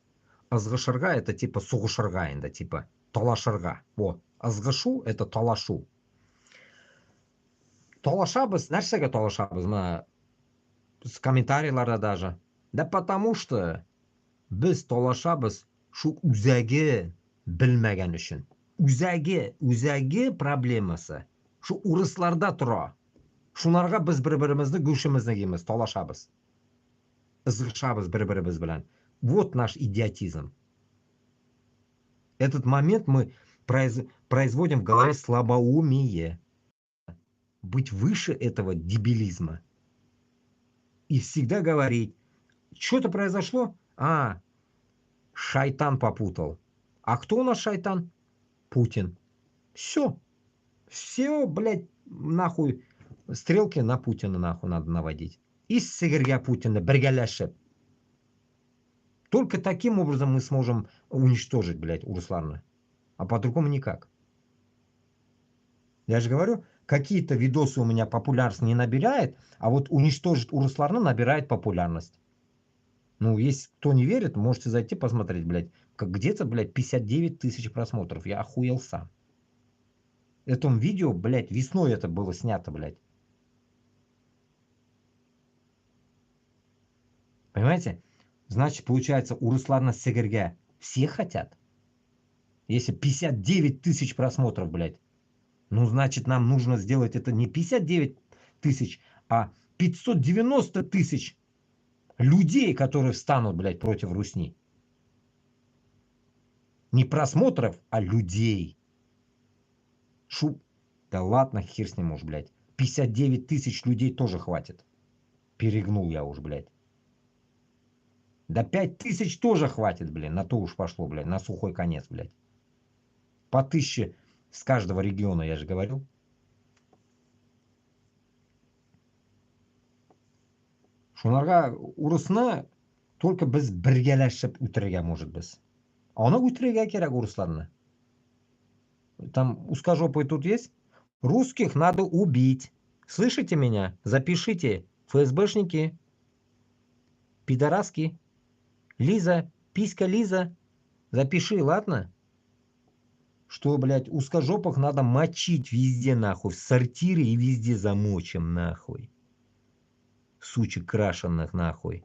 Ызғышырға это типа суғышырға енді, типа талашырға. Во, ызғышу это талашу. Талашабыз, нәрсеге талашабыз? Мына с комментарийларда даже. Да потому что biz talashamiz shu uzagi bilmagan uchun. Uzagi problemasi shu uruslarda tura. Shunlarga biz bir-birimizni go'shimizni yeymiz, talashamiz. Izg'ishamiz bir-birimiz bilan. Вот наш идиотизм. Этот момент мы производим в голове слабоумие. Быть выше этого дебилизма. И всегда говорить, что-то произошло, а, шайтан попутал. А кто у нас шайтан? Путин. Все. Все, блядь, нахуй. Стрелки на Путина нахуй надо наводить. И сыгырья Путина, бригяляшеп. Только таким образом мы сможем уничтожить, блядь, Урслана. А по-другому никак. Я же говорю, какие-то видосы у меня популярность не набирает, а вот уничтожить Урслана набирает популярность. Ну, если кто не верит, можете зайти посмотреть, блядь. Как где-то, блядь, 59 тысяч просмотров. Я охуел сам. Этом видео, блядь, весной это было снято, блядь. Понимаете? Значит, получается, у Руслана Сегерге все хотят. Если 59 тысяч просмотров, блядь. Ну, значит, нам нужно сделать это не 59 тысяч, а 590 тысяч людей, которые встанут, блядь, против Русни. Не просмотров, а людей. Да ладно, хер с ним уж, блядь. 59 тысяч людей тоже хватит. Перегнул я уж, блядь. Да 5000 тоже хватит, блин. На то уж пошло, блядь. На сухой конец, блядь. По 1000 с каждого региона, я же говорил. Шунарга урысны только біз біргелешіп үтірге может біз. Оны үтірге керек урысларны. Там узкожопый тут есть? Русских надо убить. Слышите меня? Запишите. ФСБшники. Пидораски. Лиза. Писька Лиза. Запиши, ладно? Что, блядь, узкожопых надо мочить везде, нахуй. В сортире и везде замочим, нахуй. Сучек крашенных, нахуй.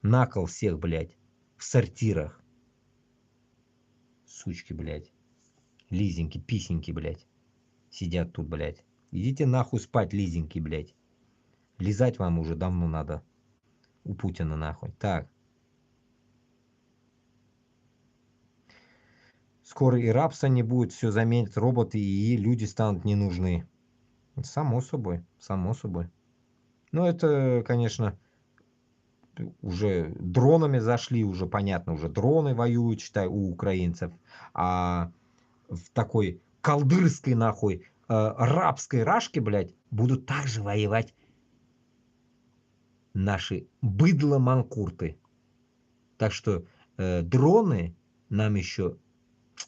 Накол всех, блядь. В сортирах. Сучки, блядь. Лизеньки, писеньки, блядь. Сидят тут, блядь. Идите нахуй спать, лизеньки, блядь. Лизать вам уже давно надо. У Путина, нахуй. Так. Скоро и рабства не будет, все заменят роботы, и люди станут не нужны. Само собой, само собой. Ну, это, конечно, уже дронами зашли, уже понятно, уже дроны воюют, считай, у украинцев. А в такой колдырской, нахуй, рабской рашке, блядь, будут также воевать наши быдло-манкурты. Так что дроны нам еще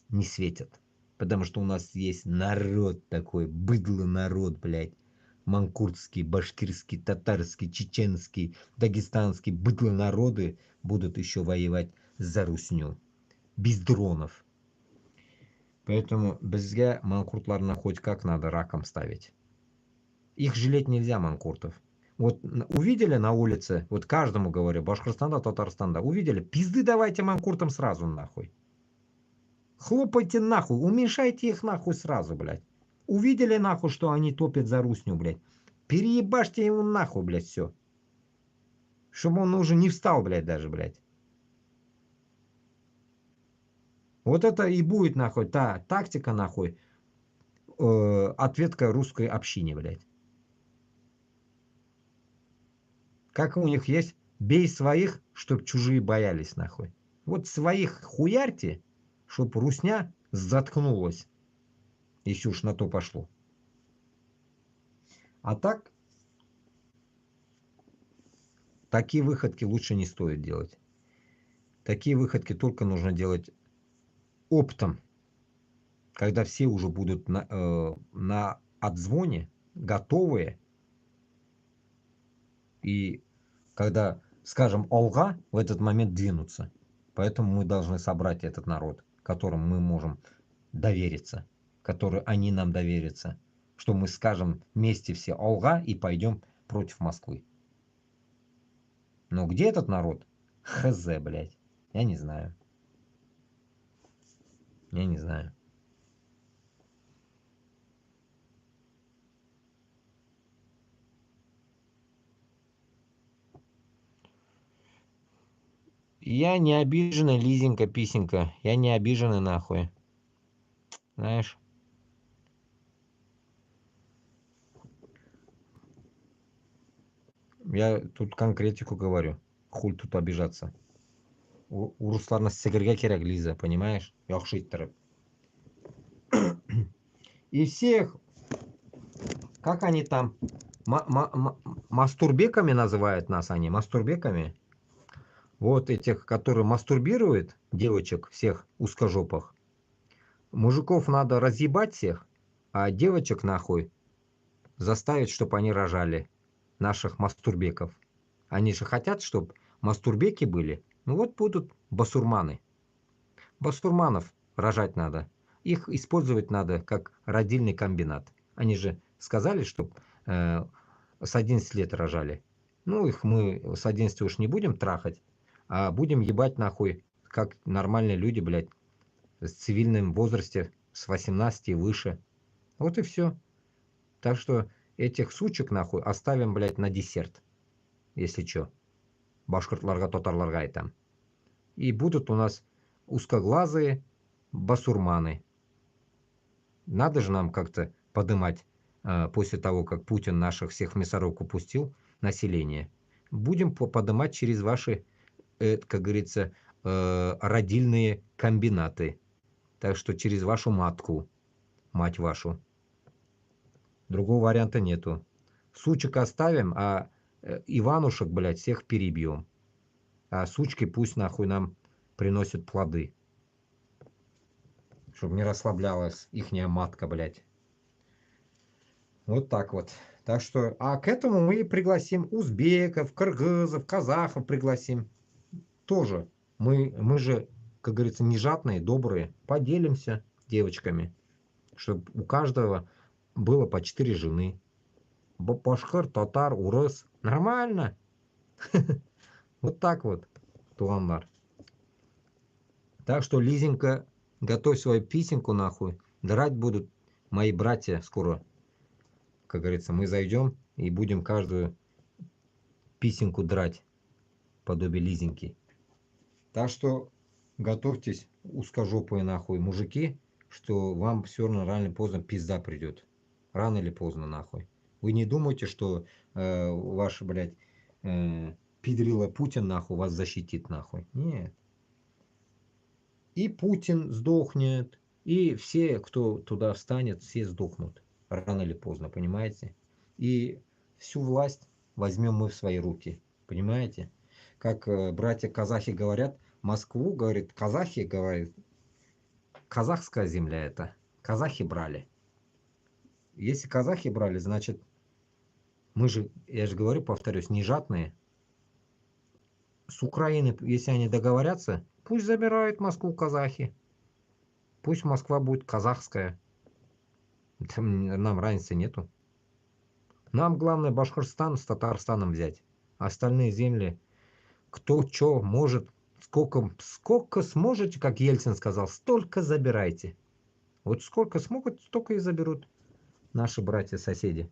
не светят. Потому что у нас есть народ такой, быдло народ, блядь. Манкуртский, башкирский, татарский, чеченский, дагестанский быдло народы будут еще воевать за Русню. Без дронов. Поэтому безге манкуртларна хоть как надо раком ставить. Их жалеть нельзя, манкуртов. Вот увидели на улице, вот каждому говорю, Башкортостанда, Татарстанда, увидели, пизды давайте манкуртам сразу нахуй. Хлопайте нахуй, уменьшайте их нахуй сразу, блядь. Увидели нахуй, что они топят за Русню, блядь. Переебашьте ему нахуй, блядь, все. Чтобы он уже не встал, блядь, даже, блядь. Вот это и будет, нахуй, та тактика, нахуй, ответка русской общине, блядь. Как у них есть, бей своих, чтоб чужие боялись, нахуй. Вот своих хуярьте, чтоб русня заткнулась, если уж на то пошло. А так, такие выходки лучше не стоит делать. Такие выходки только нужно делать оптом, когда все уже будут на отзвоне, готовые. И когда, скажем, Олга, в этот момент двинуться. Поэтому мы должны собрать этот народ, которому мы можем довериться, который они нам доверятся. Что мы скажем вместе все Олга и пойдем против Москвы. Но где этот народ? Хз, блядь. Я не знаю. Я не знаю. Я не обиженный, Лизенька, писенька. Я не обиженный, нахуй. Знаешь? Я тут конкретику говорю. Хуль тут обижаться. У Руслана сігірге керек, Лиза, понимаешь? Яхшы иттеріп. И всех, как они там, мастурбеками называют нас они, мастурбеками. Вот этих, которые мастурбируют, девочек всех узкожопых. Мужиков надо разъебать всех, а девочек нахуй заставить, чтобы они рожали. Наших мастурбеков. Они же хотят, чтобы мастурбеки были. Ну вот будут басурманы. Бастурманов рожать надо. Их использовать надо как родильный комбинат. Они же сказали, что с 11 лет рожали. Ну, их мы с 11 уж не будем трахать, а будем ебать нахуй, как нормальные люди, блядь, в цивильном возрасте с 18 и выше. Вот и все. Так что этих сучек нахуй оставим, блядь, на десерт. Если чё. Башкортларга, татарларга айтам. И будут у нас узкоглазые басурманы. Надо же нам как-то подымать после того, как Путин наших всех в мясорубку пустил, население, будем поднимать через ваши, как говорится, родильные комбинаты. Так что через вашу матку, мать вашу. Другого варианта нету. Сучек оставим, а Иванушек, блядь, всех перебьем. А сучки пусть нахуй нам приносят плоды. Чтобы не расслаблялась ихняя матка, блядь. Вот так вот. Так что, а к этому мы пригласим узбеков, кыргызов, казахов пригласим. Тоже. Мы же, как говорится, не жадные, добрые. Поделимся девочками. Чтобы у каждого было по 4 жены. Башкир, татар, урыс. Нормально. Вот так вот, туанлар. Так что, Лизенька, готовь свою писенку нахуй. Драть будут мои братья скоро. Как говорится, мы зайдем и будем каждую писенку драть. Подобие Лизеньки. Так что готовьтесь, узкожопые нахуй мужики, что вам все равно рано или поздно пизда придет. Рано или поздно нахуй. Вы не думайте, что ваш, блядь, пидрила Путин нахуй вас защитит нахуй. Нет. И Путин сдохнет, и все, кто туда встанет, все сдохнут. Рано или поздно, понимаете? И всю власть возьмем мы в свои руки. Понимаете? Как братья казахи говорят, Москву, говорит, казахи, говорит, казахская земля это. Казахи брали. Если казахи брали, значит, мы же, я же говорю, повторюсь, не жадные. С Украины, если они договорятся, пусть забирают Москву казахи. Пусть Москва будет казахская. Там нам разницы нету. Нам главное Башкортостан с Татарстаном взять. Остальные земли, кто что может, сколько сможете, как Ельцин сказал, столько забирайте. Вот сколько смогут, столько и заберут наши братья-соседи.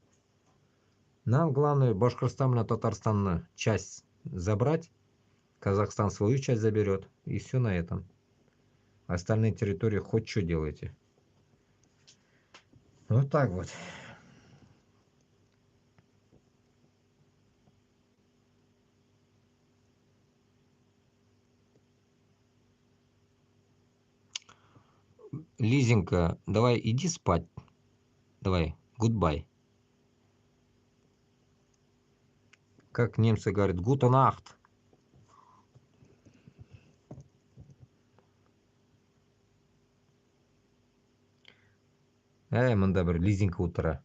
Нам главное Башкортостан на Татарстан часть забрать, Казахстан свою часть заберет, и все на этом. Остальные территории хоть что делайте. Вот так вот. Лизенька, давай иди спать. Давай, goodbye. Как немцы говорят, gute Nacht. Мында бір Лизенька утра.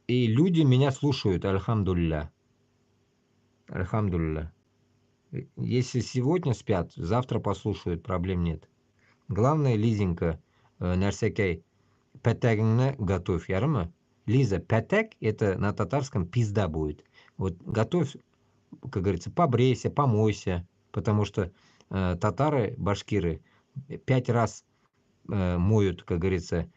И люди меня слушают, альхамдулилля. Альхамдулилля. Если сегодня спят, завтра послушают, проблем нет. Главное, Лизенька, нәрсекей, пәтәгіңні готовь, ярымы? Лиза, пәтәк это на татарском пизда будет. Вот готовь, как говорится, побрейся, помойся, потому что татары, башкиры 5 раз моют, как говорится,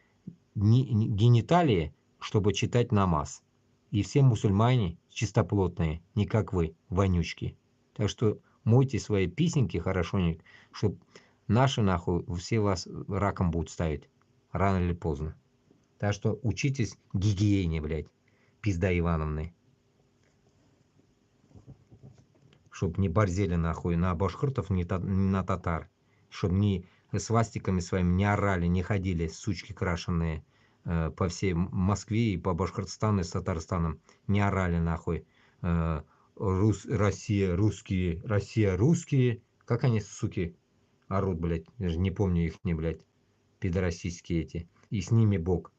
гениталии, чтобы читать намаз. И все мусульмане чистоплотные, не как вы, вонючки. Так что мойте свои писеньки хорошонек, чтобы наши нахуй все вас раком будут ставить. Рано или поздно. Так что учитесь гигиене, блядь, пизда Ивановны. Чтоб не борзели нахуй на башкиртов, не на татар. Чтоб не свастиками своими не орали, не ходили, сучки крашеные по всей Москве и по Башкортостану и с Татарстаном. Не орали нахуй. Россия, русские. Как они, суки, орут, блядь. Я же не помню их, не, блядь. Пидорасийские эти. И с ними Бог.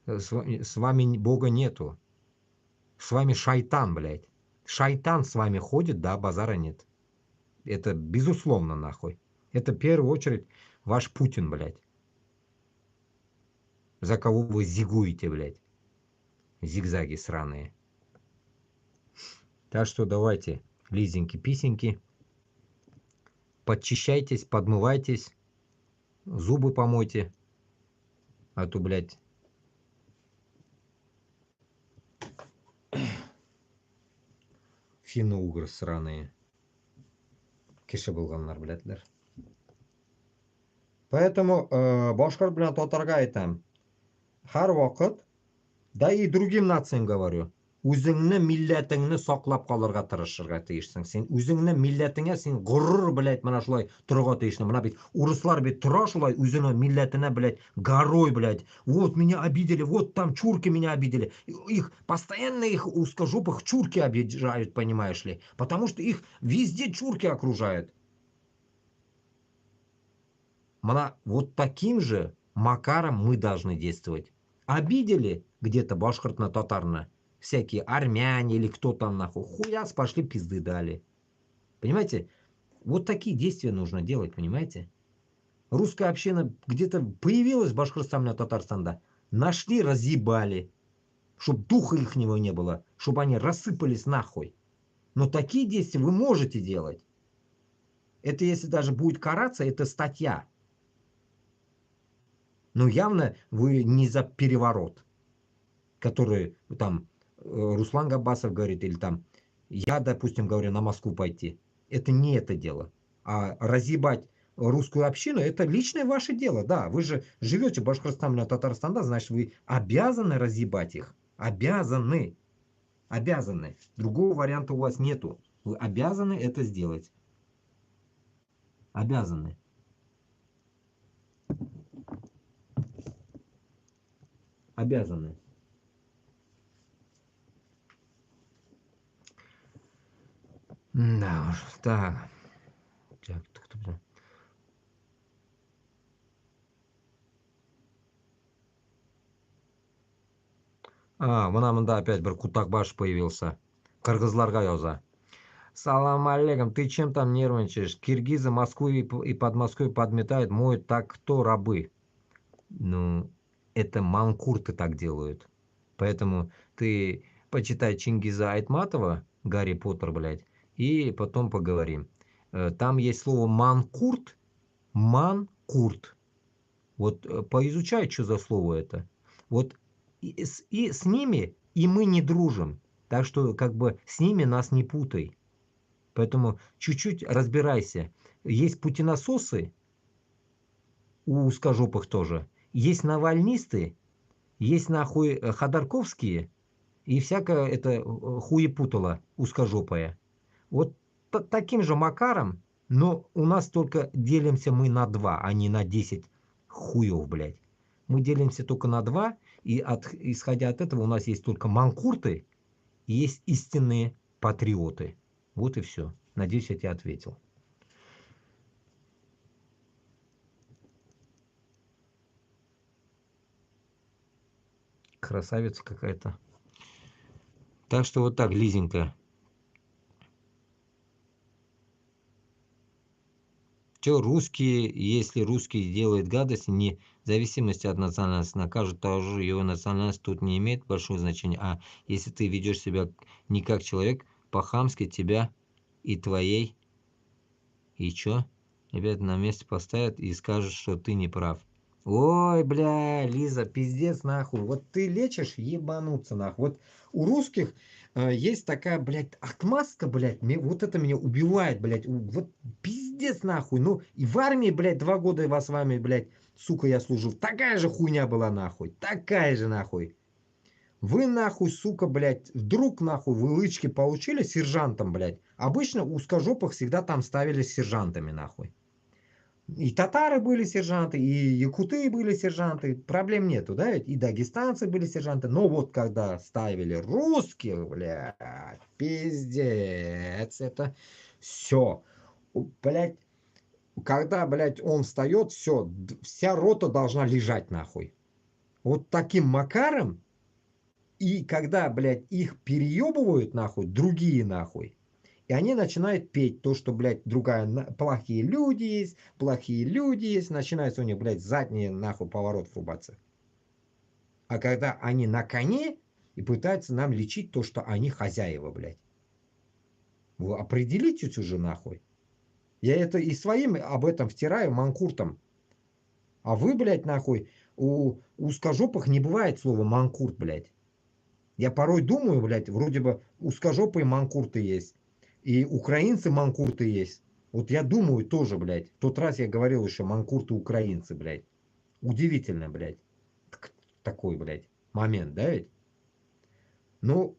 С вами Бога нету. С вами шайтан, блядь. Шайтан с вами ходит, да, базара нет. Это безусловно нахуй. Это в первую очередь ваш Путин, блядь. За кого вы зигуете, блядь. Зигзаги сраные. Так что давайте, лизеньки-писеньки. Подчищайтесь, подмывайтесь. Зубы помойте. А то, блядь, финно-угры сраные. Кеше булганнар, блядьлер. Поэтому башкорт белән татарга әйтәм. har vaqt, да и другим нациям говорю, o'zingni millatingni saqlab qolirga tirishirga tegishsan. Sen o'zingni millatingga sen g'urur bilan mana shulay turg'a tegishni. Mana bit урыслар бит тора шулай o'zini millatini, блядь, горой, блядь. Вот меня обидели, вот там чурки меня обидели. Их постоянно их узкожопых чурки обижают, понимаешь ли? Потому что их везде чурки окружают. Вот таким же макаром мы должны действовать. Обидели где-то башкирно-татарно, всякие армяне или кто там нахуй, хуяс, пошли пизды дали. Понимаете? Вот такие действия нужно делать, понимаете? Русская община где-то появилась в Башкортостане, Татарстане, нашли, разъебали, чтобы духа ихнего не было, чтобы они рассыпались нахуй. Но такие действия вы можете делать. Это если даже будет караться, это статья. Но явно вы не за переворот, который там Руслан Габасов говорит, или там я, допустим, говорю, на Москву пойти. Это не это дело. А разъебать русскую общину, это личное ваше дело. Да, вы же живете в Башкортостане, Татарстане, значит, вы обязаны разъебать их. Обязаны. Обязаны. Другого варианта у вас нету. Вы обязаны это сделать. Обязаны. Обязаны. Да уж, так. Мына мында опять бір Кутакбаш появился. Кыргызларга яза. Салам алейкум, ты чем там нервничаешь? Киргизы Москву и Подмосковье подметают, моют, так кто рабы? Ну, это манкурты так делают. Поэтому ты почитай Чингиза Айтматова, Гарри Поттер, блядь, и потом поговорим. Там есть слово манкурт, манкурт. Вот поизучай, что за слово это. Вот и с ними и мы не дружим. Так что как бы с ними нас не путай. Поэтому чуть-чуть разбирайся. Есть путинососы, у узкожопых тоже. Есть навальнисты, есть нахуй ходорковские и всякое это хуепутало узкожопое. Вот таким же макаром, но у нас только делимся мы на 2, а не на 10 хуев, блядь. Мы делимся только на 2, и исходя от этого у нас есть только манкурты и есть истинные патриоты. Вот и все. Надеюсь, я тебе ответил. Красавица какая-то. Так что вот так, Лизенька. Че русские, если русский делает гадость, не в зависимости от национальности, накажут тоже его национальность, тут не имеет большого значения. А если ты ведешь себя не как человек, по-хамски тебя и твоей, и чё? Ребята на месте поставят и скажут, что ты не прав. Ой, бля, Лиза, пиздец нахуй. Вот ты лечишь ебануться нахуй. Вот у русских есть такая, блядь, отмазка, блядь, вот это меня убивает, блядь. Вот пиздец нахуй. Ну, и в армии, блядь, 2 года я с вами, блядь, сука, я служил. Такая же хуйня была нахуй. Такая же нахуй. Вы нахуй, сука, блядь, вдруг нахуй вы лычки получили сержантом, блядь. Обычно узкожопых всегда там ставили сержантами нахуй. И татары были сержанты, и якуты были сержанты, проблем нету, да, ведь и дагестанцы были сержанты, но вот когда ставили русских, блядь, пиздец, это все, блядь, когда, блядь, он встает, все, вся рота должна лежать нахуй. Вот таким макаром, и когда, блядь, их переебывают нахуй, другие нахуй, и они начинают петь то, что, блядь, плохие люди есть, начинается у них, блядь, задний нахуй поворот врубаться. А когда они на коне и пытаются нам лечить то, что они хозяева, блядь. Вы определитесь уже нахуй. Я это и своим об этом втираю манкуртом. А вы, блядь, нахуй, у узкожопых не бывает слова манкурт, блядь. Я порой думаю, блядь, вроде бы узкожопые манкурты есть. И украинцы манкурты есть. Вот я думаю тоже, блядь. В тот раз я говорил еще манкурты украинцы, блядь. Удивительно, блядь. такой, блядь, момент, да ведь? Ну,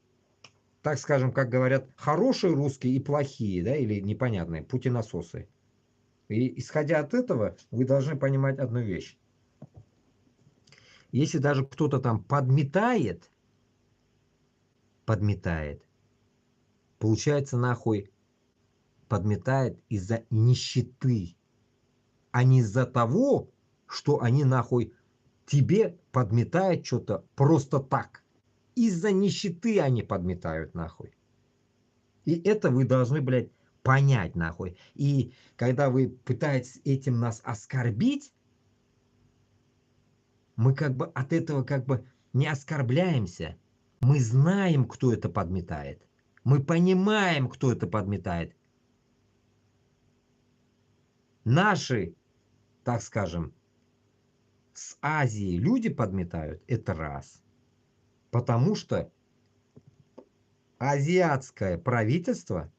так скажем, как говорят, хорошие русские и плохие, да, или непонятные, путинасосы. И исходя от этого, вы должны понимать одну вещь. Если даже кто-то там подметает, получается нахуй подметает из-за нищеты, а не из-за того, что они нахуй тебе подметают что-то просто так. Из-за нищеты они подметают нахуй. И это вы должны, блядь, понять нахуй. И когда вы пытаетесь этим нас оскорбить, мы как бы от этого как бы не оскорбляемся. Мы знаем, кто это подметает. Мы понимаем, кто это подметает. Наши, так скажем, с Азии люди подметают, это раз. Потому что азиатское правительство,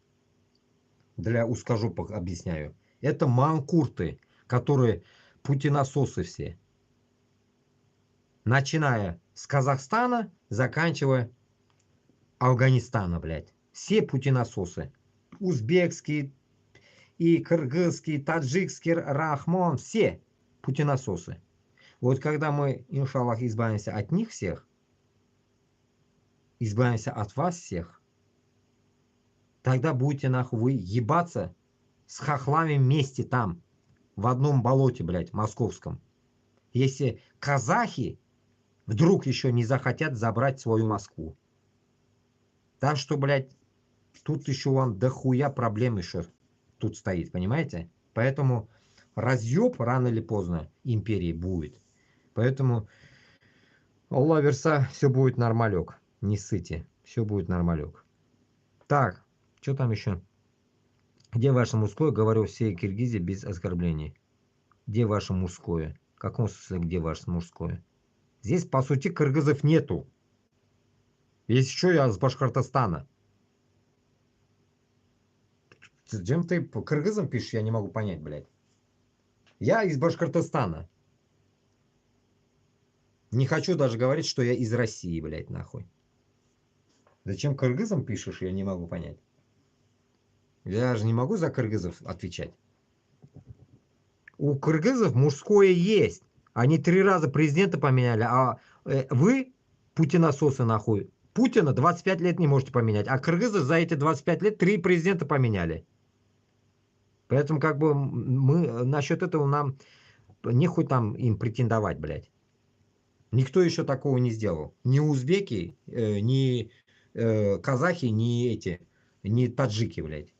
скажу, объясняю, это манкурты, которые путинасосы все. Начиная с Казахстана, заканчивая Афганистана, блядь. Все путинасосы. Узбекские, и кыргызский, таджикский, рахмон, все путинасосы. Вот когда мы, иншаллах, избавимся от них всех, избавимся от вас всех, тогда будете нахуй вы ебаться с хохлами вместе там, в одном болоте, блядь, московском. Если казахи вдруг еще не захотят забрать свою Москву. Так что, блядь, тут еще вам дохуя проблем еще тут стоит, понимаете? Поэтому разъеб рано или поздно империи будет. Поэтому Аллах верса, все будет нормалек. Не ссыте, все будет нормалек. Так, что там еще? Где ваше мужское? Говорю всей Киргизии без оскорблений. Где ваше мужское? В каком смысле, где ваше мужское? Здесь, по сути, кыргызов нету. Если что, я с Башкортостана. Зачем ты по кыргызам пишешь, я не могу понять, блядь. Я из Башкортостана. Не хочу даже говорить, что я из России, блядь, нахуй. Зачем кыргызам пишешь, я не могу понять. Я же не могу за кыргызов отвечать. У кыргызов мужское есть. Они 3 раза президента поменяли, а вы, путинососы нахуй, Путина 25 лет не можете поменять, а кыргызы за эти 25 лет 3 президента поменяли. Поэтому как бы мы насчет этого нам нехуй там им претендовать, блядь. Никто еще такого не сделал. Ни узбеки, ни казахи, ни эти, ни таджики, блядь.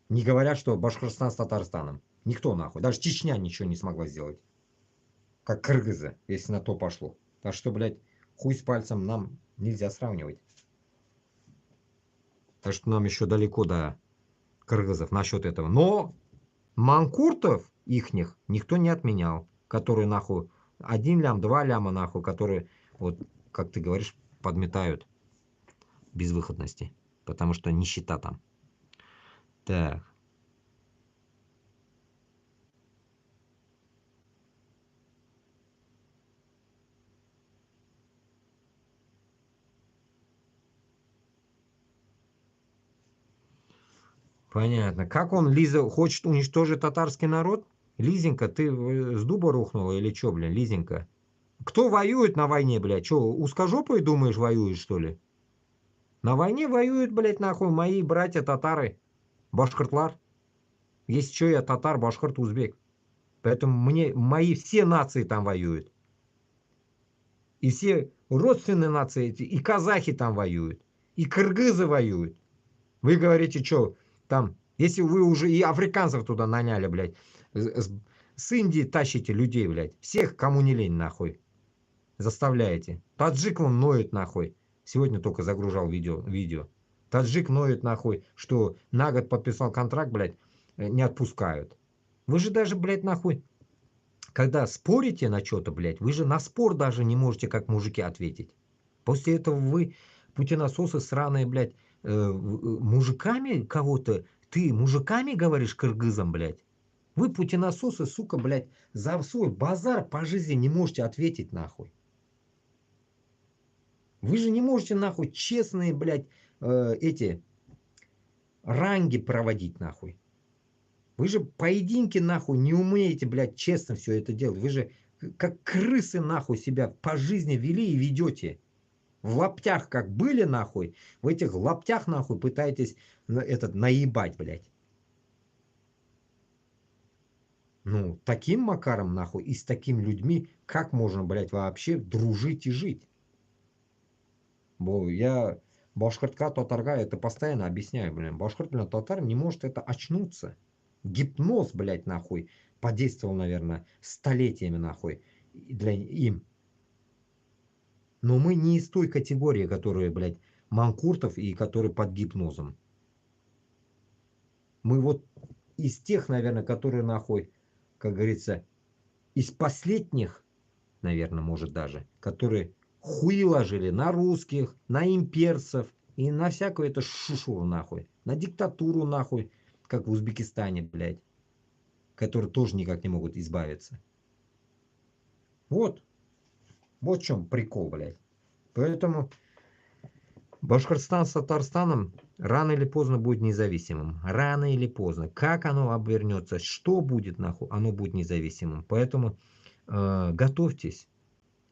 Не говорят, что Башкортостан с Татарстаном. Никто нахуй. Даже Чечня ничего не смогла сделать. Как кыргызы, если на то пошло. Так что, блядь, хуй с пальцем нам нельзя сравнивать. Так что нам еще далеко до кыргызов насчет этого. Но манкуртов ихних никто не отменял. Которые нахуй 1 лям, 2 ляма нахуй, которые, вот, как ты говоришь, подметают безвыходности. Потому что нищета там. Так. Понятно. Как он, Лиза, хочет уничтожить татарский народ? Лизенька, ты с дуба рухнула или что, блин, Лизенька? Кто воюет на войне, блядь? Что, узкожопые, думаешь, воюют, что ли? На войне воюют, блядь, нахуй, мои братья татары. Башкортлар. Если что, я татар, башкорт, узбек. Поэтому мои все нации там воюют. И все родственные нации, и казахи там воюют. И кыргызы воюют. Вы говорите, что там, если вы уже и африканцев туда наняли, блядь, с Индии тащите людей, блядь, всех, кому не лень, нахуй, заставляете. Таджик вон ноет, нахуй. Сегодня только загружал видео. Таджик ноет, нахуй, что на год подписал контракт, блядь, не отпускают. Вы же даже, блядь, нахуй, когда спорите на что-то, блядь, вы же на спор даже не можете, как мужики, ответить. После этого вы, путинососы сраные, блядь, мужиками кого-то, ты мужиками говоришь кыргызам, блядь. Вы, путинососы, сука, блядь, за свой базар по жизни не можете ответить, нахуй. Вы же не можете, нахуй, честные, блядь, эти ранги проводить, нахуй. Вы же поединки, нахуй, не умеете, блядь, честно все это делать. Вы же как крысы, нахуй, себя по жизни вели и ведете. В лаптях как были, нахуй, в этих лаптях, нахуй, пытаетесь этот наебать, блядь. Ну, таким макаром, нахуй, и с такими людьми, как можно, блядь, вообще дружить и жить? Бо я башкортка, татарга это постоянно объясняю, блин. Башкорт, блин, татар не может это очнуться. Гипноз, блядь, нахуй, подействовал, наверное, столетиями, нахуй, для им. Но мы не из той категории, которые, блядь, манкуртов и которые под гипнозом. Мы вот из тех, наверное, которые, нахуй, как говорится, из последних, наверное, может даже, которые хуи ложили на русских, на имперцев и на всякую это шушуру, нахуй. На диктатуру, нахуй, как в Узбекистане, блядь, которые тоже никак не могут избавиться. Вот, вот в чем прикол, блядь. Поэтому Башкортостан с Татарстаном рано или поздно будет независимым. Рано или поздно. Как оно обернется, что будет, нахуй, оно будет независимым. Поэтому готовьтесь.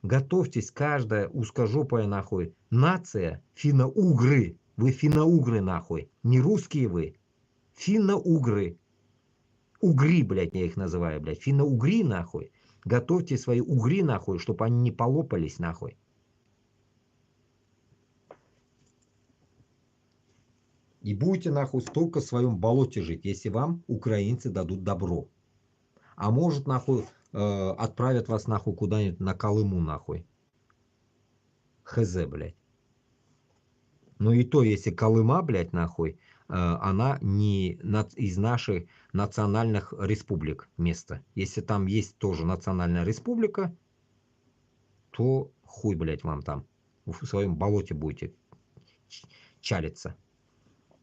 Готовьтесь, каждая узкожопая, нахуй, нация, финно-угры. Вы финно-угры, нахуй. Не русские вы. Финно-угры. Угри, блядь, я их называю, блядь. Финно-угри, нахуй. Готовьте свои угри, нахуй, чтобы они не полопались, нахуй. И будете, нахуй, столько в своем болоте жить, если вам украинцы дадут добро. А может, нахуй, отправят вас, нахуй, куда-нибудь на Колыму, нахуй. Хз, блядь. Ну и то, если Колыма, блядь, нахуй, она не из наших национальных республик место. Если там есть тоже национальная республика, то хуй, блядь, вам там. В своем болоте будете чалиться.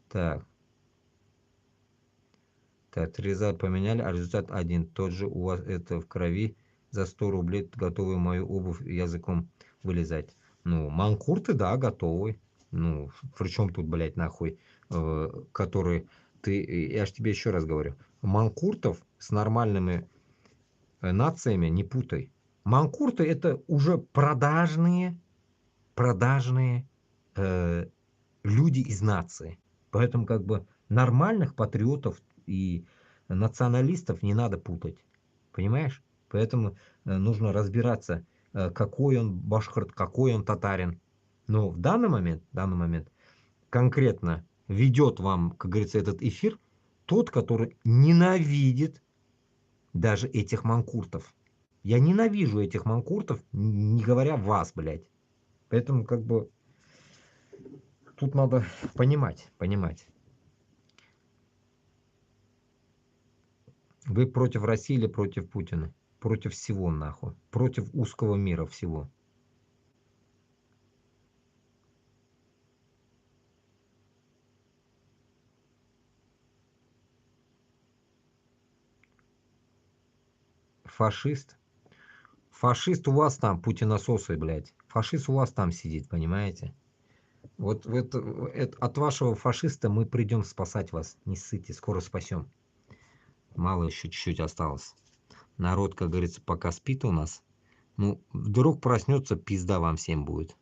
Так. Так, 3 раза поменяли, а результат один. Тот же у вас это в крови. За 100 рублей готовы мою обувь языком вылезать. Ну, манкурты, да, готовы. Ну, при чем тут, блядь, нахуй, который ты, я ж тебе еще раз говорю, манкуртов с нормальными нациями не путай. Манкурты это уже продажные э, люди из нации. Поэтому как бы нормальных патриотов и националистов не надо путать. Понимаешь? Поэтому нужно разбираться, какой он башкорт, какой он татарин. Но в данный момент конкретно ведет вам, как говорится, этот эфир тот, который ненавидит даже этих манкуртов. Я ненавижу этих манкуртов, не говоря вас, блядь. Поэтому как бы тут надо понимать. Вы против России или против Путина? Против всего, нахуй. Против узкого мира всего. Фашист? Фашист у вас там, путинососы, блядь. Фашист у вас там сидит, понимаете? Вот от вашего фашиста мы придем спасать вас. Не ссыте, скоро спасем. Мало еще чуть-чуть осталось. Народ, как говорится, пока спит у нас. Ну, вдруг проснется, пизда вам всем будет.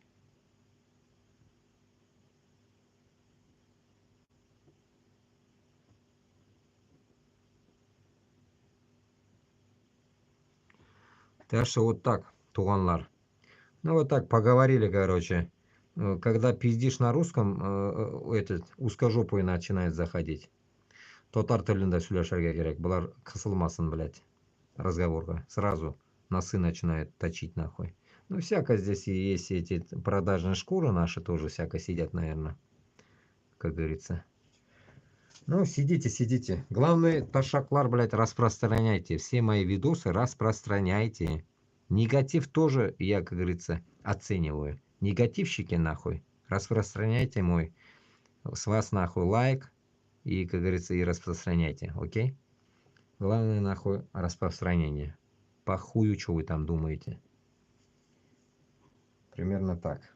Так что вот так, туганлар. Ну вот так поговорили, короче. Когда пиздишь на русском, этот узкожопый начинает заходить. Татар тілінде сөйлешерге керек. Бұлар қысылмасын, блядь, разговорға. Сразу носы начинают точить, нахуй. Ну, всяко здесь и есть эти продажные шкуры наши тоже всяко сидят, наверное, как говорится. Ну, сидите. Главное, ташаклар, блядь, распространяйте. Все мои видосы распространяйте. Негатив тоже я, как говорится, оцениваю. Негативщики, нахуй, распространяйте мой, с вас, нахуй, лайк. И, как говорится, и распространяйте, окей? Главное, нахуй, распространение. По хую, что вы там думаете. Примерно так.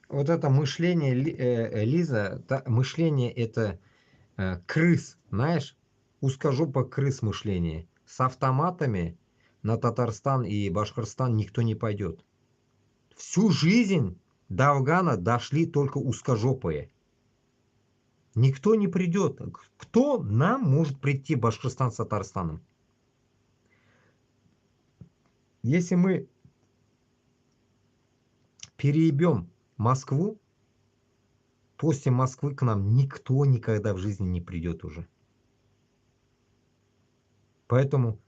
Вот это мышление, Лиза, мышление это крыс, знаешь, узкожопо крыс мышление. С автоматами на Татарстан и Башкортостан никто не пойдет. Всю жизнь до Афгана дошли только узкожопые. Никто не придет. Кто нам может прийти в Башкортостан с Татарстаном? Если мы переебем Москву, после Москвы к нам никто никогда в жизни не придет уже. Поэтому,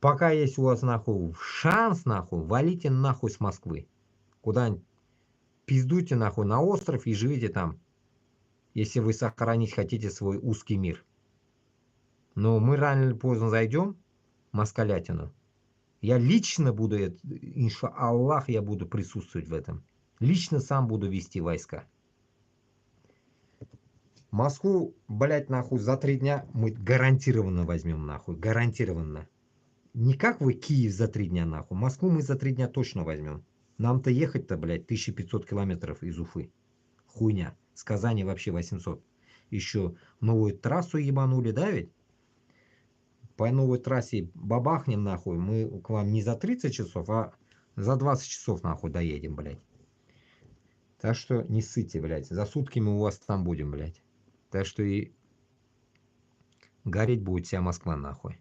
пока есть у вас нахуй шанс, нахуй, валите нахуй с Москвы. Куда-нибудь пиздуйте нахуй на остров и живите там, если вы сохранить хотите свой узкий мир. Но мы рано или поздно зайдем в москалятину. Я лично буду, инша Аллах, я буду присутствовать в этом. Лично сам буду вести войска. Москву, блять, нахуй, за 3 дня мы гарантированно возьмем, нахуй. Гарантированно. Не как вы Киев за 3 дня, нахуй. Москву мы за 3 дня точно возьмем. Нам-то ехать-то, блядь, 1500 километров из Уфы. Хуйня. С Казани вообще 800. Еще новую трассу ебанули, да ведь? По новой трассе бабахнем, нахуй. Мы к вам не за 30 часов, а за 20 часов, нахуй, доедем, блядь. Так что не ссыте, блядь. За сутки мы у вас там будем, блядь. Так что и гореть будет вся Москва, нахуй.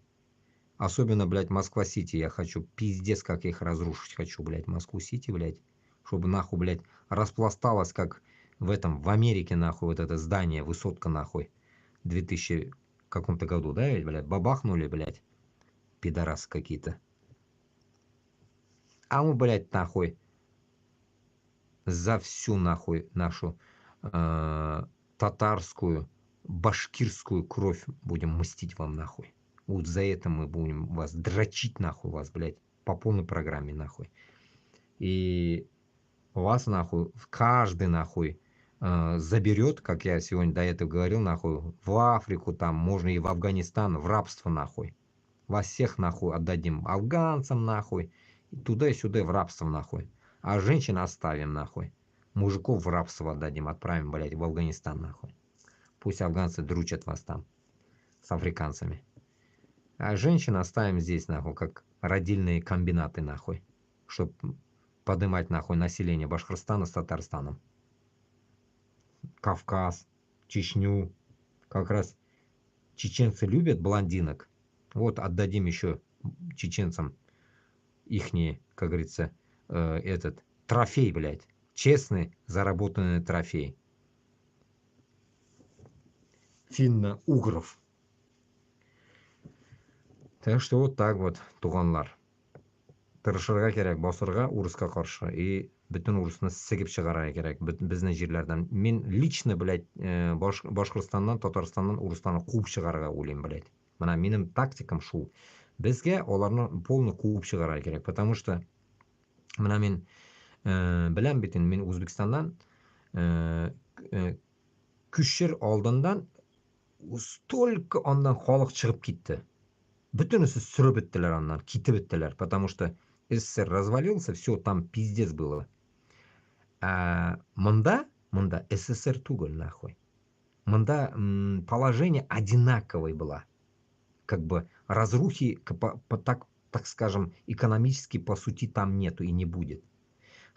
Особенно, блядь, Москва-Сити я хочу. Пиздец, как я их разрушить хочу, блядь. Москву-Сити, блядь. Чтобы, нахуй, блядь, распласталось, как в этом, в Америке, нахуй, вот это здание, высотка, нахуй. 2000 каком-то году, да, ведь, блядь, бабахнули, блядь. Пидорасы какие-то. А мы, блядь, нахуй, за всю, нахуй, нашу татарскую, башкирскую кровь будем мстить вам, нахуй. Вот за это мы будем вас дрочить, нахуй, вас, блядь, по полной программе, нахуй. И вас, нахуй, каждый, нахуй, заберет, как я сегодня до этого говорил, нахуй, в Африку, там, можно и в Афганистан, в рабство, нахуй. Вас всех, нахуй, отдадим афганцам, нахуй, туда и сюда в рабство, нахуй. А женщин оставим, нахуй. Мужиков в рабство отдадим, отправим, блядь, в Афганистан, нахуй. Пусть афганцы дручат вас там с африканцами. А женщин оставим здесь, нахуй, как родильные комбинаты, нахуй. Чтоб поднимать, нахуй, население Башкортостана с Татарстаном. Кавказ, Чечню. Как раз чеченцы любят блондинок. Вот отдадим еще чеченцам ихние, как говорится, этот трофей, блядь. Честный заработанный трофей. Финно-угров. Так что вот так вот, туғанлар. Тырышырга керек басырга урыска каршы. И бүтін урысны сігіп шығарга керек біздің жерлерден. Мен лично, блядь, Башқұртстаннан, Татарстаннан урыстаны қуып шығарга ойлаймын, блядь. Мына менің тактикам шу. Бізге оларны полный қуып шығарга керек. Потому что мына мен білем бетін, мен Өзбекстаннан күшір алдындан столько ondan халық шығып кетті. Бүтінісі сүріп біттілер аннан, кетіп біттілер, потому что СССР развалился, все, там пиздец было. А мында СССР түгел, нахуй. Мында положение одинаковое было. Как бы разрухи, так скажем, экономически, по сути, там нету и не будет.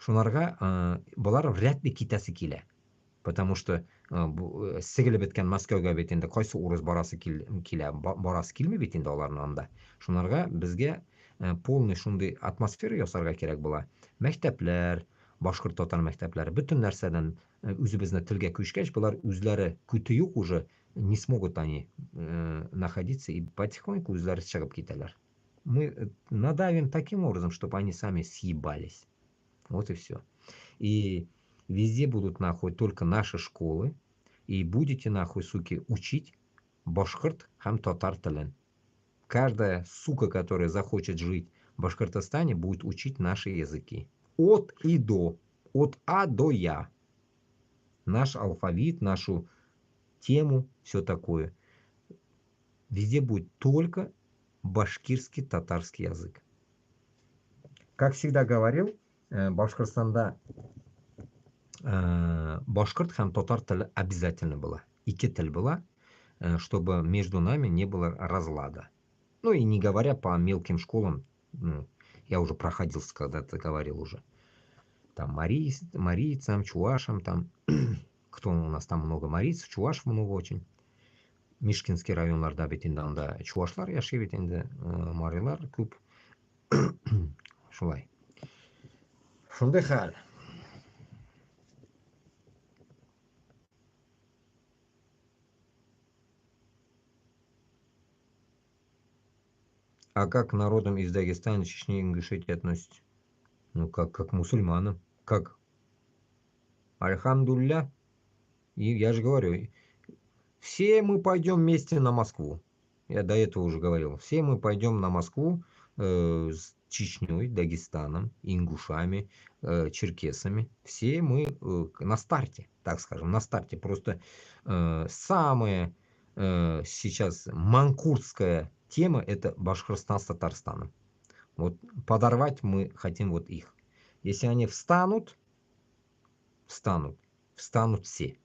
Шунарға бұлар вряд ли кетесі келе. Потому что сігілі біткен Москваға бетінде қайсы орыс барасы келе, барасы келмей бетінде олардың анда. Шунарға бізге полный шундай атмосфера ясарга керек була. Мәктәпләр, башкорт татар мәктәпләре, бүтін нәрсәдән үзебезне телгә күчкәч, булар үзләре күте юк уже, не смогут они находиться и потихоньку үзләре чыгып китәләр. Мы надавим таким образом, чтобы они сами съебались. Вот и все. И везде будут, нахуй, только наши школы. И будете, нахуй, суки, учить башкорт хам татар телен. Каждая сука, которая захочет жить в Башкортостане, будет учить наши языки. От и до. От А до Я. Наш алфавит, нашу тему, все такое. Везде будет только башкирский татарский язык. Как всегда говорил, Башкортостанда башкирт һәм татар теле обязательно была. Ике тел была, чтобы между нами не было разлада. Ну и не говоря по мелким школам, ну, я уже проходился, когда-то говорил уже, там марийцам, чувашам, там, кто у нас там много марийцев, чувашев много очень. Мишкинский районларда бит инде анда чувашлар яши бит инде, марилар күп. Шулай. Шундай хәл. А как к народам из Дагестана, Чечни и Ингушетии относитесь? Ну, как к мусульманам. Как? Альхамдулля. И я же говорю, все мы пойдем вместе на Москву. Я до этого уже говорил. Все мы пойдем на Москву с Чечней, Дагестаном, ингушами, черкесами. Все мы на старте, так скажем, на старте. Просто самая сейчас манкуртская тема — это Башкортостан с Татарстаном. Вот подорвать мы хотим вот их. Если они встанут, встанут все.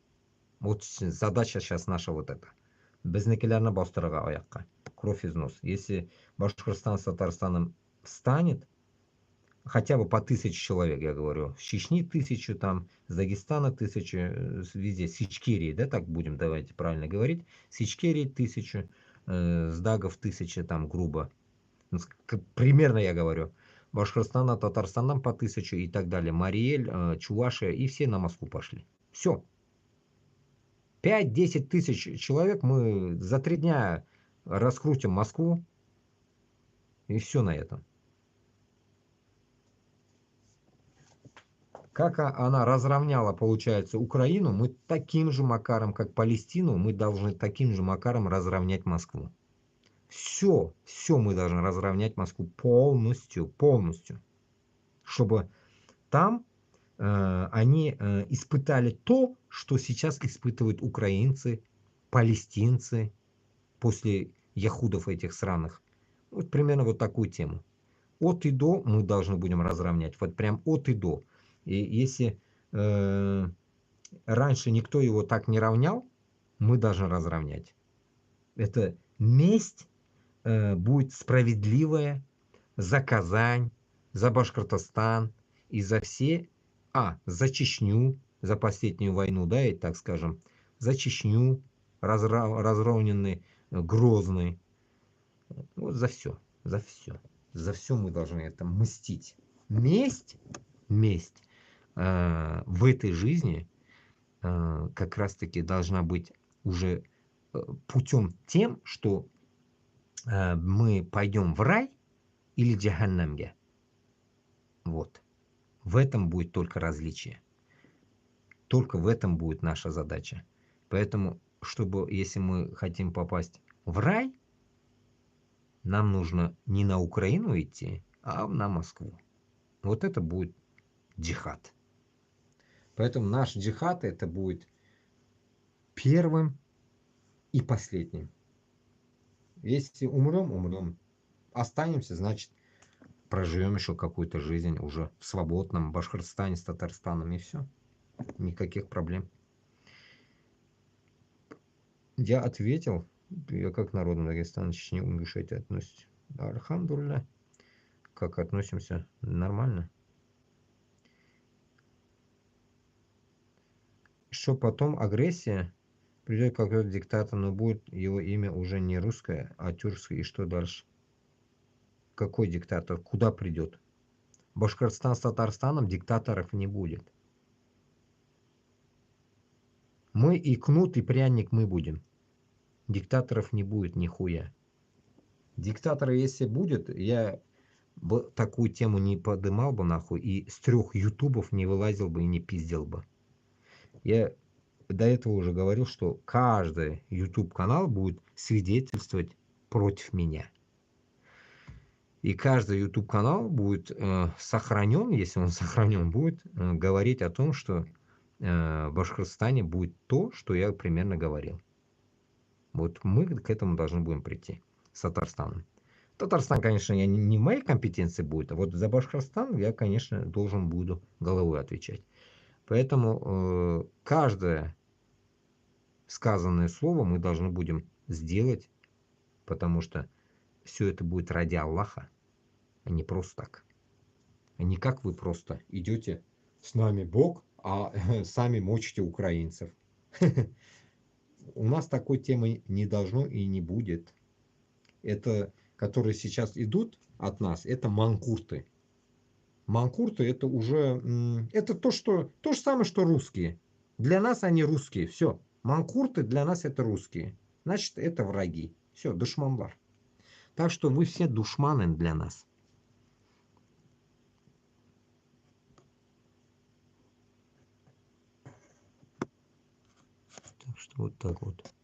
Вот задача сейчас наша вот эта. Безнекелярно бастырага аяққа. Кровь из носа. Если Башкортостан с Татарстаном встанет, хотя бы по 1000 человек, я говорю, с Чечни 1000, там, с Дагестана 1000, везде, с Ичкерии, да, так будем, давайте правильно говорить, с Ичкерии 1000, с Дагов 1000, там, грубо, примерно я говорю, Башкортостана, Татарстаном по 1000 и так далее, Мариэль, Чувашия, и все на Москву пошли. Все. 5-10 тысяч человек мы за 3 дня раскрутим Москву, и все на этом. Как она разровняла, получается, Украину, мы таким же макаром, как Палестину, мы должны таким же макаром разровнять Москву. Все мы должны разровнять Москву полностью, чтобы там они испытали то, что сейчас испытывают украинцы, палестинцы после яхудов этих сраных. Вот примерно вот такую тему. От и до мы должны будем разровнять. Вот прям от и до. И если раньше никто его так не равнял, мы должны разровнять. Это месть будет справедливая за Казань, за Башкортостан и за все, за Чечню, за последнюю войну, да, и так скажем, за Чечню, разровненный, Грозный. Вот за все, за все. За все мы должны это мстить. Месть в этой жизни как раз-таки должна быть уже путем тем, что мы пойдем в рай или джаханнамге. Вот. В этом будет только различие. Только в этом будет наша задача. Поэтому, чтобы, если мы хотим попасть в рай, нам нужно не на Украину идти, а на Москву. Вот это будет джихад. Поэтому наш джихад это будет первым и последним. Если умрем, умрем. Останемся, значит, проживем еще какую-то жизнь уже в свободном Башкортостане с Татарстаном, и все. Никаких проблем. Я ответил, я как народ Дагестана, Чечни, Ингушетии относитесь. Альхамдулилля. Как относимся? Нормально. Что потом агрессия, придет какой-то диктатор, но будет его имя уже не русское, а тюркское, и что дальше? Какой диктатор? Куда придет? Башкортостан с Татарстаном диктаторов не будет. Мы и кнут, и пряник мы будем. Диктаторов не будет нихуя. Диктаторы, если будет, я бы такую тему не подымал бы нахуй, и с 3 ютубов не вылазил бы и не пиздел бы. Я до этого уже говорил, что каждый YouTube канал будет свидетельствовать против меня. И каждый YouTube канал будет сохранен, если он сохранен, будет говорить о том, что в Башкортостане будет то, что я примерно говорил. Вот мы к этому должны будем прийти с Татарстаном. Татарстан, конечно, не в моей компетенции будет, а вот за Башкортостан я, конечно, должен буду головой отвечать. Поэтому каждое сказанное слово мы должны будем сделать, потому что все это будет ради Аллаха, а не просто так. А не как вы просто идете с нами Бог, а сами мочите украинцев. У нас такой темы не должно и не будет. Это, которые сейчас идут от нас, это манкурты. Манкурты это уже, это то же самое, что русские. Для нас они русские, все. Манкурты для нас это русские. Значит, это враги. Все, душманлар. Так что вы все душманы для нас. Так что вот так вот.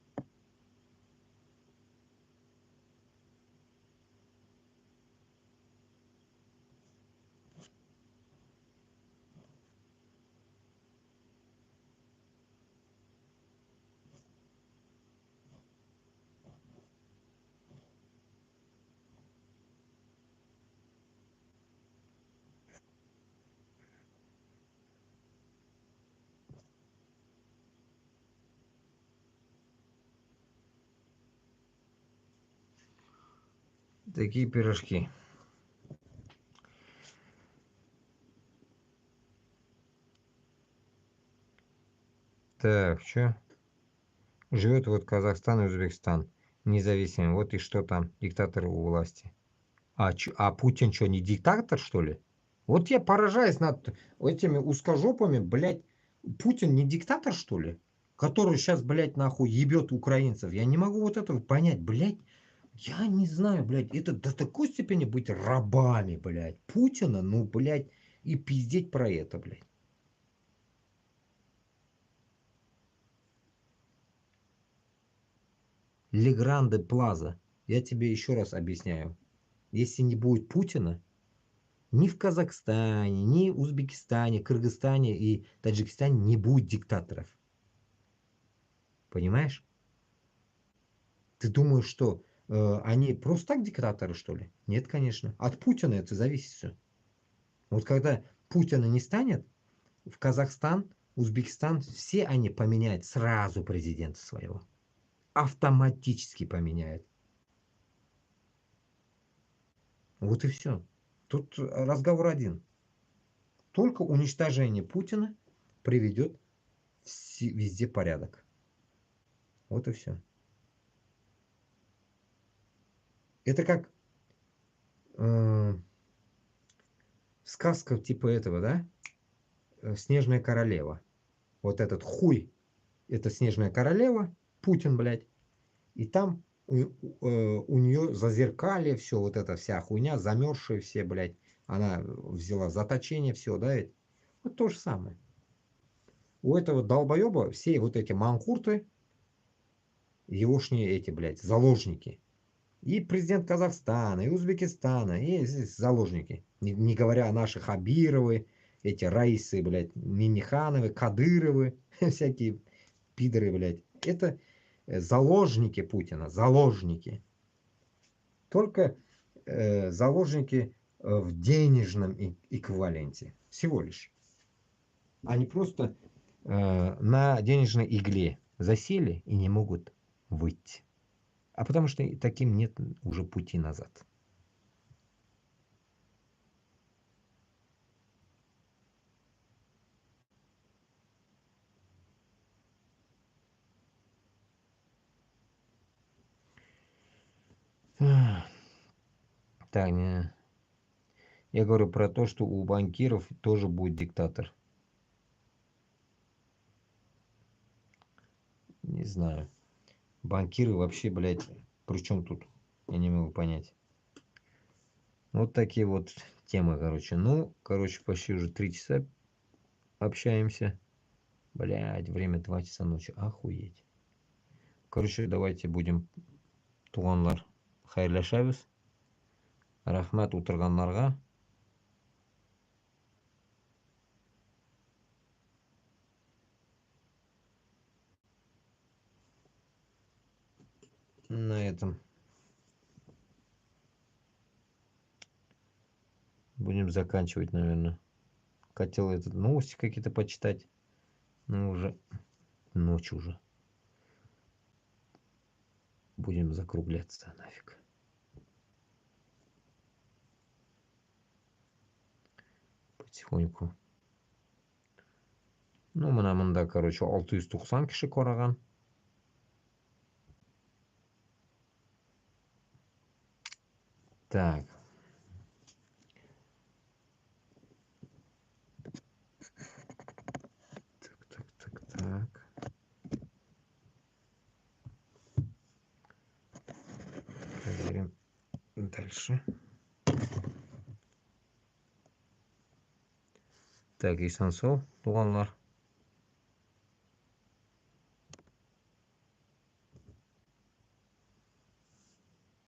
Такие пирожки. Так, что? Живет вот Казахстан и Узбекистан. Независимый. Вот и что там, диктаторы у власти. А Путин что, не диктатор, что ли? Вот я поражаюсь над этими узкожопами, блядь. Путин не диктатор, что ли? Который сейчас, блядь, нахуй ебет украинцев. Я не могу вот этого понять, блядь. Я не знаю, блядь, это до такой степени быть рабами, блядь. Путина, ну, блядь, и пиздеть про это, блядь. Легранде Плаза. Я тебе еще раз объясняю. Если не будет Путина, ни в Казахстане, ни в Узбекистане, Кыргызстане и Таджикистане не будет диктаторов. Понимаешь? Ты думаешь, что они просто так диктаторы, что ли? Нет, конечно. От Путина это зависит все. Вот когда Путина не станет, в Казахстан, Узбекистан, все они поменяют сразу президента своего. Автоматически поменяют. Вот и все. Тут разговор один. Только уничтожение Путина приведет везде порядок. Вот и все. Это как э, сказка типа этого, да? Снежная королева. Вот этот хуй, это снежная королева, Путин, блядь. И там у нее зазеркалье, все, вот эта вся хуйня, замерзшие все, блядь. Она взяла заточение, все, да, ведь? Вот то же самое. У этого долбоеба все вот эти манкурты, егошние эти, блядь, заложники. И президент Казахстана, и Узбекистана, и здесь заложники. Не говоря о наших Абировы, эти Раисы, блядь, Минихановы, Кадыровы, всякие пидоры, блядь. Это заложники Путина, заложники. Только заложники в денежном эквиваленте. Всего лишь. Они просто на денежной игле засели и не могут выйти. А потому что таким нет уже пути назад. Таня, я говорю про то, что у банкиров тоже будет диктатор. Не знаю. Банкиры вообще, блядь, при чем тут? Я не могу понять. Вот такие вот темы, короче. Ну, короче, почти уже 3 часа общаемся. Блядь, время 2 часа ночи. Охуеть. Короче, давайте будем туғанлар хайырлашабыз. Рахмат отырғанларға. На этом будем заканчивать, наверное. Хотел этот новости какие-то почитать. Ну, уже ночь уже. Будем закругляться нафиг. Потихоньку. Ну, мында, короче, 690 киши караган. Так. Так. Проверим дальше. Так, исән сау, туганнар.